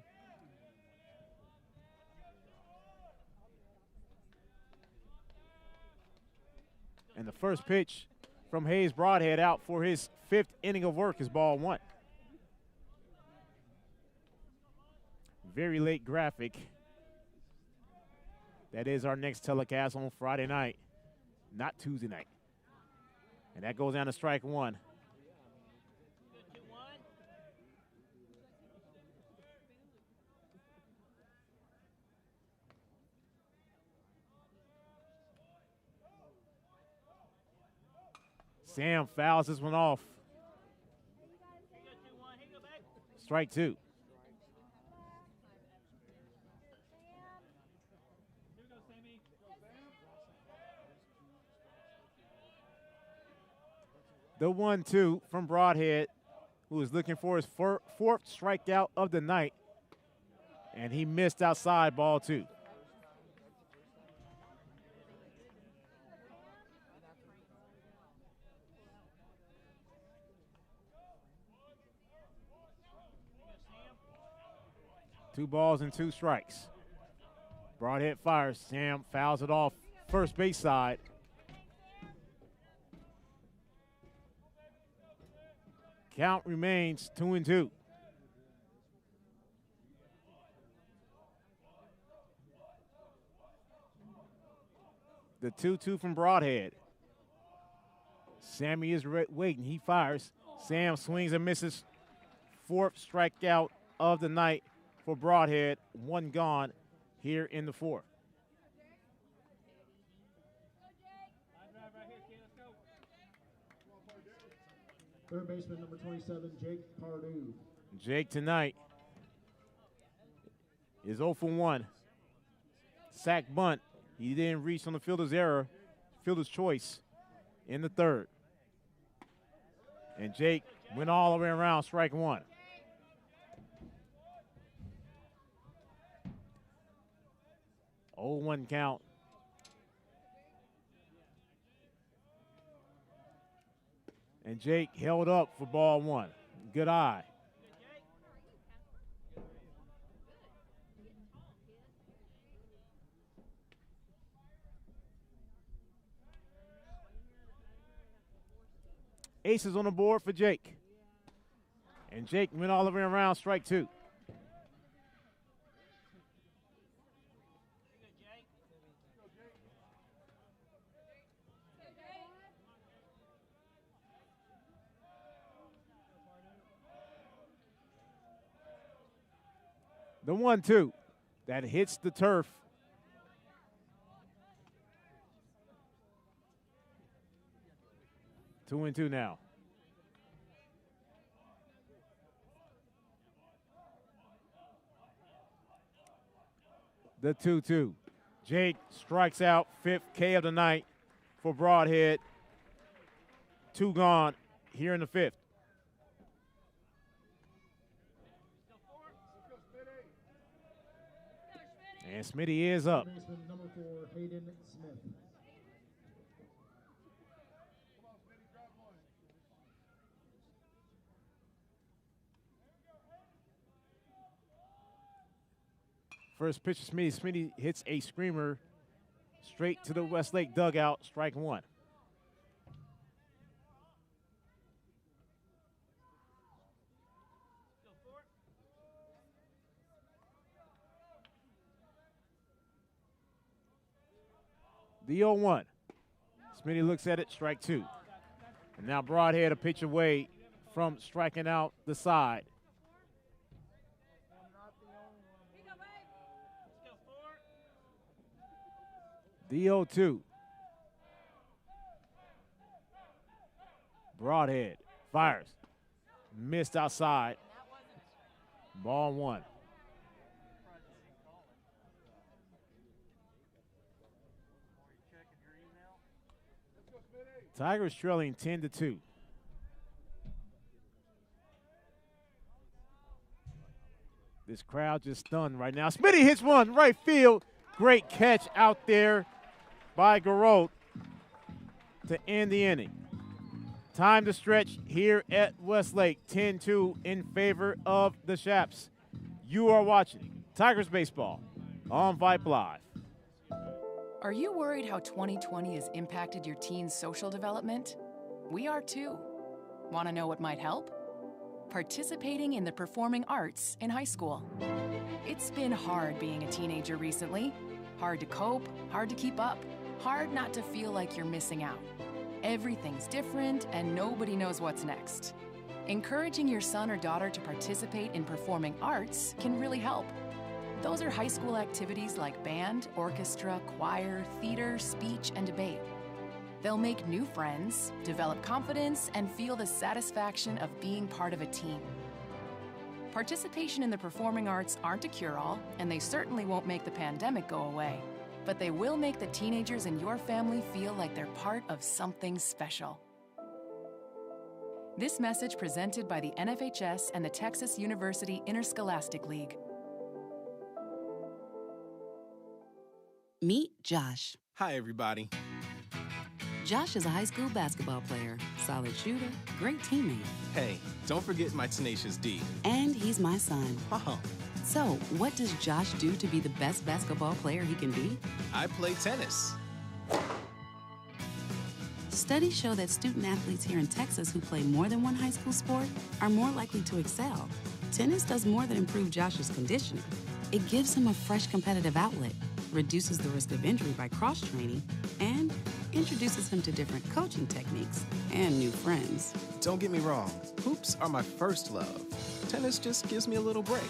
And the first pitch from Hayes Broadhead out for his 5th inning of work is ball 1. very late graphic. That is our next telecast on Friday night, not Tuesday night. And that goes down to strike one. Sam fouls this one off. Strike two. The 1-2 from Broadhead, who is looking for his fourth strikeout of the night, and he missed outside, ball two. Two balls and two strikes. Broadhead fires. Sam fouls it off first base side. Count remains 2-2. The 2-2 from Broadhead. Sammy is waiting. He fires. Sam swings and misses. Fourth strikeout of the night for Broadhead. One gone here in the fourth. Third baseman, number 27, Jake Pardue. Jake tonight is 0 for 1. Sack bunt. He didn't reach on the fielder's error, fielder's choice in the third. And Jake went all the way around, strike one. Oh, 1 count. And Jake held up for ball one. Good eye. Aces on the board for Jake. And Jake went all the way around, strike two. The 1-2 that hits the turf. Two and two now. The 2-2. Jake strikes out, 5th K of the night for Broadhead. 2 gone here in the 5th. And Smitty is up. Number 4, Hayden Smith. First pitch to Smitty. Smitty hits a screamer straight to the Westlake dugout, strike one. The 0-1. Smitty looks at it, strike two. And now Broadhead a pitch away from striking out the side. The 0-2. Broadhead fires. Missed outside. Ball one. Tigers trailing 10-2. This crowd just stunned right now. Smitty hits one, right field. Great catch out there by Garot to end the inning. Time to stretch here at Westlake, 10-2 in favor of the Shaps. You are watching Tigers Baseball on Vype Live. Are you worried how 2020 has impacted your teen's social development? We are too. Want to know what might help? participating in the performing arts in high school. It's been hard being a teenager recently. Hard to cope, hard to keep up, hard not to feel like you're missing out. Everything's different and nobody knows what's next. Encouraging your son or daughter to participate in performing arts can really help. Those are high school activities like band, orchestra, choir, theater, speech, and debate. They'll make new friends, develop confidence, and feel the satisfaction of being part of a team. Participation in the performing arts aren't a cure-all, and they certainly won't make the pandemic go away. But they will make the teenagers in your family feel like they're part of something special. This message presented by the NFHS and the Texas University Interscholastic League. Meet Josh. Hi, everybody. Josh is a high school basketball player, solid shooter, great teammate. Hey, don't forget my tenacious D. And he's my son. Oh. So, what does Josh do to be the best basketball player he can be? I play tennis. Studies show that student athletes here in Texas who play more than one high school sport are more likely to excel. Tennis does more than improve Josh's conditioning. It gives him a fresh competitive outlet, reduces the risk of injury by cross-training, and introduces him to different coaching techniques and new friends. Don't get me wrong, hoops are my first love. Tennis just gives me a little break.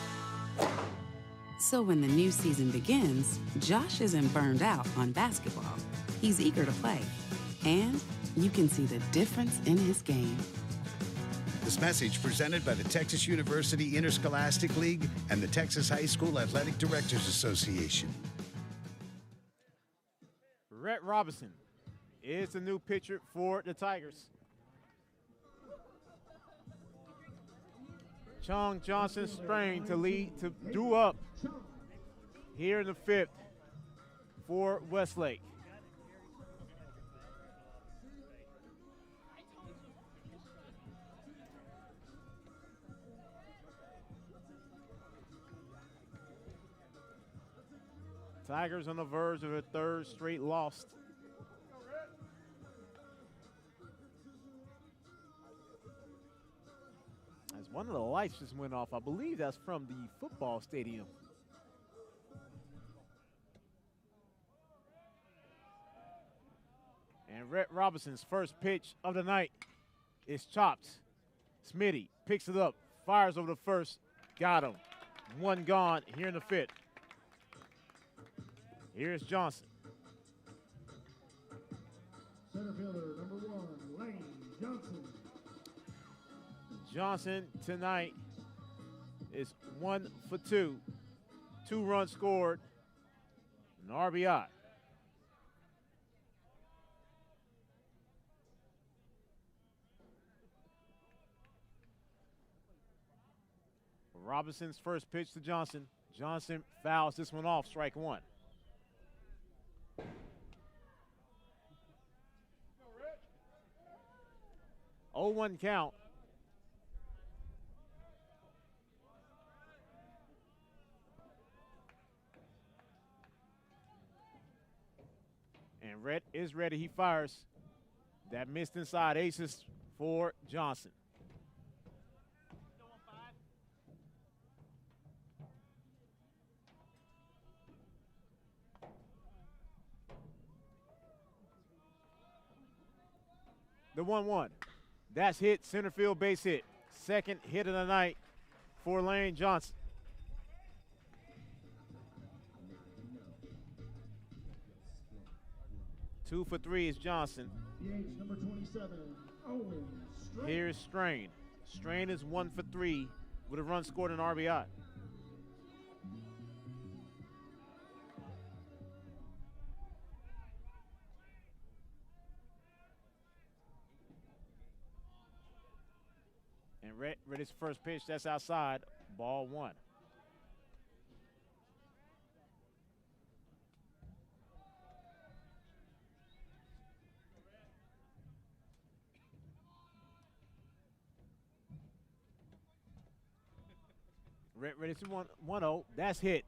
So when the new season begins, Josh isn't burned out on basketball. He's eager to play, and you can see the difference in his game. This message presented by the Texas University Interscholastic League and the Texas High School Athletic Directors Association. Rhett Robinson is the new pitcher for the Tigers. Chung Johnson strained to lead to do up here in the fifth for Westlake. Tigers on the verge of a third straight loss. As one of the lights just went off, I believe that's from the football stadium. And Rhett Robinson's first pitch of the night is chopped. Smitty picks it up, fires over the first, got him. One gone here in the fifth. Here's Johnson. Center fielder, number 1, Lane Johnson. Johnson tonight is 1 for 2. 2 runs scored, an RBI. Robinson's first pitch to Johnson. Johnson fouls this one off, strike 1. Oh, 1 count. And Rhett is ready. He fires. That missed inside. Aces for Johnson. The 1-1. That's hit, center field base hit. Second hit of the night for Lane Johnson. Two for 3 is Johnson. DH number 27, Owen Strain. Here's Strain. Strain is 1 for 3 with a run scored and RBI. And Reddy's first pitch, that's outside, ball 1. Ready to 1-0. That's hit.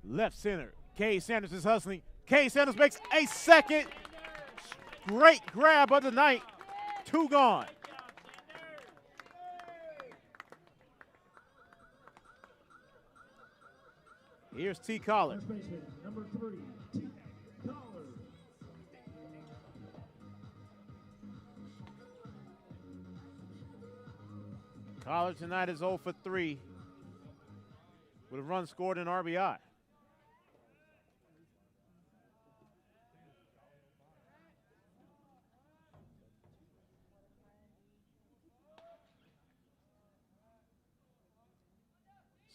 Left center. Kay Sanders is hustling. Kay Sanders makes a second. Great grab of the night. 2 gone. Here's T. Collard. First baseman, number 3, T. Collard. Collard tonight is 0 for 3 with a run scored and RBI.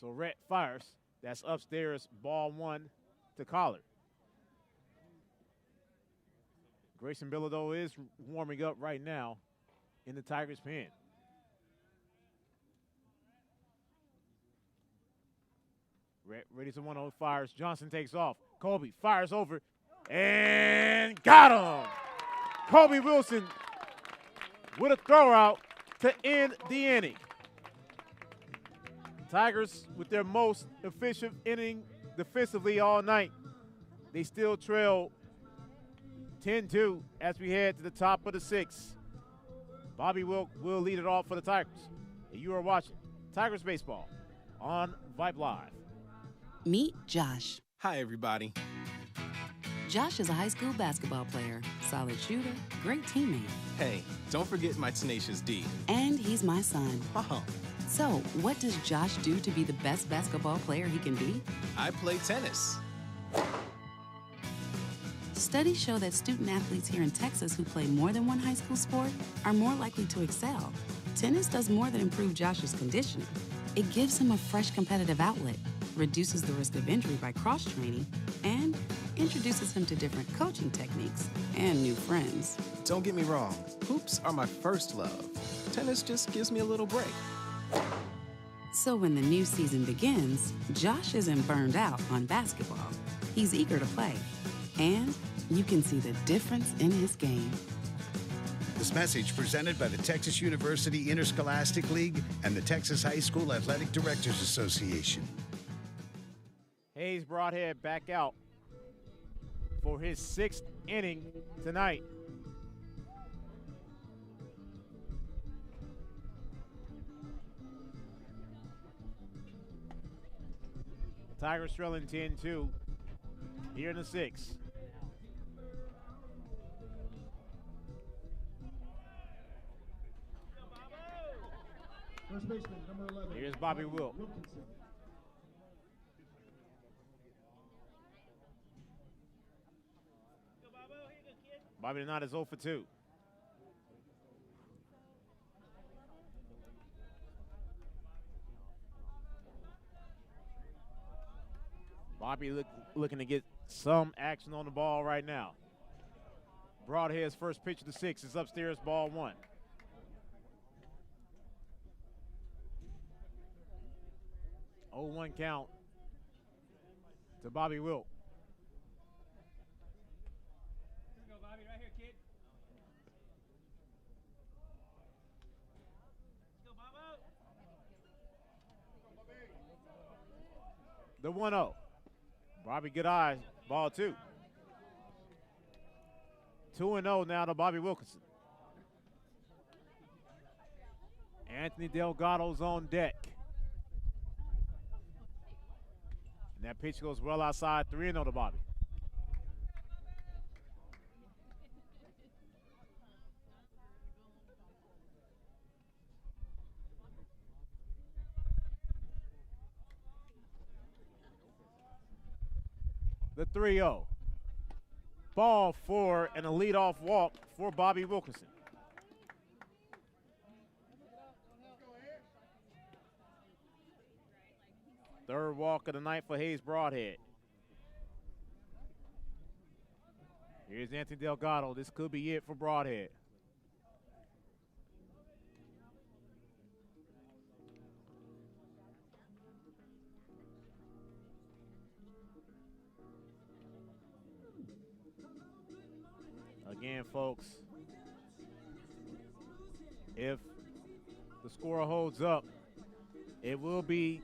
So Rhett fires. That's upstairs, ball 1 to Collard. Grayson Bilodeau is warming up right now in the Tigers' pen. Rhett ready to 1-0, fires. Johnson takes off. Colby fires over and got him. Colby Wilson with a throw out to end the inning. Tigers with their most efficient inning defensively all night. They still trail 10-2 as we head to the top of the 6th. Bobby will lead it off for the Tigers. And you are watching Tigers Baseball on Vype Live. Meet Josh. Hi, everybody. Josh is a high school basketball player, solid shooter, great teammate. Hey, don't forget my tenacious D. And he's my son. Oh. So, what does Josh do to be the best basketball player he can be? I play tennis. Studies show that student athletes here in Texas who play more than one high school sport are more likely to excel. Tennis does more than improve Josh's conditioning. It gives him a fresh competitive outlet, reduces the risk of injury by cross-training, and introduces him to different coaching techniques and new friends. Don't get me wrong, hoops are my first love. Tennis just gives me a little break. So when the new season begins, Josh isn't burned out on basketball. He's eager to play, and you can see the difference in his game. This message presented by the Texas University Interscholastic League and the Texas High School Athletic Directors Association. Hayes Broadhead back out for his 6th inning tonight. Tigers trailing 10-2 here in the 6th. First baseman, number 11. Here's Bobby Wilk. Wilkinson. Bobby tonight is 0 for 2. Bobby looking to get some action on the ball right now. Broadhead's first pitch of the 6th is upstairs, ball 1. Oh, 1 count to Bobby Wilk. Let's go, Bobby. Right here, kid. Let's go, Bobo. The 1-0. Bobby, good eye. Ball 2. 2-0 now to Bobby Wilkinson. Anthony Delgado's on deck. And that pitch goes well outside, 3-0 to Bobby. The 3-0. Ball 4 and a leadoff walk for Bobby Wilkinson. Third walk of the night for Hayes Broadhead. Here's Anthony Delgado. This could be it for Broadhead. Again, folks, if the score holds up, it will be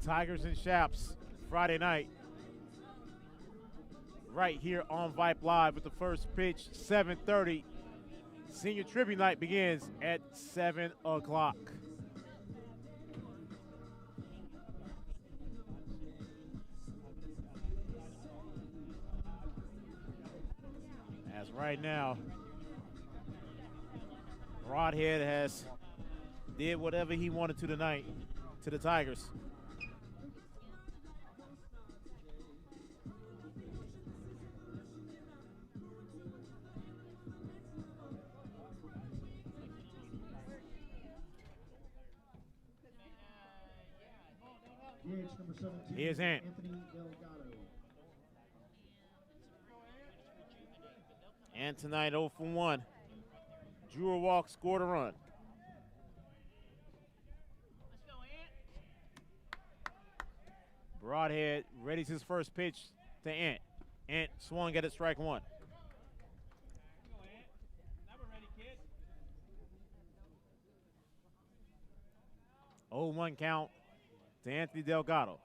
Tigers and Shaps Friday night right here on Vype Live with the first pitch, 7:30. Senior tribute night begins at 7 o'clock. Right now, Broadhead has did whatever he wanted to tonight to the Tigers. Here's Ant. And tonight 0 for 1. Drew a walk, scored a run. Broadhead readies his first pitch to Ant. Ant swung at it, strike one. Oh, 1 count to Anthony Delgado.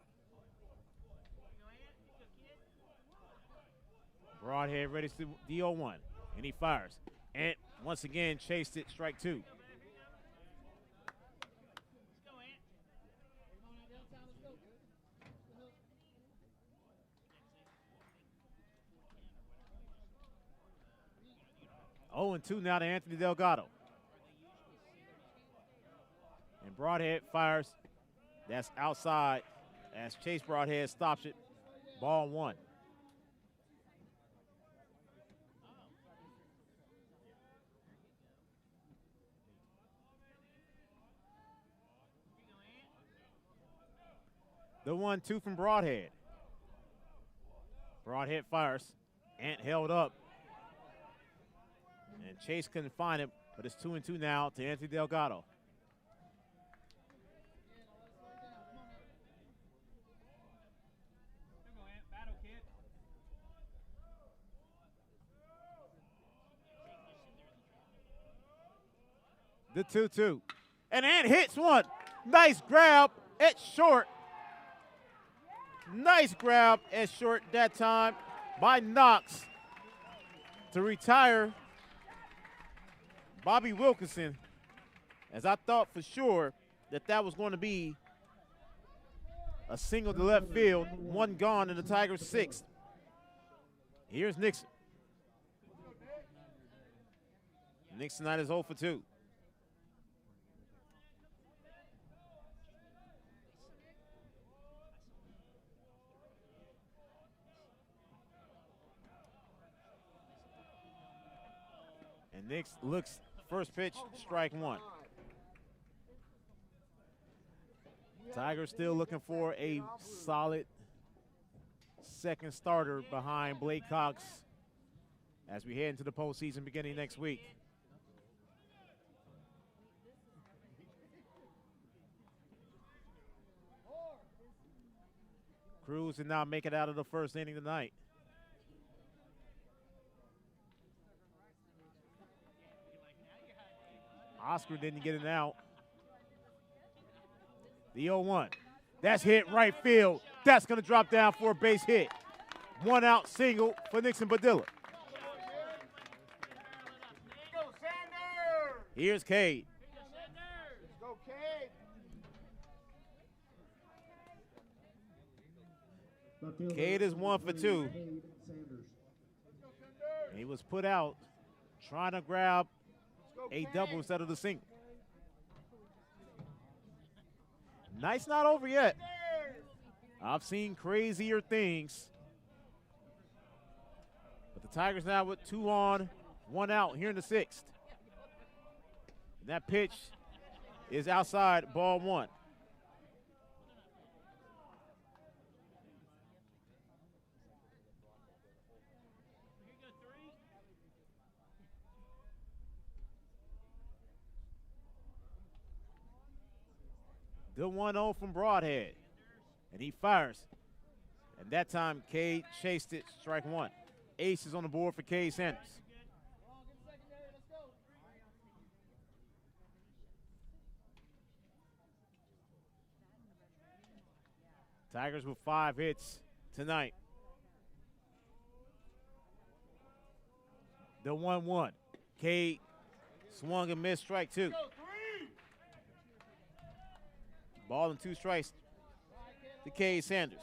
Broadhead ready to the 0-1, and he fires. Ant once again chased it, strike 2. Oh, and 2 now to Anthony Delgado. And Broadhead fires. That's outside as Chase Broadhead stops it. Ball 1. The 1-2 from Broadhead. Broadhead fires. Ant held up. And Chase couldn't find him, but it's 2-2 now to Anthony Delgado. The 2-2. And Ant hits one. Nice grab at short. Nice grab at short that time by Knox to retire Bobby Wilkinson, as I thought for sure that was going to be a single to left field, 1 gone in the Tigers' 6th. Here's Nixon. Nixon tonight is 0 for 2. And Nix looks, first pitch, strike 1. Tigers still looking for a solid second starter behind Blake Cox as we head into the postseason beginning next week. Cruz did not make it out of the first inning tonight. Oscar didn't get it out. The 0-1. That's hit right field. That's going to drop down for a base hit. 1 out single for Nixon Badilla. Here's Cade. Let's go, Cade. Cade is 1 for 2. He was put out trying to grab a double instead of the single. Night's not over yet. I've seen crazier things. But the Tigers now with 2 on, 1 out here in the 6th. And that pitch is outside, ball 1. The 1-0 from Broadhead. And he fires. And that time, Cade chased it, strike 1. Ace is on the board for Cade Sanders. Tigers with 5 hits tonight. The 1-1. Cade swung and missed, strike 2. Ball and 2 strikes to Cade Sanders.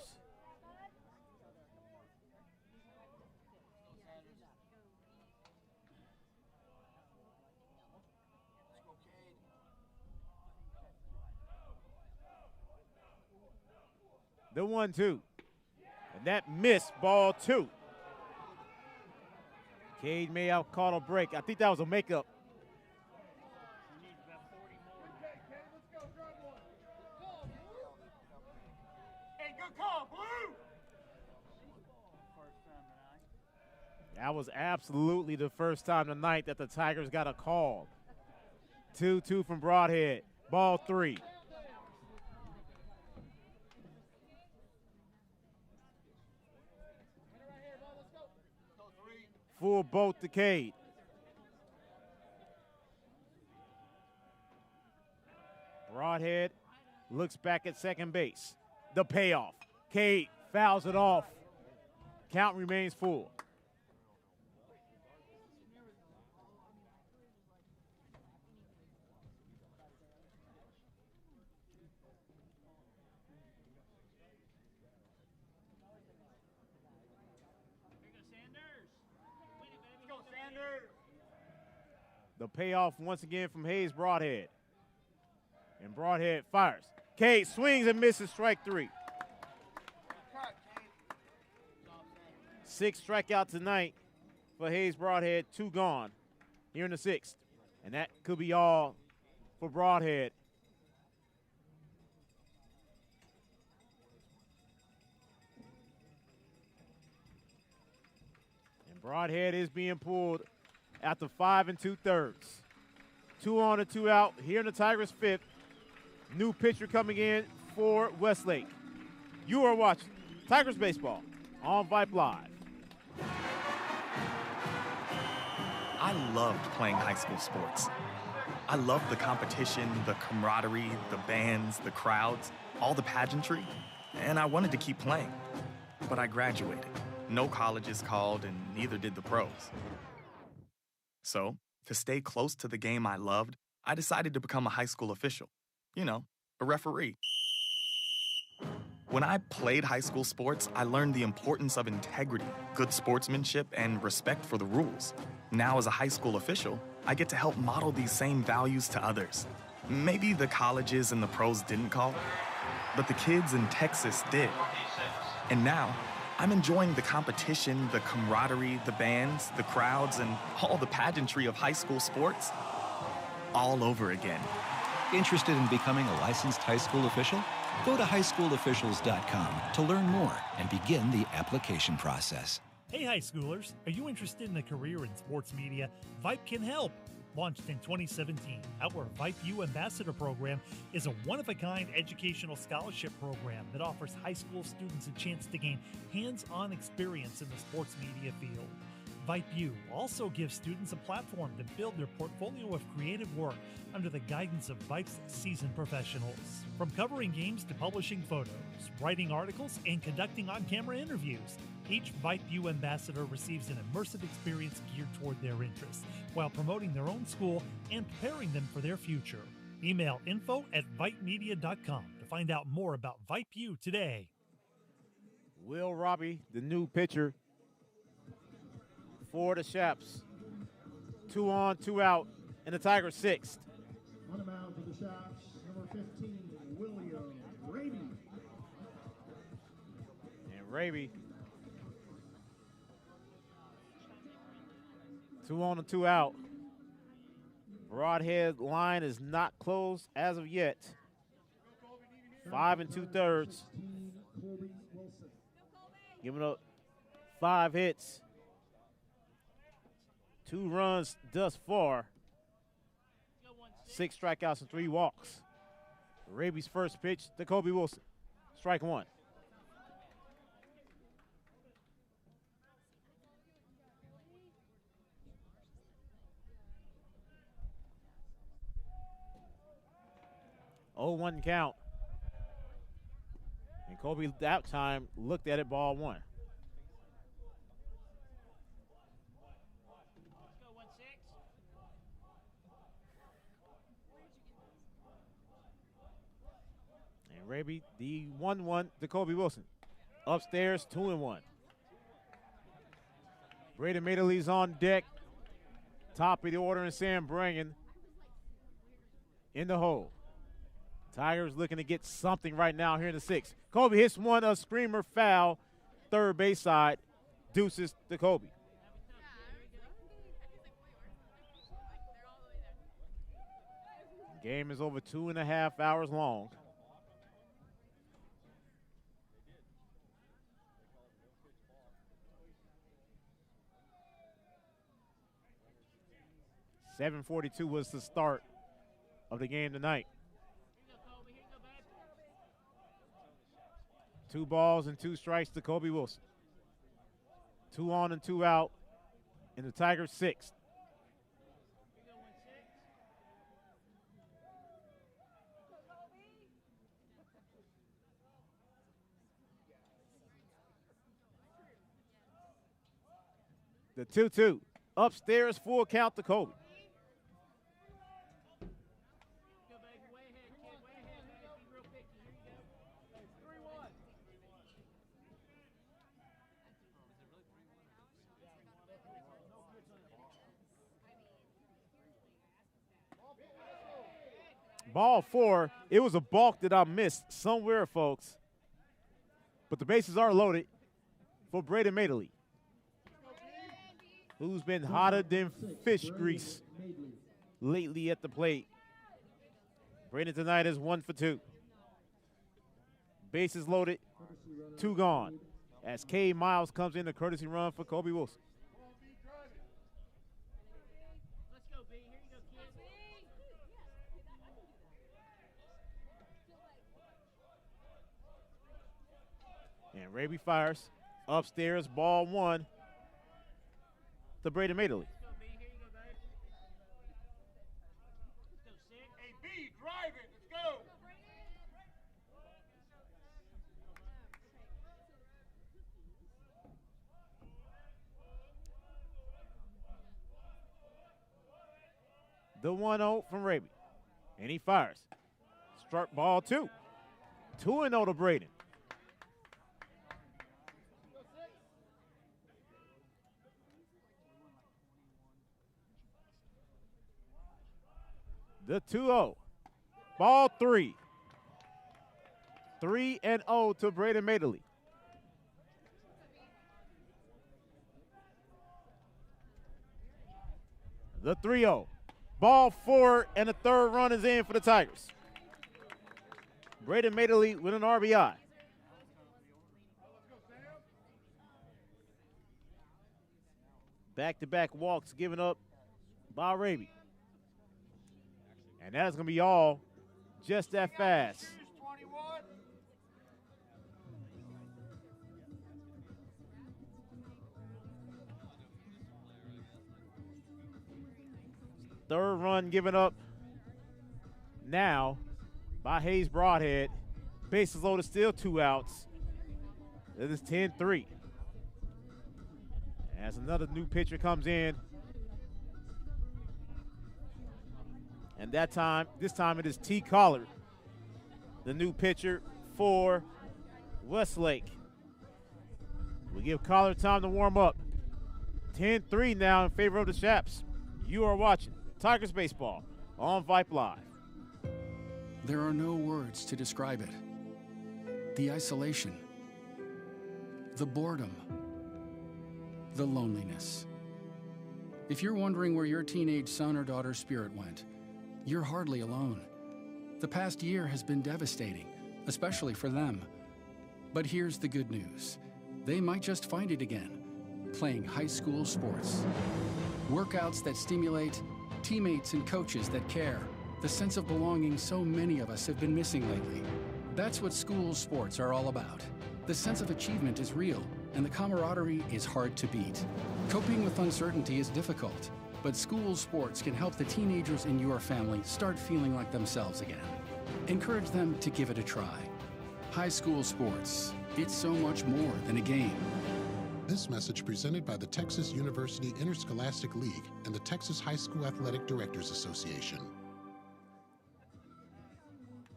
The 1-2. And that missed, ball 2. Cade may have caught a break. I think that was a makeup. Hey, good call, Blue. That was absolutely the first time tonight that the Tigers got a call. 2-2 from Broadhead. Ball 3. Full boat to Cade. Broadhead looks back at second base. The payoff. Cade fouls it off. Count remains full. The payoff once again from Hayes Broadhead. And Broadhead fires. Cade swings and misses, strike 3. 6 strikeouts tonight for Hayes Broadhead, 2 gone here in the 6th. And that could be all for Broadhead. And Broadhead is being pulled after 5 2/3. 2 on and 2 out here in the Tigers' 5th. New pitcher coming in for Westlake. You are watching Tigers Baseball on Vype Live. I loved playing high school sports. I loved the competition, the camaraderie, the bands, the crowds, all the pageantry, and I wanted to keep playing. But I graduated. No colleges called, and neither did the pros. So, to stay close to the game I loved, I decided to become a high school official. You know, a referee. When I played high school sports, I learned the importance of integrity, good sportsmanship, and respect for the rules. Now, as a high school official, I get to help model these same values to others. Maybe the colleges and the pros didn't call, but the kids in Texas did. And now, I'm enjoying the competition, the camaraderie, the bands, the crowds, and all the pageantry of high school sports all over again. Interested in becoming a licensed high school official? Go to highschoolofficials.com to learn more and begin the application process. Hey, high schoolers, are you interested in a career in sports media? Vype can help. Launched in 2017, our Vype U Ambassador Program is a one-of-a-kind educational scholarship program that offers high school students a chance to gain hands-on experience in the sports media field. Vype U also gives students a platform to build their portfolio of creative work under the guidance of Vype's seasoned professionals. From covering games to publishing photos, writing articles, and conducting on-camera interviews, each Vype U ambassador receives an immersive experience geared toward their interests, while promoting their own school and preparing them for their future. Email info@vypemedia.com to find out more about Vype U today. Will Robbie, the new pitcher for the Chaps. 2 on, 2 out in the Tigers' 6th. On the mound for the Chaps, number 15, William Raby. And Raby, 2 on and 2 out. Broadhead line is not closed as of yet. 5 2/3. Giving up 5 hits. 2 runs thus far. 6 strikeouts and 3 walks. Raby's first pitch to Kobe Wilson. Strike 1. Oh, 1 count. And Kobe that time looked at it, ball 1. And Raby, the 1-1 to Kobe Wilson. Upstairs, 2-1. Braden Madeley's on deck. Top of the order, and Sam Brangan in the hole. Tigers looking to get something right now here in the 6th. Kobe hits one, a screamer foul, third base side, deuces to Kobe. Game is over 2.5 hours long. .742 was the start of the game tonight. 2 balls and 2 strikes to Kobe Wilson. 2 on and 2 out in the Tigers' 6th. The 2-2. Upstairs, full count to Kobe. Ball 4. It was a balk that I missed somewhere, folks. But the bases are loaded for Braden Madeley, who's been hotter than fish grease lately at the plate. Braden tonight is 1 for 2. Bases loaded, 2 gone. As K. Miles comes in, a courtesy run for Kobe Wilson. And Raby fires upstairs, ball 1 to Braden Madeley. Hey, B, drive it. Let's go. The 1-0 from Raby. And he fires. Struck ball 2. 2-0 to Braden. The 2-0. Ball 3. 3-0 to Braden Madeley. The 3-0. Ball 4, and the third run is in for the Tigers. Braden Madeley with an RBI. Back-to-back walks given up by Raby. And that is going to be all just that fast. Third run given up now by Hayes Broadhead. Bases loaded, still 2 outs. It is 10-3. As another new pitcher comes in. And this time it is T. Collard, the new pitcher for Westlake. We give Collard time to warm up. 10-3 now in favor of the Chaps. You are watching Tigers Baseball on Vype Live. There are no words to describe it. The isolation, the boredom, the loneliness. If you're wondering where your teenage son or daughter's spirit went, you're hardly alone. The past year has been devastating, especially for them. But here's the good news. They might just find it again, playing high school sports. Workouts that stimulate, teammates and coaches that care, the sense of belonging so many of us have been missing lately. That's what school sports are all about. The sense of achievement is real, and the camaraderie is hard to beat. Coping with uncertainty is difficult, but school sports can help the teenagers in your family start feeling like themselves again. Encourage them to give it a try. High school sports, it's so much more than a game. This message presented by the Texas University Interscholastic League and the Texas High School Athletic Directors Association.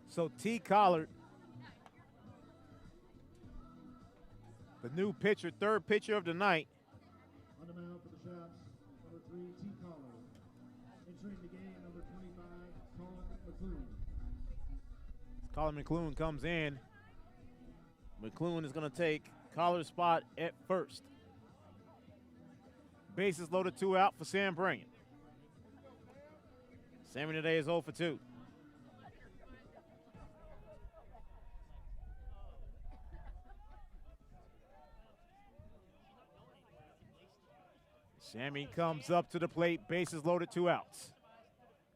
So T. Collard, the new pitcher, third pitcher of the night. On the mound for the Chaps, number 3, T. Collard. Entering the game, number 25, Colin McClure. Colin McClune comes in. McClune is going to take Collar's spot at first. Bases loaded, 2 out for Sam Bryan. Sammy today is 0 for 2. Sammy comes up to the plate, bases loaded, 2 outs.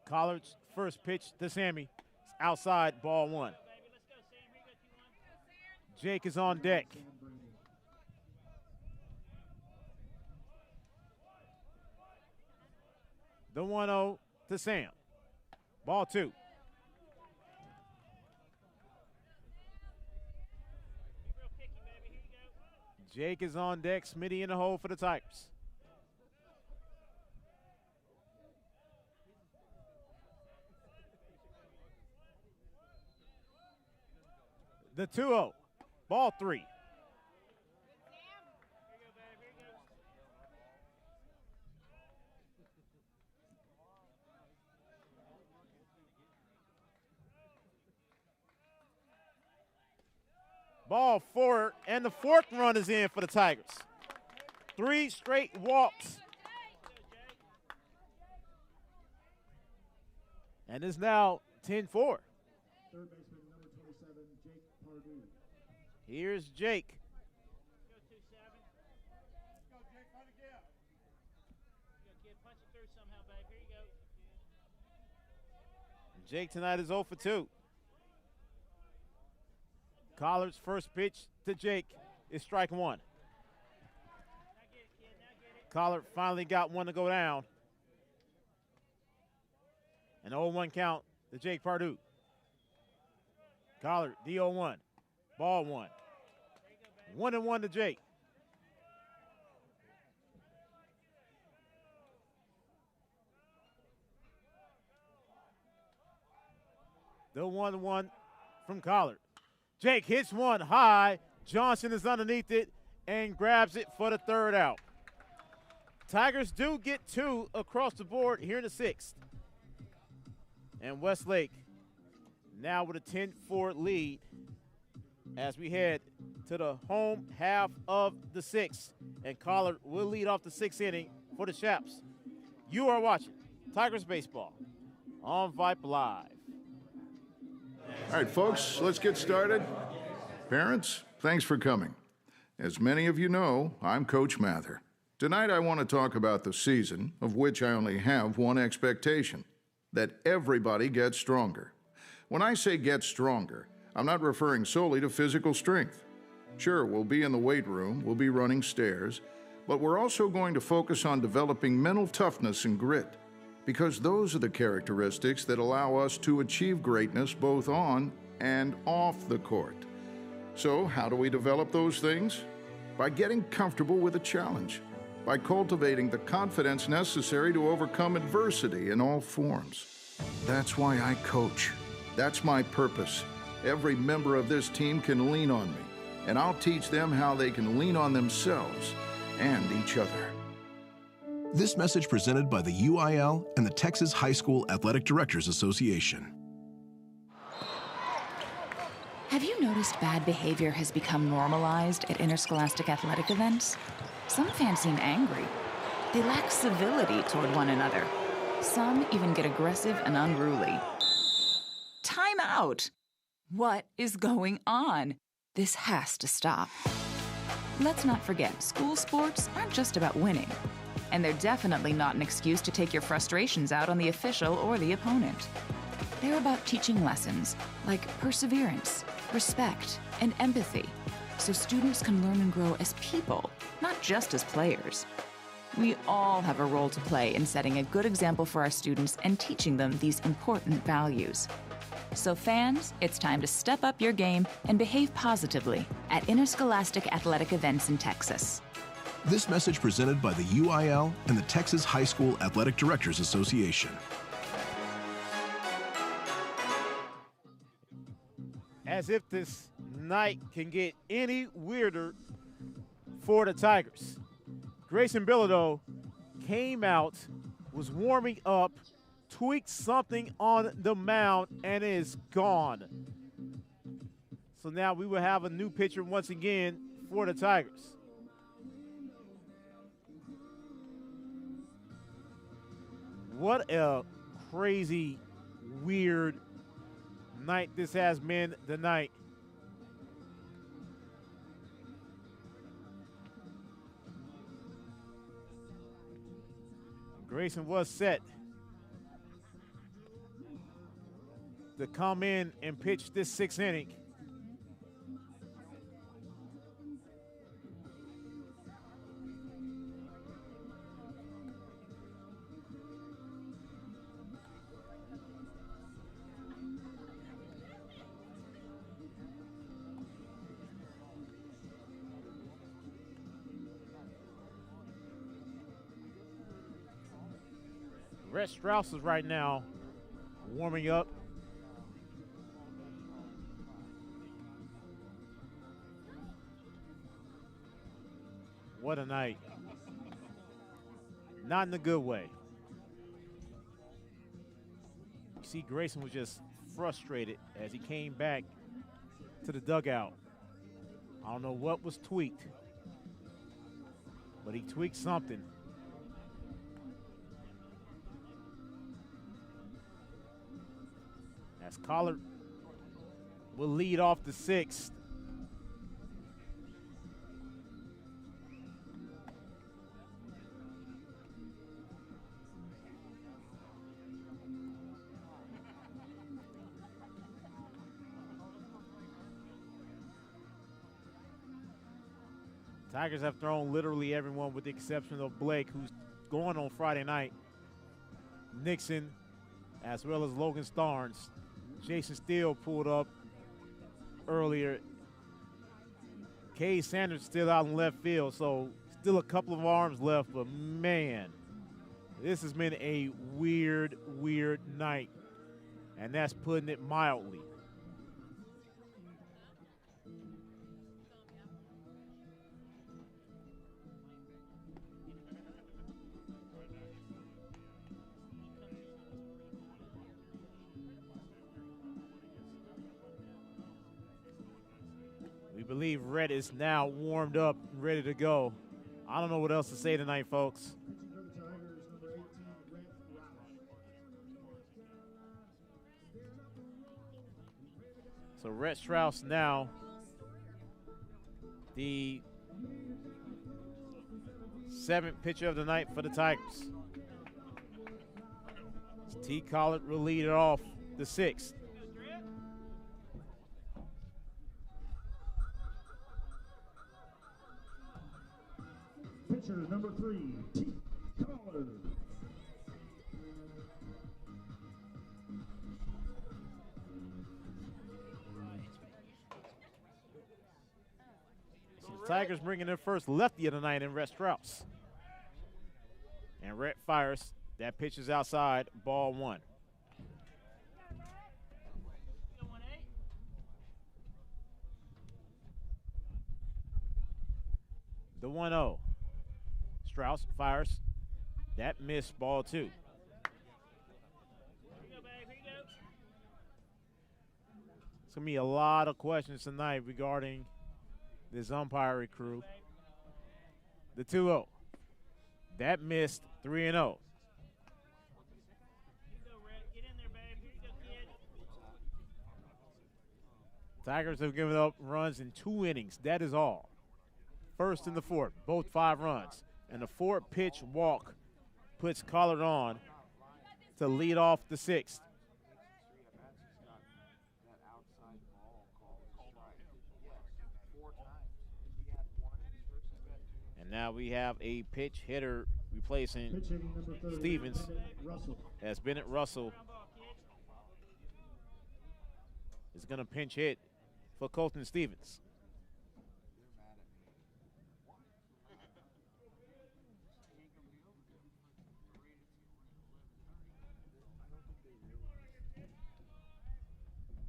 Collard's first pitch to Sammy. It's outside, ball 1. Jake is on deck. The 1-0 to Sam. Ball 2. Jake is on deck. Smitty in the hole for the Tigers. The 2-0. Ball 3. Ball 4, and the 4th run is in for the Tigers. 3 straight walks. And it's now 10-4. Third baseman, number 27, Jake Pardue. Here's Jake. Jake tonight is 0 for 2. Collard's first pitch to Jake is strike 1. Collard finally got one to go down. An 0-1 count to Jake Pardue. Collard, the 0-1. Ball 1. 1-1 to Jake. The 1-1 from Collard. Jake hits one high. Johnson is underneath it and grabs it for the 3rd out. Tigers do get 2 across the board here in the 6th. And Westlake now with a 10-4 lead as we head to the home half of the 6th. And Collard will lead off the 6th inning for the Chaps. You are watching Tigers Baseball on Vype Live. All right, folks, let's get started. Parents, thanks for coming. As many of you know, I'm Coach Mather. Tonight I want to talk about the season, of which I only have one expectation, that everybody gets stronger. When I say get stronger, I'm not referring solely to physical strength. Sure, we'll be in the weight room, we'll be running stairs, but we're also going to focus on developing mental toughness and grit, because those are the characteristics that allow us to achieve greatness both on and off the court. So, how do we develop those things? By getting comfortable with a challenge, by cultivating the confidence necessary to overcome adversity in all forms. That's why I coach. That's my purpose. Every member of this team can lean on me, and I'll teach them how they can lean on themselves and each other. This message presented by the UIL and the Texas High School Athletic Directors Association. Have you noticed bad behavior has become normalized at interscholastic athletic events? Some fans seem angry. They lack civility toward one another. Some even get aggressive and unruly. Time out! What is going on? This has to stop. Let's not forget, school sports aren't just about winning. And they're definitely not an excuse to take your frustrations out on the official or the opponent. They're about teaching lessons like perseverance, respect, and empathy, so students can learn and grow as people, not just as players. We all have a role to play in setting a good example for our students and teaching them these important values. So fans, it's time to step up your game and behave positively at interscholastic athletic events in Texas. This message presented by the UIL and the Texas High School Athletic Directors Association. As if this night can get any weirder for the Tigers. Grayson Bilodeau came out, was warming up, tweaked something on the mound, and is gone. So now we will have a new pitcher once again for the Tigers. What a crazy, weird night this has been tonight. Grayson was set to come in and pitch this sixth inning. Rhett Strauss is right now warming up. What a night. Not in a good way. You see, Grayson was just frustrated as he came back to the dugout. I don't know what was tweaked, but he tweaked something. As Collard will lead off the sixth. Tigers have thrown literally everyone with the exception of Blake, who's going on Friday night. Nixon, as well as Logan Starnes. Jason Steele pulled up earlier. Kay Sanders still out in left field, so still a couple of arms left, but man, this has been a weird, weird night, and that's putting it mildly. We believe Rhett is now warmed up and ready to go. I don't know what else to say tonight, folks. So Rhett Strauss now the seventh pitcher of the night for the Tigers. T. Collard will lead it off the sixth. Pitcher number 3, T. Collard. So the Tigers bringing their first lefty of the night in Rhett Strauss. And Rhett fires. That pitch is outside, ball 1. The 1-0. Strauss fires. That missed, ball 2. It's going to be a lot of questions tonight regarding this umpiring crew. The 2-0. That missed, 3-0. Tigers have given up runs in 2 innings. That is all. First and the fourth, both 5 runs. And the 4-pitch walk puts Collard on to lead off the sixth. And now we have a pitch hitter replacing Stevens as Bennett Russell is going to pinch hit for Colton Stevens.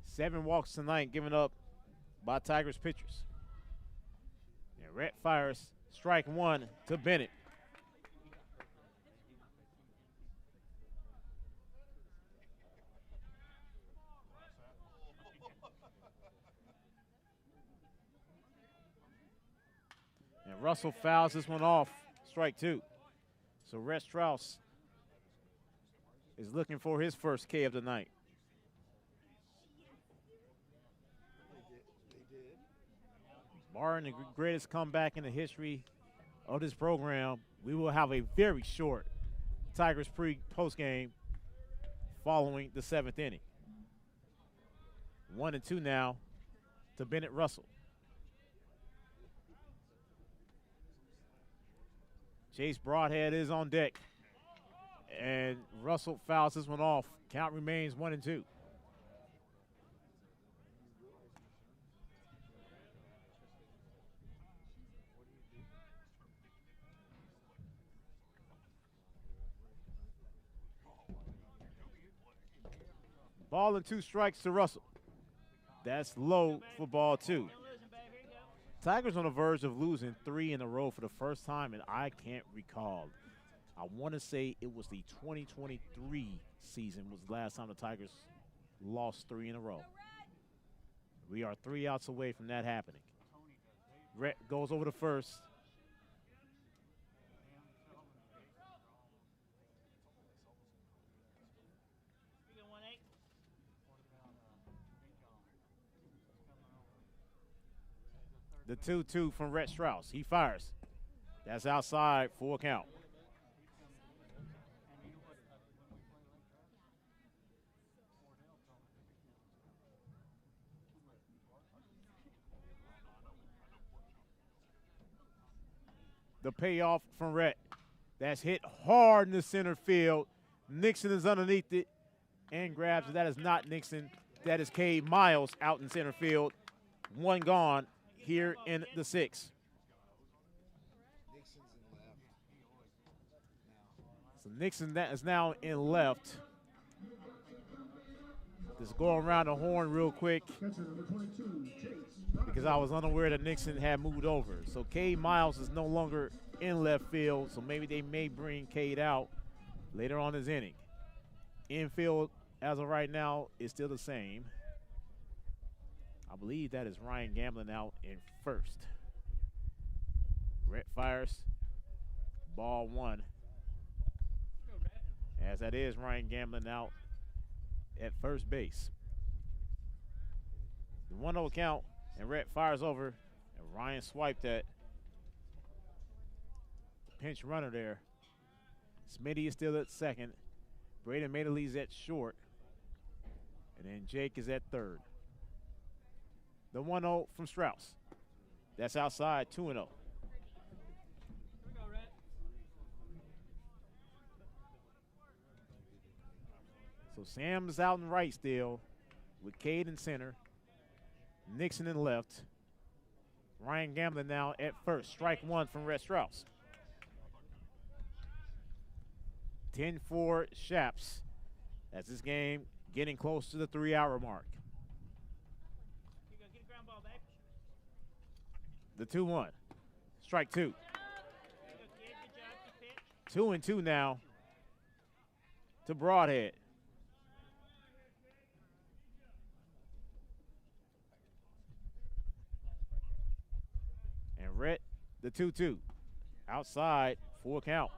Seven walks tonight given up by Tigers pitchers. And Rhett fires strike 1 to Bennett. And Russell fouls this one off, strike 2. So Rhett Strauss is looking for his first K of the night. Barring the greatest comeback in the history of this program, we will have a very short Tigers post game following the 7th inning. 1-2 now to Bennett Russell. Chase Broadhead is on deck, and Russell fouls this one off. Count remains 1-2. Ball and 2 strikes to Russell. That's low for ball 2. Tigers on the verge of losing 3 in a row for the first time, and I can't recall. I want to say it was the 2023 season was the last time the Tigers lost 3 in a row. We are 3 outs away from that happening. Rhett goes over to first. The 2-2 from Rhett Strauss. He fires. That's outside, full count. The payoff from Rhett. That's hit hard in the center field. Nixon is underneath it and grabs it. That is not Nixon. That is Cade Miles out in center field. 1 gone here in the 6th. So Nixon that is now in left. Just go around the horn real quick because I was unaware that Nixon had moved over. So Cade Miles is no longer in left field, so maybe they may bring Cade out later on this inning. Infield, as of right now, is still the same. I believe that is Ryan Gamblin out in first. Rhett fires. Ball 1. As that is Ryan Gamblin out at first base. The 1-0 count, and Rhett fires over, and Ryan swiped that. Pinch runner there. Smitty is still at second. Braden Madeley's at short. And then Jake is at third. The 1-0 from Strauss. That's outside, 2-0. So Sam's out in right still with Cade in center. Nixon in left. Ryan Gamblin now at first. Strike 1 from Rhett Strauss. 10-4 Shaps as this game getting close to the 3-hour mark. The 2-1. Strike 2. 2-2 now to Broadhead. And Rhett, the 2-2. Outside, full count.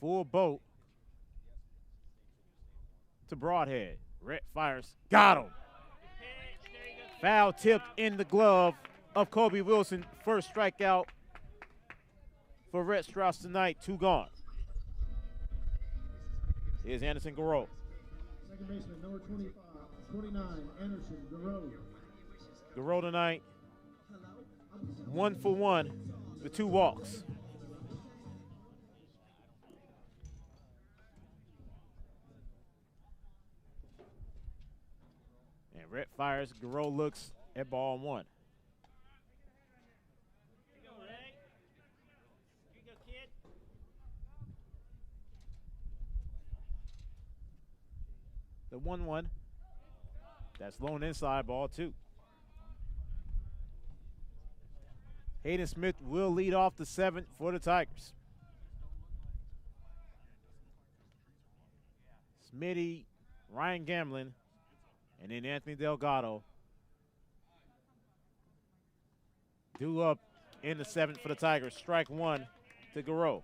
Full boat to Broadhead. Rhett fires. Got him. Foul tipped in the glove of Kobe Wilson. First strikeout for Rhett Strauss tonight. 2 gone. Here's Anderson Garreau. Second baseman, number 29, Anderson Garreau. Garreau tonight, 1 for 1 with 2 walks. And Rhett fires. Garreau looks at ball 1. The 1-1. That's lone inside, ball 2. Hayden Smith will lead off the 7th for the Tigers. Smitty, Ryan Gamlin, and then Anthony Delgado. Due up in the 7th for the Tigers. Strike 1 to Garreau.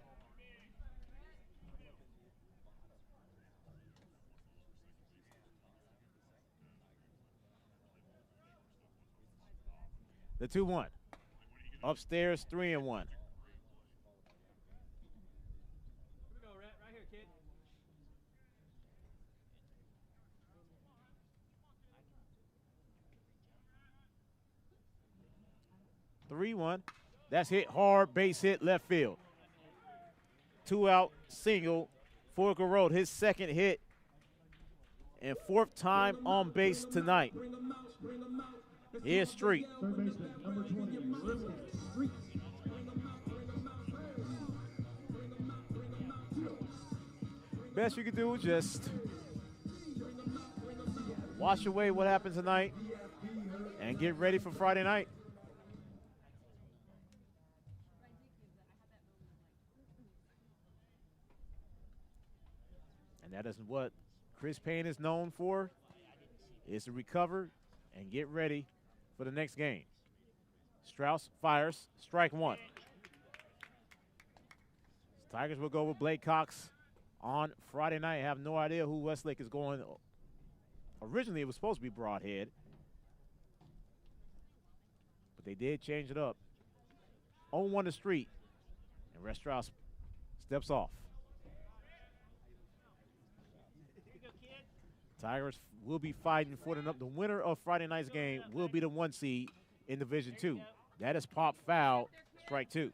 The 2-1. Upstairs, 3-1. 3-1. That's hit hard, base hit, left field. 2-out single for Garreau, his second hit and 4th time on base tonight. Here's Street. Best you can do is just wash away what happened tonight and get ready for Friday night. And that is what Chris Payne is known for, is to recover and get ready for the next game. Strauss fires, strike 1. Tigers will go with Blake Cox on Friday night. I have no idea who Westlake is going. Originally, it was supposed to be Broadhead, but they did change it up. 0-1 to Street, and Rex Strauss steps off. Tigers will be fighting for the winner of Friday night's game will be the 1 seed in Division 2. That is pop foul, strike 2.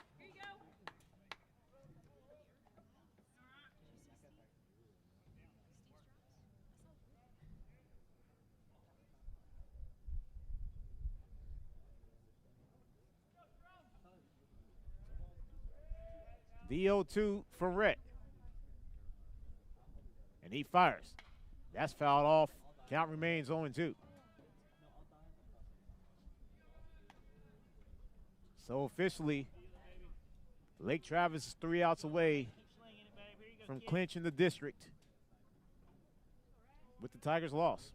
The 0-2 from Rhett. And he fires. That's fouled off. Count remains 0-2. So officially, Lake Travis is 3 outs away from clinching the district with the Tigers' loss.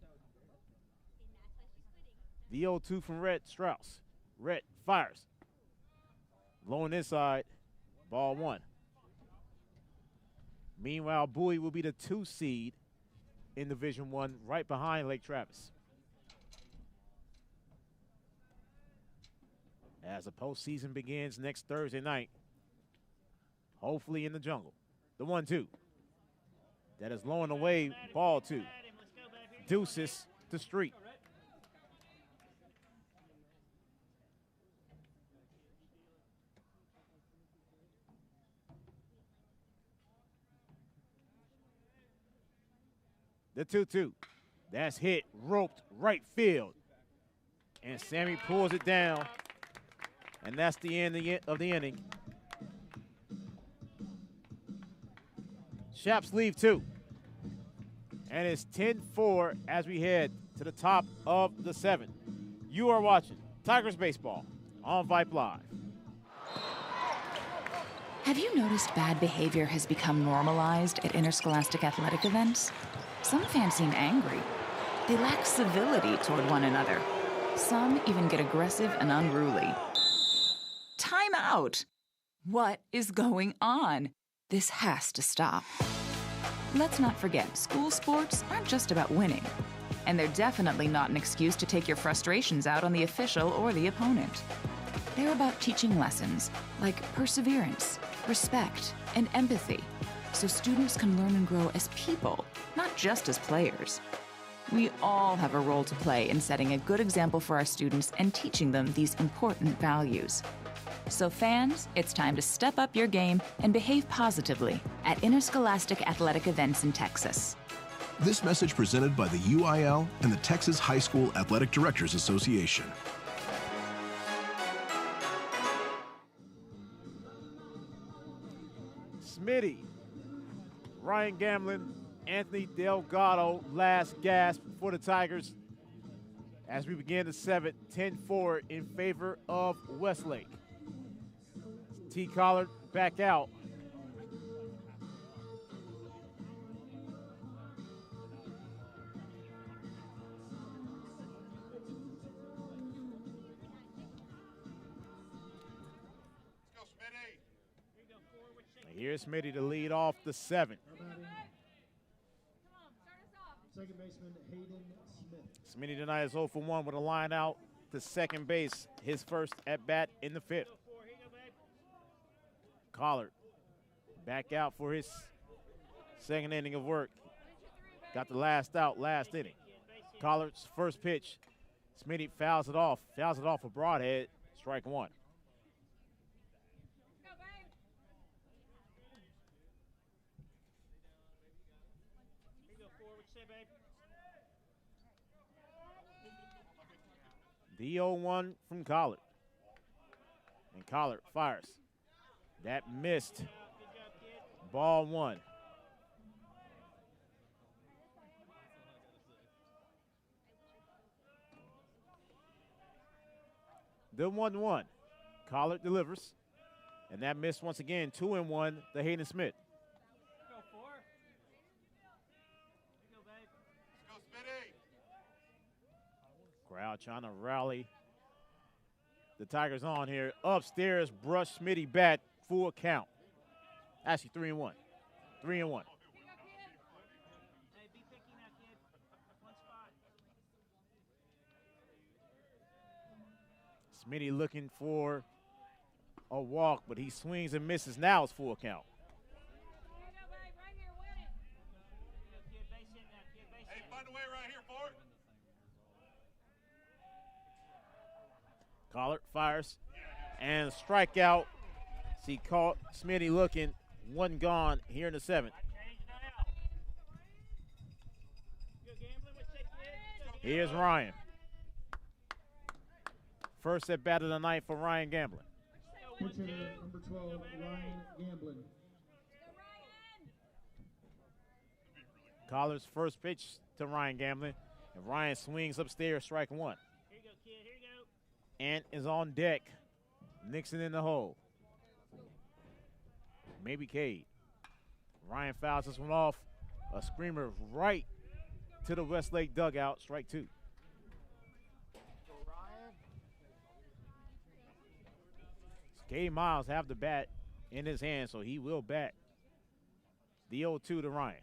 The 0-2 from Rhett Strauss. Rhett fires. Low and inside, ball 1. Meanwhile, Bowie will be the 2 seed in Division 1, right behind Lake Travis. As the postseason begins next Thursday night, hopefully in the jungle. The 1-2. That is low and away, ball 2. Deuces to Street. The 2-2. That's hit, roped, right field. And Sammy pulls it down. And that's the end of the inning. Shaps leave 2. And it's 10-4 as we head to the top of the 7th. You are watching Tigers Baseball on Vype Live. Have you noticed bad behavior has become normalized at interscholastic athletic events? Some fans seem angry. They lack civility toward one another. Some even get aggressive and unruly. Time out! What is going on? This has to stop. Let's not forget, school sports aren't just about winning. And they're definitely not an excuse to take your frustrations out on the official or the opponent. They're about teaching lessons like perseverance, respect, and empathy, so students can learn and grow as people, not just as players. We all have a role to play in setting a good example for our students and teaching them these important values. So fans, it's time to step up your game and behave positively at interscholastic athletic events in Texas. This message presented by the UIL and the Texas High School Athletic Directors Association. Smitty, Ryan Gamlin, Anthony Delgado, last gasp for the Tigers as we begin the 7th, 10-4 in favor of Westlake. T. Collard back out. Here's Smitty to lead off the 7th. Second baseman Hayden Smith. Smitty tonight is 0 for 1 with a line out to second base. His first at bat in the 5th. Collard back out for his second inning of work. Got the last out, last inning. Collard's first pitch. Smitty fouls it off a broadhead, strike 1. The 0-1 from Collard. And Collard fires. That missed. Ball 1. The 1-1. Collard delivers. And that missed once again. 2-1 to Hayden Smith. Crowd trying to rally the Tigers on here. Upstairs, brush Smitty bat, full count. Actually 3-1. 3-1. Smitty looking for a walk, but he swings and misses. Now it's full count. Hey, find a way right here for it. Collard fires and strikeout. See caught Smitty looking, 1 gone here in the 7th. Here's Ryan. First at bat of the night for Ryan Gamblin. Pitcher number 12, Ryan Gamblin. Collard's first pitch to Ryan Gamblin, and Ryan swings upstairs, strike 1. Ant is on deck. Nixon in the hole. Maybe Cade. Ryan fouls this one off. A screamer right to the Westlake dugout, strike 2. Cade Miles have the bat in his hand, so he will bat. The 0-2 to Ryan.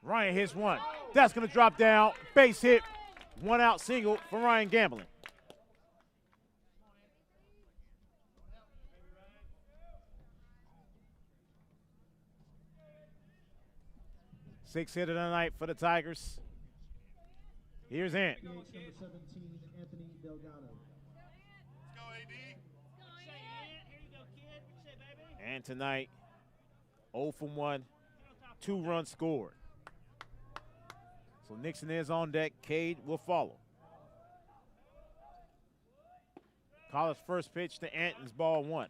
Ryan hits one. That's going to drop down. Base hit. 1 out single for Ryan Gamblin. Sixth hit of the night for the Tigers. Here's Ant. Number 17, Anthony Delgado. And tonight, 0 for 1, 2 runs scored. So Nixon is on deck. Cade will follow. Collard's first pitch to Anton's ball 1.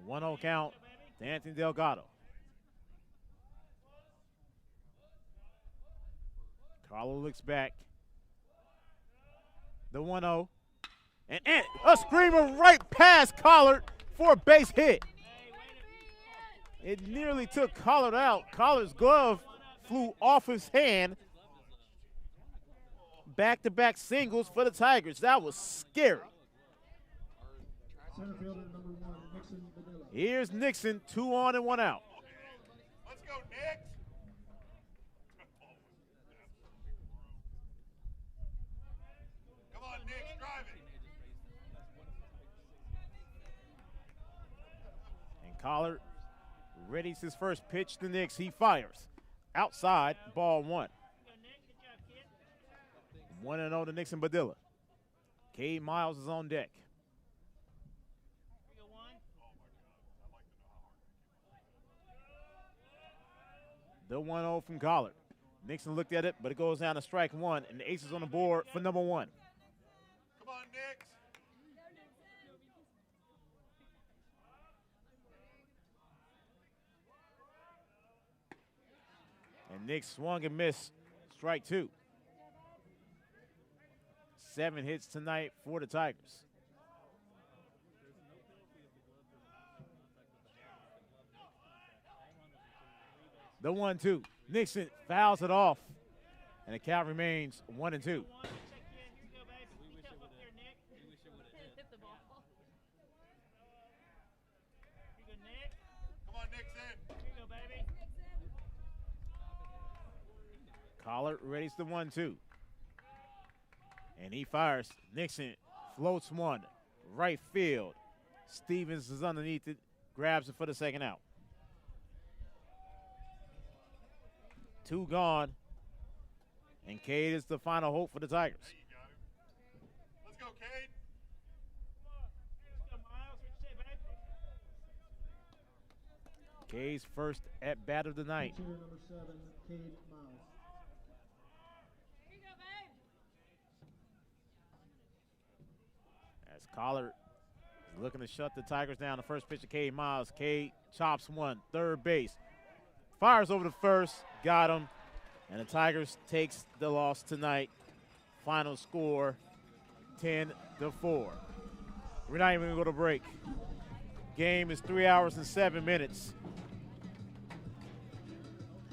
One 0 count to Anthony Delgado. Carlo looks back. The 1-0. And a screamer right past Collard for a base hit. It nearly took Collard out. Collard's glove flew off his hand. Back-to-back singles for the Tigers. That was scary. Center fielder number 1, Nixon Vanilla. Here's Nixon, 2 on and 1 out. Let's go, Nick. Come on, Nick, drive it. And Collard readies his first pitch to Nix. He fires. Outside, ball 1. 1-0 to Nixon Badilla. Cade Miles is on deck. The 1-0 from Collard. Nixon looked at it, but it goes down to strike 1, and the ace is on the board for number 1. Come on, Nick. And Nick swung and missed, strike 2. 7 hits tonight for the Tigers. The 1-2. Nixon fouls it off, and the count remains 1-2. Collar readies the 1-2. And he fires. Nixon floats one. Right field. Stevens is underneath it. Grabs it for the second out. 2 gone. And Cade is the final hope for the Tigers. Let's go, Cade. Cade's first at bat of the night. Number 7, Cade Miles. As Collar is looking to shut the Tigers down. The first pitch to Cade Miles. Cade chops one, third base. Fires over to first, got him. And the Tigers takes the loss tonight. Final score, 10-4. We're not even gonna go to break. Game is 3 hours and 7 minutes.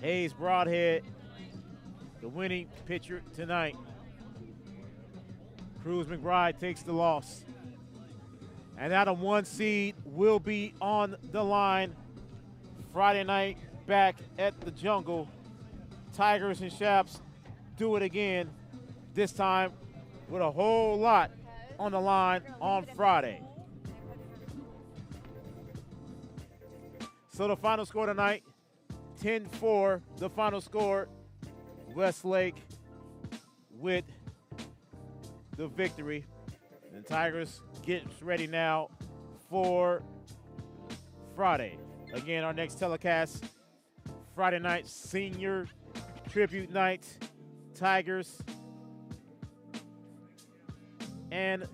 Hayes Broadhead, the winning pitcher tonight. Cruz McBride takes the loss. And now the 1 seed will be on the line Friday night back at the Jungle. Tigers and Chaps do it again, this time with a whole lot on the line on Friday. So the final score tonight, 10-4, the final score. Westlake with the victory. And Tigers gets ready now for Friday. Again, our next telecast, Friday night, senior tribute night. Tigers and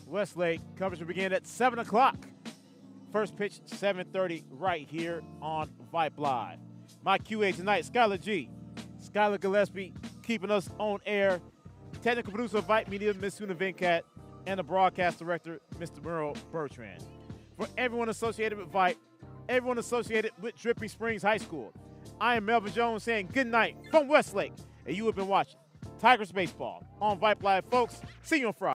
Westlake. Coverage will begin at 7 o'clock. First pitch, 7:30, right here on Vype Live. My QA tonight, Skylar G. Skylar Gillespie keeping us on air. Technical producer of Vype Media, Ms. Una Venkat, and the broadcast director, Mr. Merle Bertrand. For everyone associated with Vype, everyone associated with Drippy Springs High School, I am Melvin Jones saying good night from Westlake, and you have been watching Tigers Baseball on Vype Live. Folks, see you on Friday.